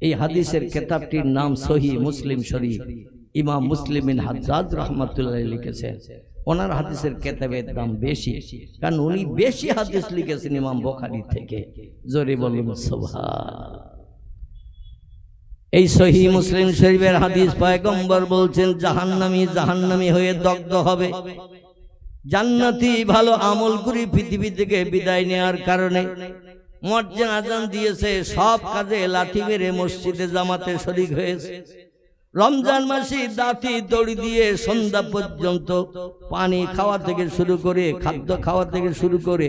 এই হাদিসের কিতাবটির নাম সহিহ মুসলিম শরীফ। ইমাম মুসলিম বিন হাজ্জাজ রাহমাতুল্লাহ আলাইহি লিখেছেন, ওনার হাদিসের কিতাবের দাম বেশি, কারণ উনি বেশি হাদিস লিখেছেন ইমাম বুখারী থেকে। জোরে বলুন সুবহানাল্লাহ। এই সহিহ মুসলিম শরীফের হাদিস পয়গম্বর বলছেন জাহান্নামী জাহান্নামী হয়ে দগ্ধ হবে, জান্নাতি ভালো আমল করে পৃথিবী থেকে বিদায় নেওয়ার কারণে মুয়াজ্জিন আযান দিয়েছে, সব কাজে লাঠি মেরে মসজিদে জামাতে শরীক হয়েছে। রমজান মাসে দাঁতি দড়ি দিয়ে সন্ধ্যা পর্যন্ত পানি খাওয়া থেকে শুরু করে খাদ্য খাওয়া থেকে শুরু করে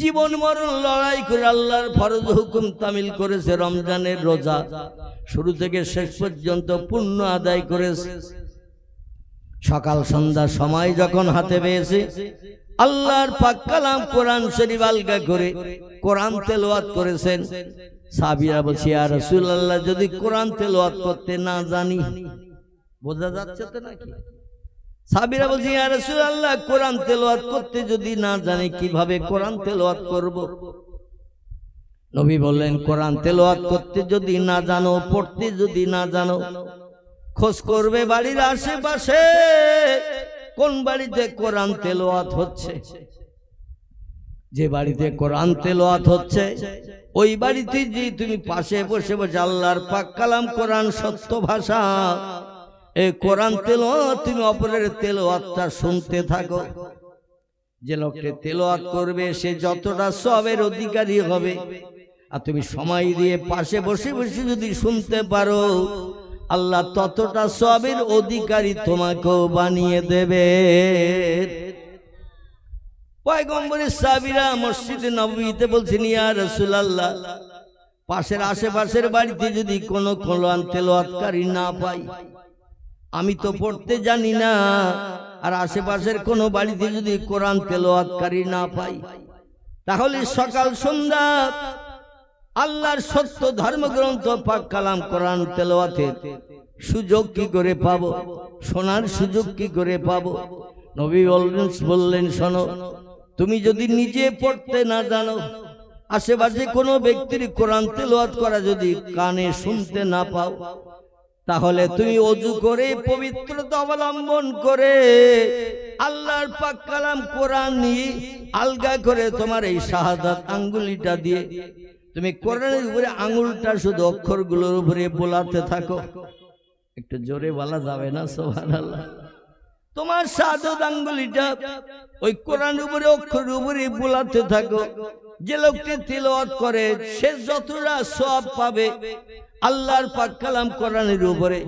জীবন মরণ লড়াই করে আল্লাহর ফরজ হুকুম তামিল করেছে। রমজানের রোজা শুরু থেকে শেষ পর্যন্ত পূর্ণ আদায় করেছে। সকাল সন্ধ্যা সময় যখন হাতে পেয়েছে আল্লাহর পাক কালাম কোরআন শরীফ আলগা করে কোরআন তেলাওয়াত করেছেন। সাহাবীরা বলছে ইয়া রাসূলুল্লাহ যদি কোরআন তেলাওয়াত করতে না জানি, বোঝা যাচ্ছে তো নাকি? সাহাবীরা বলছে ইয়া রাসূলুল্লাহ কোরআন তেলাওয়াত করতে যদি না জানি কিভাবে কোরআন তেলাওয়াত করব? নবী বললেন, কোরআন তেলাওয়াত করতে যদি না জানো, পড়তে যদি না জানো, খোঁজ করবে বাড়ির আশেপাশে কোন বাড়িতে কোরআন তেলাওয়াত হচ্ছে। যে বাড়িতে কোরআন তেলাওয়াত হচ্ছে ওই বাড়িতে যে তুমি পাশে বসে বসে আল্লাহর পাক কালাম কোরআন সত্য ভাষা, এই কোরআন তেলাওয়াত তুমি অপরের তেলাওয়াতটা শুনতে থাকো। যে লোকটা তেলাওয়াত করবে সে যতটা সওয়াবের অধিকারী হবে, আর তুমি সময় দিয়ে পাশে বসে বসে যদি শুনতে পারো, আল্লাহ ততটা সওয়াবের অধিকারী তোমাকেও বানিয়ে দেবে। পয়গম্বরের সাহাবীরা মসজিদে নববীতে বলছেন, ইয়া রাসূলুল্লাহ, পাশের আশেপাশের বাড়িতে যদি কোনো কোরআন তেলাওয়াতকারী না পাই, আমি তো পড়তে জানি না, আর আশেপাশের কোনো বাড়িতে যদি কোরআন তেলাওয়াতকারী না পাই, তাহলে সকাল সন্ধ্যা আল্লাহর সত্য ধর্মগ্রন্থ পাক কালাম কোরআন তেলাওয়াতের সুযোগ কি করে পাবো, শোনার সুযোগ কি করে পাবো? নবী বললেন, শোনো, তুমি যদি নিজে পড়তে না জানো, আশেপাশে কোনো ব্যক্তির কোরআন তেলাওয়াত করা যদি কানে শুনতে না পাও, তাহলে তুমি ওযু করে পবিত্রতা অবলম্বন করে আল্লাহর পাক কালাম কোরআন নিয়ে আলগা করে তোমার এই শাহাদাত আঙ্গুলিটা দিয়ে তুমি কোরআনের উপরে আঙ্গুলটা শুধু অক্ষরগুলোর উপরে বোলাতে থাকো। একটু জোরে বলা যাবে না সুবহানাল্লাহ? তোমার শাহাদাত আঙ্গুলিটা ওই কোরআন উপরে অক্ষরের উপরে বোলাতে থাকো। যে লোকটি তেলাওয়াত করে সে যতটা সওয়াব পাবে আল্লাহর পাক কালাম কোরআনের উপরে,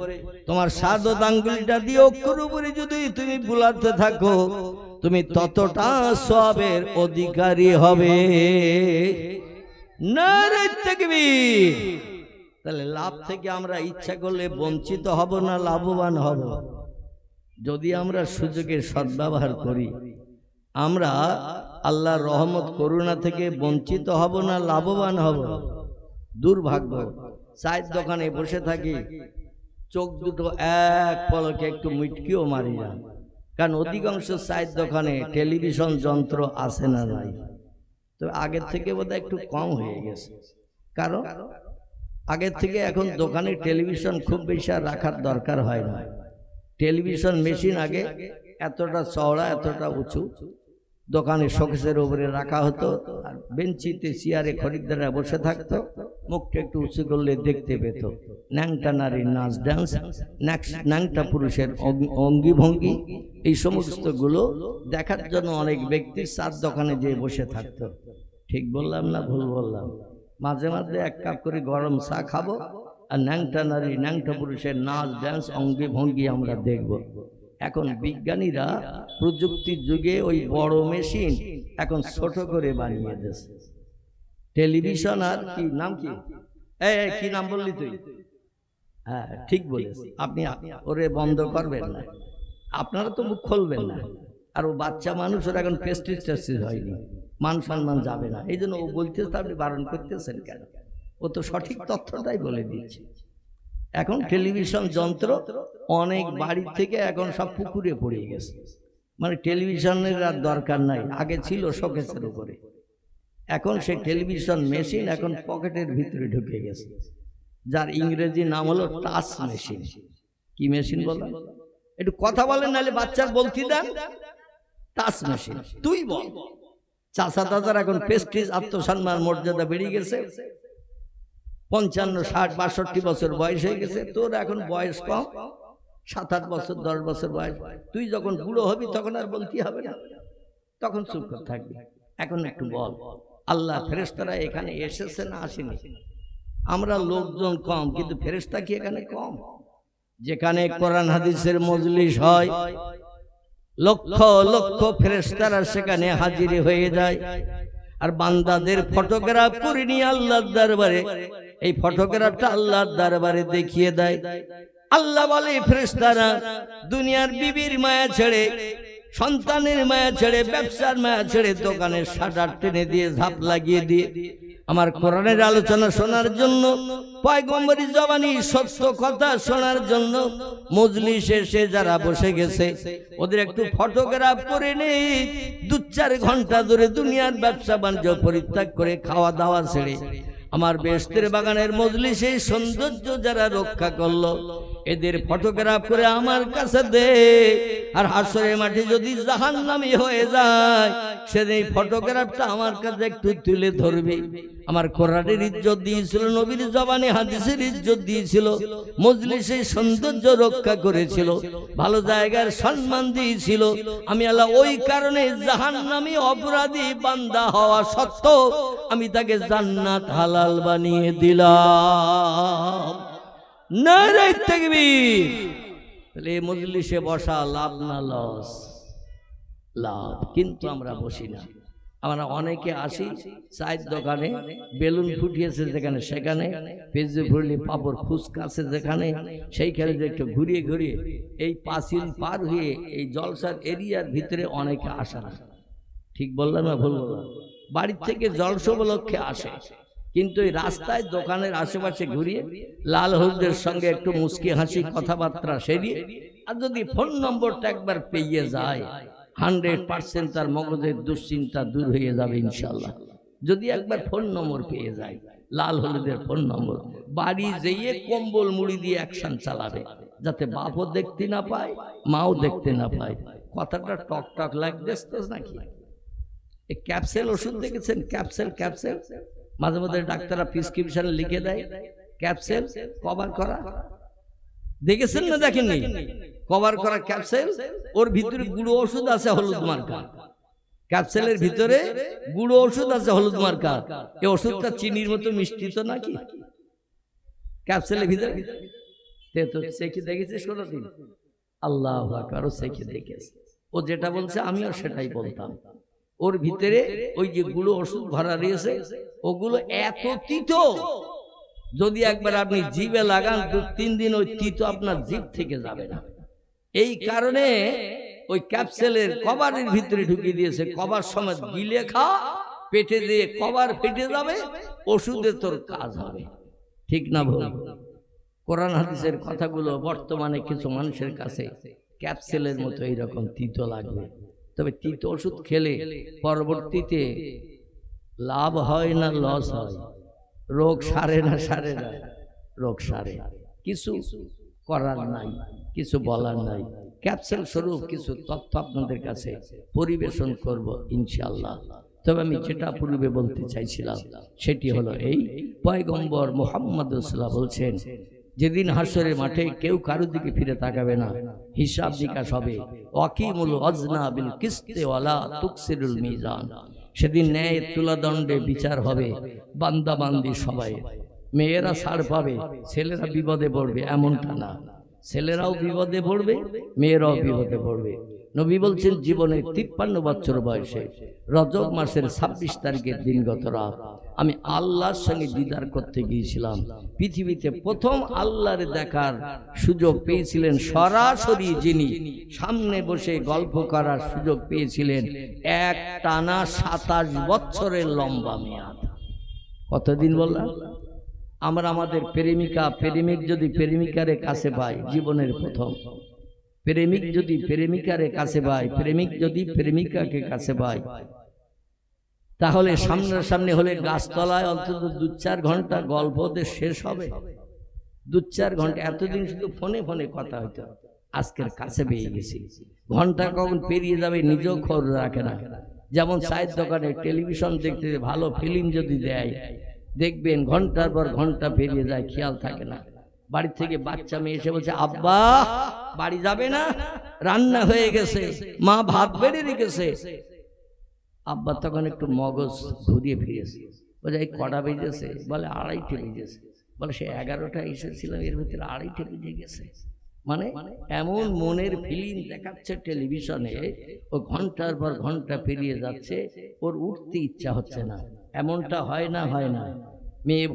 তোমার শাহাদাত আঙ্গুলিটা দিয়ে অক্ষরের উপরে যদি তুমি বোলাতে থাকো, তুমি ততটা সওয়াবের অধিকারী হবে। নারে তাকবীর! তাহলে লাভ থেকে আমরা ইচ্ছা করলে বঞ্চিত হব না লাভবান হব? যদি আমরা সুযোগের সদ্ব্যবহার করি, আমরা আল্লাহর রহমত করুণা থেকে বঞ্চিত হব না লাভবান হব? দুর্ভাগ্য, চায়ের দোকানে বসে থাকি, চোখ দুটো এক পলকে একটু মুটকিও মারি না, কারণ অধিকাংশ চায়ের দোকানে টেলিভিশন যন্ত্র আছে না নাই? তো আগের থেকে বোধহয় একটু কম হয়ে গেছে, কারণ আগের থেকে এখন দোকানে টেলিভিশন খুব বেশি আর রাখার দরকার হয় না। টেলিভিশন মেশিন আগে এতটা চওড়া, এতটা উঁচু, দোকানে শোকেসের উপরে রাখা হতো, আর বেঞ্চিতে চেয়ারে খরিদ্দাররা বসে থাকতো, মুখটা একটু উঁচু করলে দেখতে পেত ন্যাংটা নারীর নাচ ডান্স, ন্যাংটা পুরুষের অঙ্গি ভঙ্গি, এই সমস্তগুলো দেখার জন্য অনেক ব্যক্তি চার দোকানে যেয়ে বসে থাকতো। ঠিক বললাম না ভুল বললাম? মাঝে মাঝে এক কাপ করে গরম চা খাবো, আর ন্যাংটা নারী ন্যাংটা পুরুষের নাচ ডান্স অঙ্গি ভঙ্গি আমরা দেখব। এখন বিজ্ঞানীরা প্রযুক্তির যুগে ওই বড় মেশিন এখন ছোট করে বানিয়ে দিয়েছে। টেলিভিশন আর কি নাম, কি কি নাম বললি তুই? হ্যাঁ ঠিক বলেছ আপনি, ওরে বন্ধ করবেন না, আপনারা তো মুখ খুলবেন না। আর ও বাচ্চা মানুষ, ওর এখন প্রেস্টিজ টেস্টিজ হয়নি, মান সম্মান যাবে না, এই জন্য ও বলতেছে, আপনি বারণ করতেছেন কেন? ও তো সঠিক তথ্যটাই বলে দিচ্ছে। এখন টেলিভিশন যন্ত্র অনেক বাড়ি থেকে এখন সব পুকুরে পড়ে গেছে, মানে টেলিভিশনের আর দরকার নাই। আগে ছিল শোকেসের উপরে, এখন সেই টেলিভিশন মেশিন এখন পকেটের ভিতরে ঢুকে গেছে, যার ইংরেজি নাম হলো টাচ মেশিন। কি মেশিন বলো? একটু কথা বলেন, নাহলে বাচ্চার বলতে দেন। টাচ মেশিন তুই বল। চাচা দাদার এখন প্রেস্টিজ, আত্মসম্মান, মর্যাদা বেড়ে গেছে, 55, 60, 62 বছর বয়স হয়ে গেছে, তোর এখন বয়স কম, 7-8 বছর 10 বছর বয়স। তুই যখন বুড়ো হবি তখন আর বলতে হবে না, তখন চুপ করে থাকবি। এখন একটু বল, আল্লাহ ফেরেশতারা এখানে এসেছে না আসেনি? আমরা লোকজন কম, কিন্তু ফেরেশতা কি এখানে কম? যেখানে কোরআন হাদিসের মজলিস হয়, লক্ষ লক্ষ ফেরেশতারা সেখানে হাজির হয়ে যায়, আর বান্দাদের ফটোগ্রাফ করে নিয়ে আল্লাহর দরবারে, এই ফটোগ্রাফটা আল্লাহর দরবারে দেখিয়ে দেয়। আল্লাহ বলে, ফেরেশতারা দুনিয়ার বিবির মায়া ছেড়ে, সন্তানের মায়া ছেড়ে, ব্যবসার মায়া ছেড়ে দোকানের শাটার টেনে দিয়ে ঝাঁপ লাগিয়ে দিয়ে আমার কোরআনের আলোচনা শোনার জন্য, পয়গম্বরী জবানি সত্য কথা শোনার জন্য মজলিসে এসে যারা বসে গেছে, ওদের একটু ফটোগ্রাফ করে নেই। 2-4 ঘন্টা ধরে দুনিয়ার ব্যবসা বাণিজ্য পরিত্যাগ করে, খাওয়া দাওয়া ছেড়ে আমার বেহেশতের বাগানের মজলিসে সৌন্দর্য যারা রক্ষা করলো এদের ফটোগ্রাফ করে আমার কাছে দে। আর হাসরের মাঠে যদি জাহান্নামী হয়ে যায় সেদিন এই ফটোগ্রাফটা আমার কাছে একটু তুলে ধরবে। আমার কোরআনের ইজ্জত দিয়েছিল, নবীর জবানে হাদিসের ইজ্জত দিয়েছিল, মজলিসে সৌন্দর্য রক্ষা করেছিল, ভালো জায়গার সম্মান দিয়েছিল। আমি আল্লাহ ওই কারণে জাহান্নামী অপরাধী বান্দা হওয়া সত্ত্বেও আমি তাকে জান্নাত হালাল বানিয়ে দিলাম। নারে তাকবীর। তাহলে এই মজলিসে বসা লাভ না লস? লাভ। কিন্তু আমরা বসি না। আমরা অনেকে আসি চায়ের দোকানে, বেলুন ফুটিয়েছে যেখানে সেখানে, পেঁয়াজু ফুলি পাপড় ফুচকা আছে যেখানে সেইখানে যে একটু ঘুরিয়ে ঘুরিয়ে এই পাঁচিল পার হয়ে এই জলসার এরিয়ার ভিতরে অনেকে আসে না। ঠিক বললাম না ভুল বললাম? বাড়ির থেকে জলসা উপলক্ষে আসে, কিন্তু এই রাস্তায় দোকানের আশেপাশে ঘুরিয়ে লাল হলুদের সঙ্গে একটু মুস্কি হাসি কথাবার্তা সেরিয়ে আর যদি ফোন নম্বরটা একবার পেয়ে যায় 100% তার মগজের দুশ্চিন্তা দূর হয়ে যাবে ইনশাল্লাহ। যদি একবার ফোন নম্বর পেয়ে যায়, লাল হলুদের ফোন নম্বর, বাড়ি যেয়ে কম্বল মুড়ি দিয়ে অ্যাকশন চালাবে, যাতে বাপও দেখতে না পায় মাও দেখতে না পায়। কথাটা টক টক লাগবে নাকি? এই ক্যাপসেল ওষুধ দেখেছেন? ক্যাপসেল ক্যাপসেল মাঝে মাঝে ডাক্তাররা প্রেসক্রিপশন লিখে দেয়, ক্যাপসেল কভার করা, দেখেছেন না দেখেননি? কভার করা ক্যাপসেল, ওর ভিতরে গুঁড়ো ওষুধ আছে হলুদ মার্কা। ক্যাপসেলের ভিতরে গুঁড়ো ওষুধ আছে হলুদ মার্কা। এই ওষুধটা চিনির মতো মিষ্টি তো নাকি ক্যাপসেলের ভিতরে? তো সেকে দেখেছিস কোনোদিন? আল্লাহু আকবার, সেকে দেখেছে। ও যেটা বলছে আমিও সেটাই বলতাম। ওর ভিতরে ওই যে গুঁড়ো ওষুধ ভরা রয়েছে, ওগুলো এত তিতো, যদি একবার আপনি জিভে লাগান 2-3 দিন ওই তিতো আপনার জিভ থেকে যাবে না। এই কারণে ওই ক্যাপসুলের কভারের ভিতরে ঢুকিয়ে দিয়েছে। কভার সমেত গিলে খা, পেটে দিয়ে কভার ফেটে যাবে, ওষুধে তোর কাজ হবে। ঠিক না ভুল? কোরআন হাদিসের কথাগুলো বর্তমানে কিছু মানুষের কাছে ক্যাপসুলের মতো এইরকম তিতো লাগবে। তবে তিতো ওষুধ খেলে পরবর্তীতে লাভ হয় না লস হয়? রোগ সারে না সারে না? রোগ সারে। কিছু করার নাই, কিছু বলার নাই। ক্যাপসুল স্বরূপ কিছু তথ্য আপনাদের কাছে পরিবেশন করব ইনশাআল্লাহ। তবে আমি যেটা পূর্বে বলতে চাইছিলাম সেটি হলো এই, পয়গম্বর মুহাম্মদ রাসূলুল্লাহ বলছেন যেদিন হাসরের মাঠে কেউ কারোর দিকে ফিরে তাকাবে না, হিসাব নিকাশ হবে। ওয়াকিমুল ওয়াজনা বিল কিসতি ওয়ালা তুকসিরুল মিজান। সেদিন ন্যায়ের তুলাদণ্ডে বিচার হবে, বান্দা বান্দি সবাই। মেয়েরা ছাড় পাবে, ছেলেরা বিপদে পড়বে এমনটা না। ছেলেরাও বিপদে পড়বে, মেয়েরাও বিপদে পড়বে। নবী বলছেন জীবনে 53 বছর বয়সে রজব মাসের 26 তারিখের দিনগত রাত আমি আল্লাহর সঙ্গে দিদার করতে গিয়েছিলাম। পৃথিবীতে প্রথম আল্লাহর দেখার সুযোগ পেয়েছিলেন সরাসরি, যিনি সামনে বসে গল্প করার সুযোগ পেয়েছিলেন এক টানা 27 বছরের লম্বা মেয়াদ। কতদিন বললাম? আমরা আমাদের প্রেমিক যদি প্রেমিকারে কাছে পাই, জীবনের প্রথম প্রেমিক যদি প্রেমিকারে কাছে পায়, প্রেমিক যদি প্রেমিকাকে কাছে পায়, তাহলে সামনাসামনি হলে গাছতলায় অন্তত 2-4 ঘন্টা গল্প শেষ হবে। 2-4 ঘন্টা। এতদিন শুধু ফোনে ফোনে কথা হইতো, আজকের কাছে পেয়ে গেছি। ঘন্টা কখন পেরিয়ে যাবে নিজেও খবর রাখে না। যেমন চায়ের দোকানে টেলিভিশন দেখতে ভালো ফিল্ম যদি দেয়, দেখবেন ঘন্টার পর ঘন্টা পেরিয়ে যায়, খেয়াল থাকে না। বাড়ি থেকে বাচ্চা মেয়ে এসে বলছে আব্বা বাড়ি যাবে না, রান্না হয়ে গেছে, মা ভাত বেড়ে রেখেছে। আব্বা তখন একটু মগজ ঘুরিয়ে ফিরেছে, বলে এই কটা বেজেছে? বলে 2:30 বেজেছে। বলে সে 11টা এসেছিলাম, এর ভিতরে 2:30 বেজে গেছে। মানে এমন মনের ফিল্ম দেখাচ্ছে টেলিভিশনে, ও ঘন্টার পর ঘন্টা পেরিয়ে যাচ্ছে, ওর উঠতে ইচ্ছা হচ্ছে না। এমনটা হয় না? হয় না? মেয়ে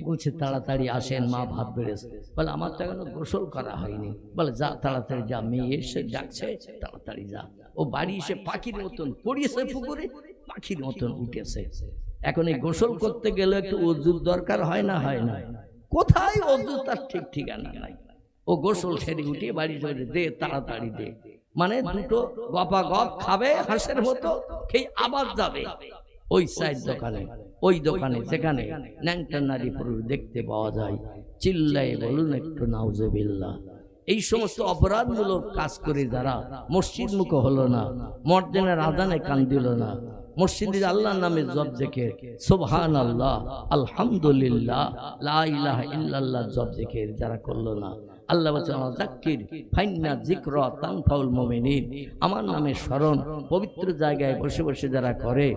বলছে তাড়াতাড়ি আসেন, মা ভাত বেড়েছে। বলে আমার তো এখনো গোসল করা হয়নি। বলে যা তাড়াতাড়ি যা, মেয়ে এসে ডাকছে, তাড়াতাড়ি যা। ও বাড়ি এসে পাখির মতন পড়িয়েছে পুকুরে, পাখির মতন উঠেছে। এখন এই গোসল করতে গেলে একটু অজুর দরকার হয় না? হয় না? কোথায় অজু তার ঠিক ঠিকানা নাই। ও গোসল সেরে উঠে বাড়ি চলে, দে তাড়াতাড়ি দে। মানে দুটো গপা গপ খাবে হাঁসের মতো, খেয়ে আবার যাবে। ওই সাইড দোকানে, ওই দোকানে যেখানে ন্যাংটা নারী পুরুষ দেখতে পাওয়া যায়, চিল্লাই বলুন একটু নাউজুবিল্লাহ। এই সমস্ত অপরাধমূলক কাজ করে যারা মসজিদ মুখ হলো না, মর্জিনের আযানে কান দিল না, মসজিদে আল্লাহর নামে জপ জিকির, সুবহানাল্লাহ, আলহামদুলিল্লাহ, লা ইলাহা ইল্লাল্লাহ জপ জিকির যারা করলো না, আল্লাহ বলেন যাক্কির ফাইন্না যিকরা তানফাউল মুমিনিন, আমার নামে স্মরণ পবিত্র জায়গায় বসে বসে যারা করে,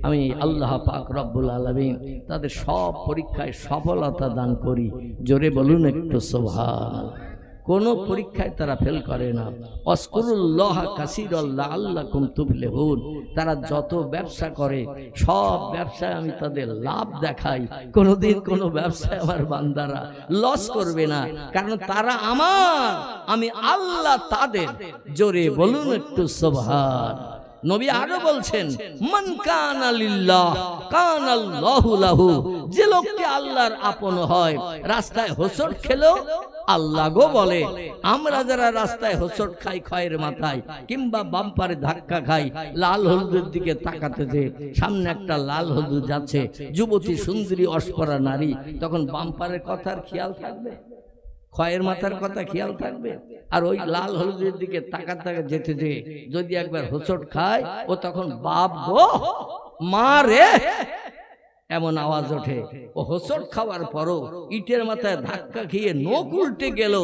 আমি আল্লাহ পাক রব্বুল আলামিন তাদের সব পরীক্ষায় সফলতা দান করি। জোরে বলুন একটু সুবহানাল্লাহ। কোনো পরীক্ষায় তারা ফেল করে না। ওয়াসকুরুল্লাহ কাসীরাল লাআল্লাকুম তুফলিহুন, তারা যত ব্যবসা করে সব ব্যবসায় আমি তাদের লাভ দেখাই, কোনোদিন কোনো ব্যবসায় আমার বান্দারা লস করবে না, কারণ তারা আমার, আমি আল্লাহ তাদের। জোরে বলুন একটু সুবহান। নবী আরো বলছেন, মান কানা লিল্লাহ কানাল্লাহু লাহু, যে লোককে আল্লাহর আপন হয় রাস্তায় হোঁচট খেলো আল্লাহ গো বলে। আমরা যারা রাস্তায় হোঁচট খাই খয়ের মাথায় কিংবা বাম্পারে ধাক্কা খাই, লাল হলুদের দিকে তাকাতে যে সামনে একটা লাল হলুদ যাচ্ছে, যুবতী সুন্দরী অস্পরা নারী, তখন বাম্পারের কথার খেয়াল থাকবে? খয়ের মাথার কথা খেয়াল থাকবে? আর ওই লাল হলুদের দিকে তাকাতে যেতে যে যদি একবার হোঁচট খায়, ও তখন বাপ গো মা রে এমন আওয়াজ ওঠে। ও হোঁচট খাওয়ার পরও ইটের মাথায় ধাক্কা খেয়ে নখ উল্টে গেল,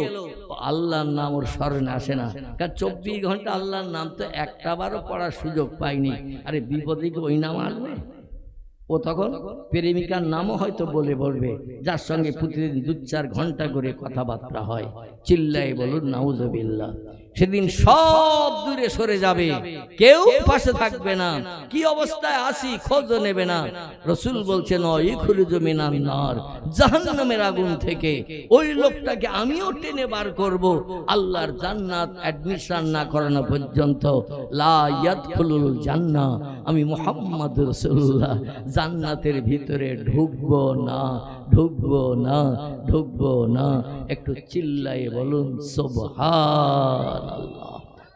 আল্লাহর নাম ওর স্মরণে আসে না, কারণ 24 ঘন্টা আল্লাহর নাম তো একটাবারও পড়ার সুযোগ পাইনি। আরে বিপদে কি ওই নাম আসবে? ও তখন প্রেমিকার নামও হয়তো বলে বলবে, যার সঙ্গে প্রতিদিন 2-4 ঘন্টা করে কথাবার্তা হয়। চিল্লাই বলুন নাউজুবিল্লাহ। সেদিন সব দূরে সরে যাবে, কেউ পাশে থাকবে না, কি অবস্থায় আসি খোঁজও নেবে না। রাসূল বলছেন ইখরুজু মিনান নার, জাহান্নামের আগুন থেকে ওই লোকটাকে আমিও টেনে বার করব, আল্লাহর জান্নাত অ্যাডমিশন না করানো পর্যন্ত। লা ইয়াদখুলুল জান্নাহ, আমি মুহাম্মদ রাসূলুল্লাহ জান্নাতের ভিতরে ঢুকবো না, ঢুকবো না, ঢুকবো না। একটু চিল্লাই বলুন সুবহানাল্লাহ।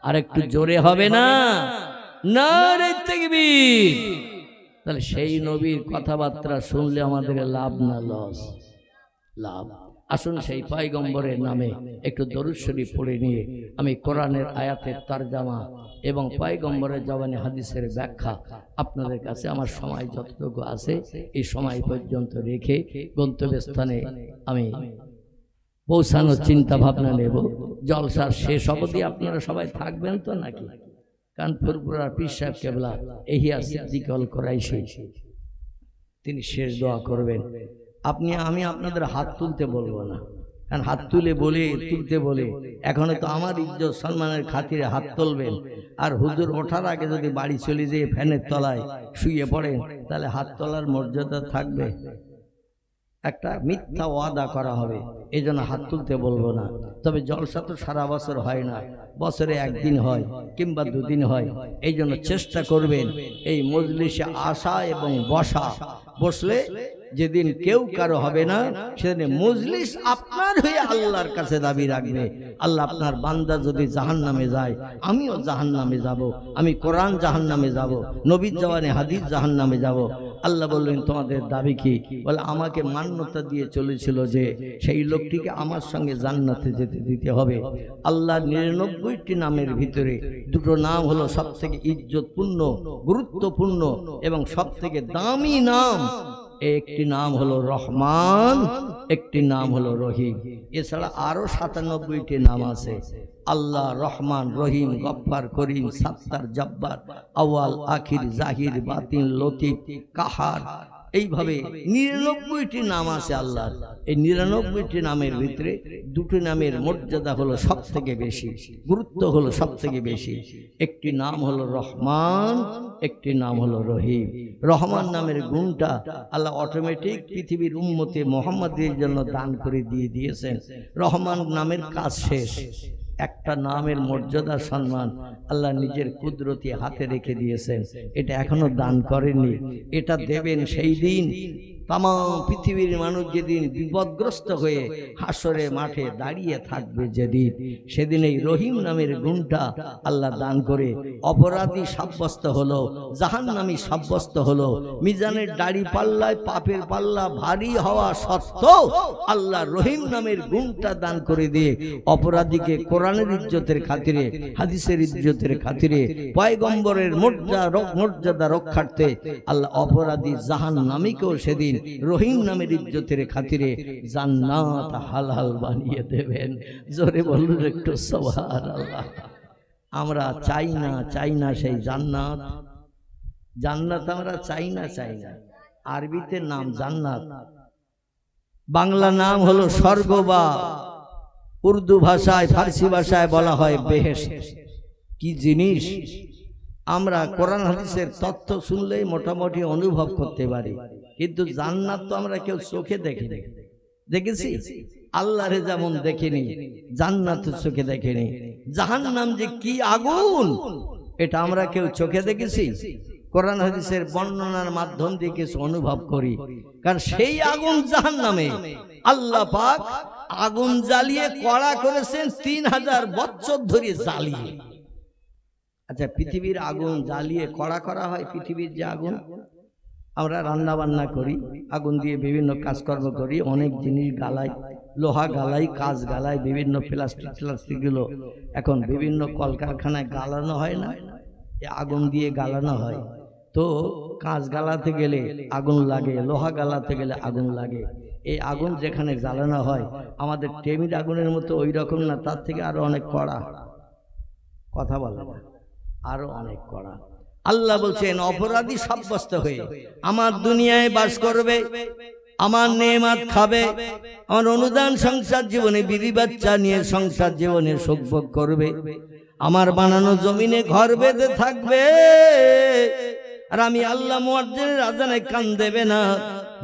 আর একটু জোরে হবে না? নারে তাকবীর। তাহলে সেই নবীর কথাবার্তা শুনলে আমাদের লাভ না লস? লাভ। আসুন সেই পয়গম্বরের নামে একটু দরুদ শরীফ পড়ে নিয়ে আমি কোরআনের আয়াতের তরজমা এবং পয়গম্বরের জবানে হাদিসের ব্যাখ্যা আপনাদের কাছে আমার সময় যতটুকু আছে এই সময় পর্যন্ত রেখে গন্তব্যস্থানে আমি পৌঁছানোর চিন্তা ভাবনা নেব। জলসার শেষ অবধি আপনারা সবাই থাকবেন তো নাকি? কানপুরপুরার পীর সাহেব কেবলা এহিয়া সিদ্দিক আল কুরাইশি, তিনি শেষ দোয়া করবেন। আমি আপনাদের হাত তুলতে বলবো না, কারণ হাত তুলে বলে তুলতে বলে এখনো তো আমার ইজ্জত সম্মানের খাতিরে হাত তুলবেন, আর হুজুর ওঠার আগে যদি বাড়ি চলে যেয়ে ফ্যানের তলায় শুয়ে পড়েন তাহলে হাত তোলার মর্যাদা থাকবে? একটা মিথ্যা ওয়াদা করা হবে, এই জন্য হাত তুলতে বলবো না। তবে জলসা তো সারা বছর হয় না, বছরে একদিন হয় কিংবা 2 দিন হয়। এই জন্য চেষ্টা করবেন এই মজলিসে আসা এবং বসা। বসলে যেদিন কেউ কারো হবে না সেদিন মজলিস আপনার হয়ে আল্লাহর কাছে দাবি রাখবে। আল্লাহ আপনার বান্দা যদি জাহান্নামে যায়, আমিও জাহান্নামে যাব, আমি কোরআন জাহান্নামে যাব, নবীর জবানে হাদিস জাহান্নামে যাব। আল্লাহ বললেন তোমাদের দাবি কি? বলে আমাকে মান্যতা দিয়ে চলেছিল যে সেই লোকটিকে আমার সঙ্গে জান্নাতে যেতে দিতে হবে। আল্লাহর 99টি নামের ভিতরে 2টো নাম হলো সবথেকে ইজ্জতপূর্ণ, গুরুত্বপূর্ণ এবং সবথেকে দামি নাম। একটি নাম হলো রহমান, একটি নাম হলো রহিম। এছাড়া আরো 97টি নাম আছে। আল্লাহ রহমান, রহিম, গফফার, করিম, সাত্তার, জব্বার, আউয়াল, আখির, জাহির, বাতিন, লতিফ, কাহার, এইভাবে 99টি নাম আছে আল্লাহর। এই 99টি নামের ভিতরে 2টি নামের মর্যাদা হলো সব থেকে বেশি, গুরুত্ব হলো সব থেকে বেশি। একটি নাম হলো রহমান, একটি নাম হলো রহিম। রহমান নামের গুণটা আল্লাহ অটোমেটিক পৃথিবীর উম্মতে মুহাম্মাদের জন্য দান করে দিয়ে দিয়েছেন। রহমান নামের কাজ শেষ। একটা নামের মর্যাদা সম্মান আল্লাহ নিজের কুদরতি হাতে রেখে দিয়েছেন, এটা এখনো দান করেননি। এটা দেবেন সেই দিন তাম পৃথিবীর মানুষ যেদিন বিপদগ্রস্ত হয়ে হাসরে মাঠে দাঁড়িয়ে থাকবে যেদিন, সেদিন এই রহিম নামের গুণটা আল্লাহ দান করে অপরাধী সাব্যস্ত হলো, জাহান্নামী সাব্যস্ত হলো। মিজানের দাড়ি পাল্লায় পাপের পাল্লা ভারী হওয়া সত্ত্বেও আল্লাহ রহিম নামের গুণটা দান করে দিয়ে অপরাধীকে কোরআনের ইজ্জতের খাতিরে, হাদিসের ইজ্জতের খাতিরে, পয়গম্বরের মর্যাদা রক্ষার্থে আল্লাহ অপরাধী জাহান্নামীকেও সেদিন রহিম নামের ইজ্জতের খাতিরে জান্নাত হালাল বানিয়ে দেবেন। জোরে বলুন একটু সুবহানাল্লাহ। আমরা চাই না সেই জান্নাত। জান্নাত আমরা চাই না। আরবিতে নাম জান্নাত, বাংলা নাম হলো স্বর্গ, বা উর্দু ভাষায় ফার্সি ভাষায় বলা হয় বেহেশত। কি জিনিস আমরা কোরআন হাদিসের তথ্য শুনলেই মোটামুটি অনুভব করতে পারি, কিন্তু জান্নাত তো আমরা কেউ চোখে দেখিনি। দেখেছি আল্লাহরে যেমন দেখিনি, জান্নাত চোখে দেখিনি। জাহান্নাম যে কি আগুন এটা আমরা কেউ চোখে দেখেছি? কোরআন হাদিসের বর্ণনার মাধ্যম দিয়ে কিছু অনুভব করি। কারণ সেই আগুন জাহান্নামে আল্লাহ পাক আগুন জ্বালিয়ে কড়া করেছেন 3000 বছর ধরে জ্বালিয়ে। আচ্ছা, পৃথিবীর আগুন জ্বালিয়ে কড়া করা হয়। পৃথিবীর যে আগুন, আমরা রান্না বান্না করি, আগুন দিয়ে বিভিন্ন কাজকর্ম করি, অনেক জিনিস গালাই, লোহা গালাই, কাঁচ গালাই, বিভিন্ন প্লাস্টিকগুলো এখন বিভিন্ন কলকারখানায় গালানো হয় না, আগুন দিয়ে গালানো হয়। তো কাঁচ গালাতে গেলে আগুন লাগে, লোহা গালাতে গেলে আগুন লাগে। এই আগুন যেখানে জ্বালানো হয় আমাদের টেমির আগুনের মতো ওই রকম না, তার থেকে আরো অনেক কড়া। কথা বলে না, আরো অনেক কড়া। আল্লাহ বলছেন অপরাধী সাব্যস্ত হয়ে আমার দুনিয়ায় বাস করবে, আমার নেয়ামত খাবে, আমার অনুদান সংসার জীবনে বিবি বাচ্চা নিয়ে সংসার জীবনে সুখ ভোগ করবে, আমার বানানো জমিনে ঘর বেঁধে থাকবে, আর আমি আল্লাহ মুয়াজ্জিনের আযানে কান দেবে না,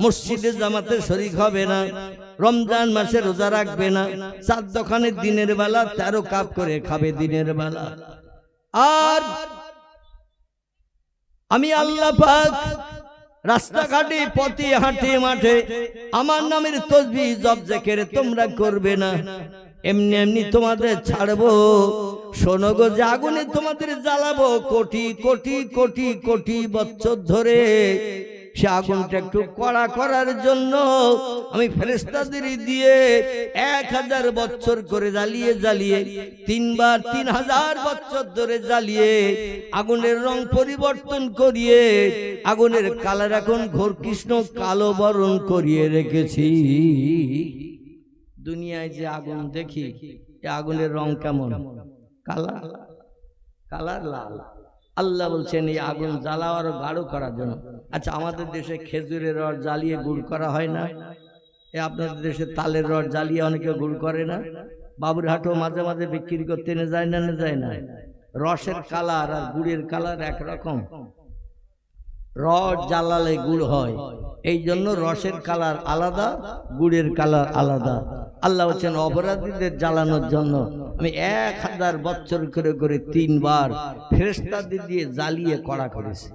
মসজিদে জামাতে শরীক হবে না, রমজান মাসে রোজা রাখবে না, চাঁদ দোকানে দিনের বেলা 13 কাপ করে খাবে দিনের বেলা। আর আমি আল্লাহ পাক রাস্তাঘাটে পথে হাঁটে মাঠে আমার নামের তাসবিহ জপ জিকির তোমরা করবে না, এমনি এমনি তোমাদের ছাড়বো। শোনো গো, যে আগুনে তোমাদের জ্বালাবো কোটি কোটি কোটি কোটি বছর ধরে, সে আগুনটা একটু কড়া করার জন্য আমি ফেরেশতাদের দিয়ে 1000 বছর করে জ্বালিয়ে 3বার 3000 বছর ধরে জ্বালিয়ে আগুনের রং পরিবর্তন করিয়ে আগুনের কালার এখন ঘোর কৃষ্ণ কালো বরণ করিয়ে রেখেছি। দুনিয়ায় যে আগুন দেখি, এই আগুনের রং কেমন? কালার লাল। আল্লাহ বলছেন এই আগুন জ্বালাও আরো গাঢ় করার জন্য। আচ্ছা, আমাদের দেশে খেজুরের রস জ্বালিয়ে গুড় করা হয় না? আপনাদের দেশে তালের রস জ্বালিয়ে অনেকে গুড় করে না? বাবুরহাটও মাঝে মাঝে বিক্রি করতে না যায় না? রসের কালার আর গুড়ের কালার একরকম। রস জ্বালালে গুড় হয়, এই জন্য রসের কালার আলাদা, গুড়ের কালার আলাদা। আল্লাহ বলছেন অপরাধীদের জ্বালানোর জন্য আমি 1000 বছর করে 3বার ফেরেশতাদের দিয়ে জ্বালিয়ে কড়া করেছি।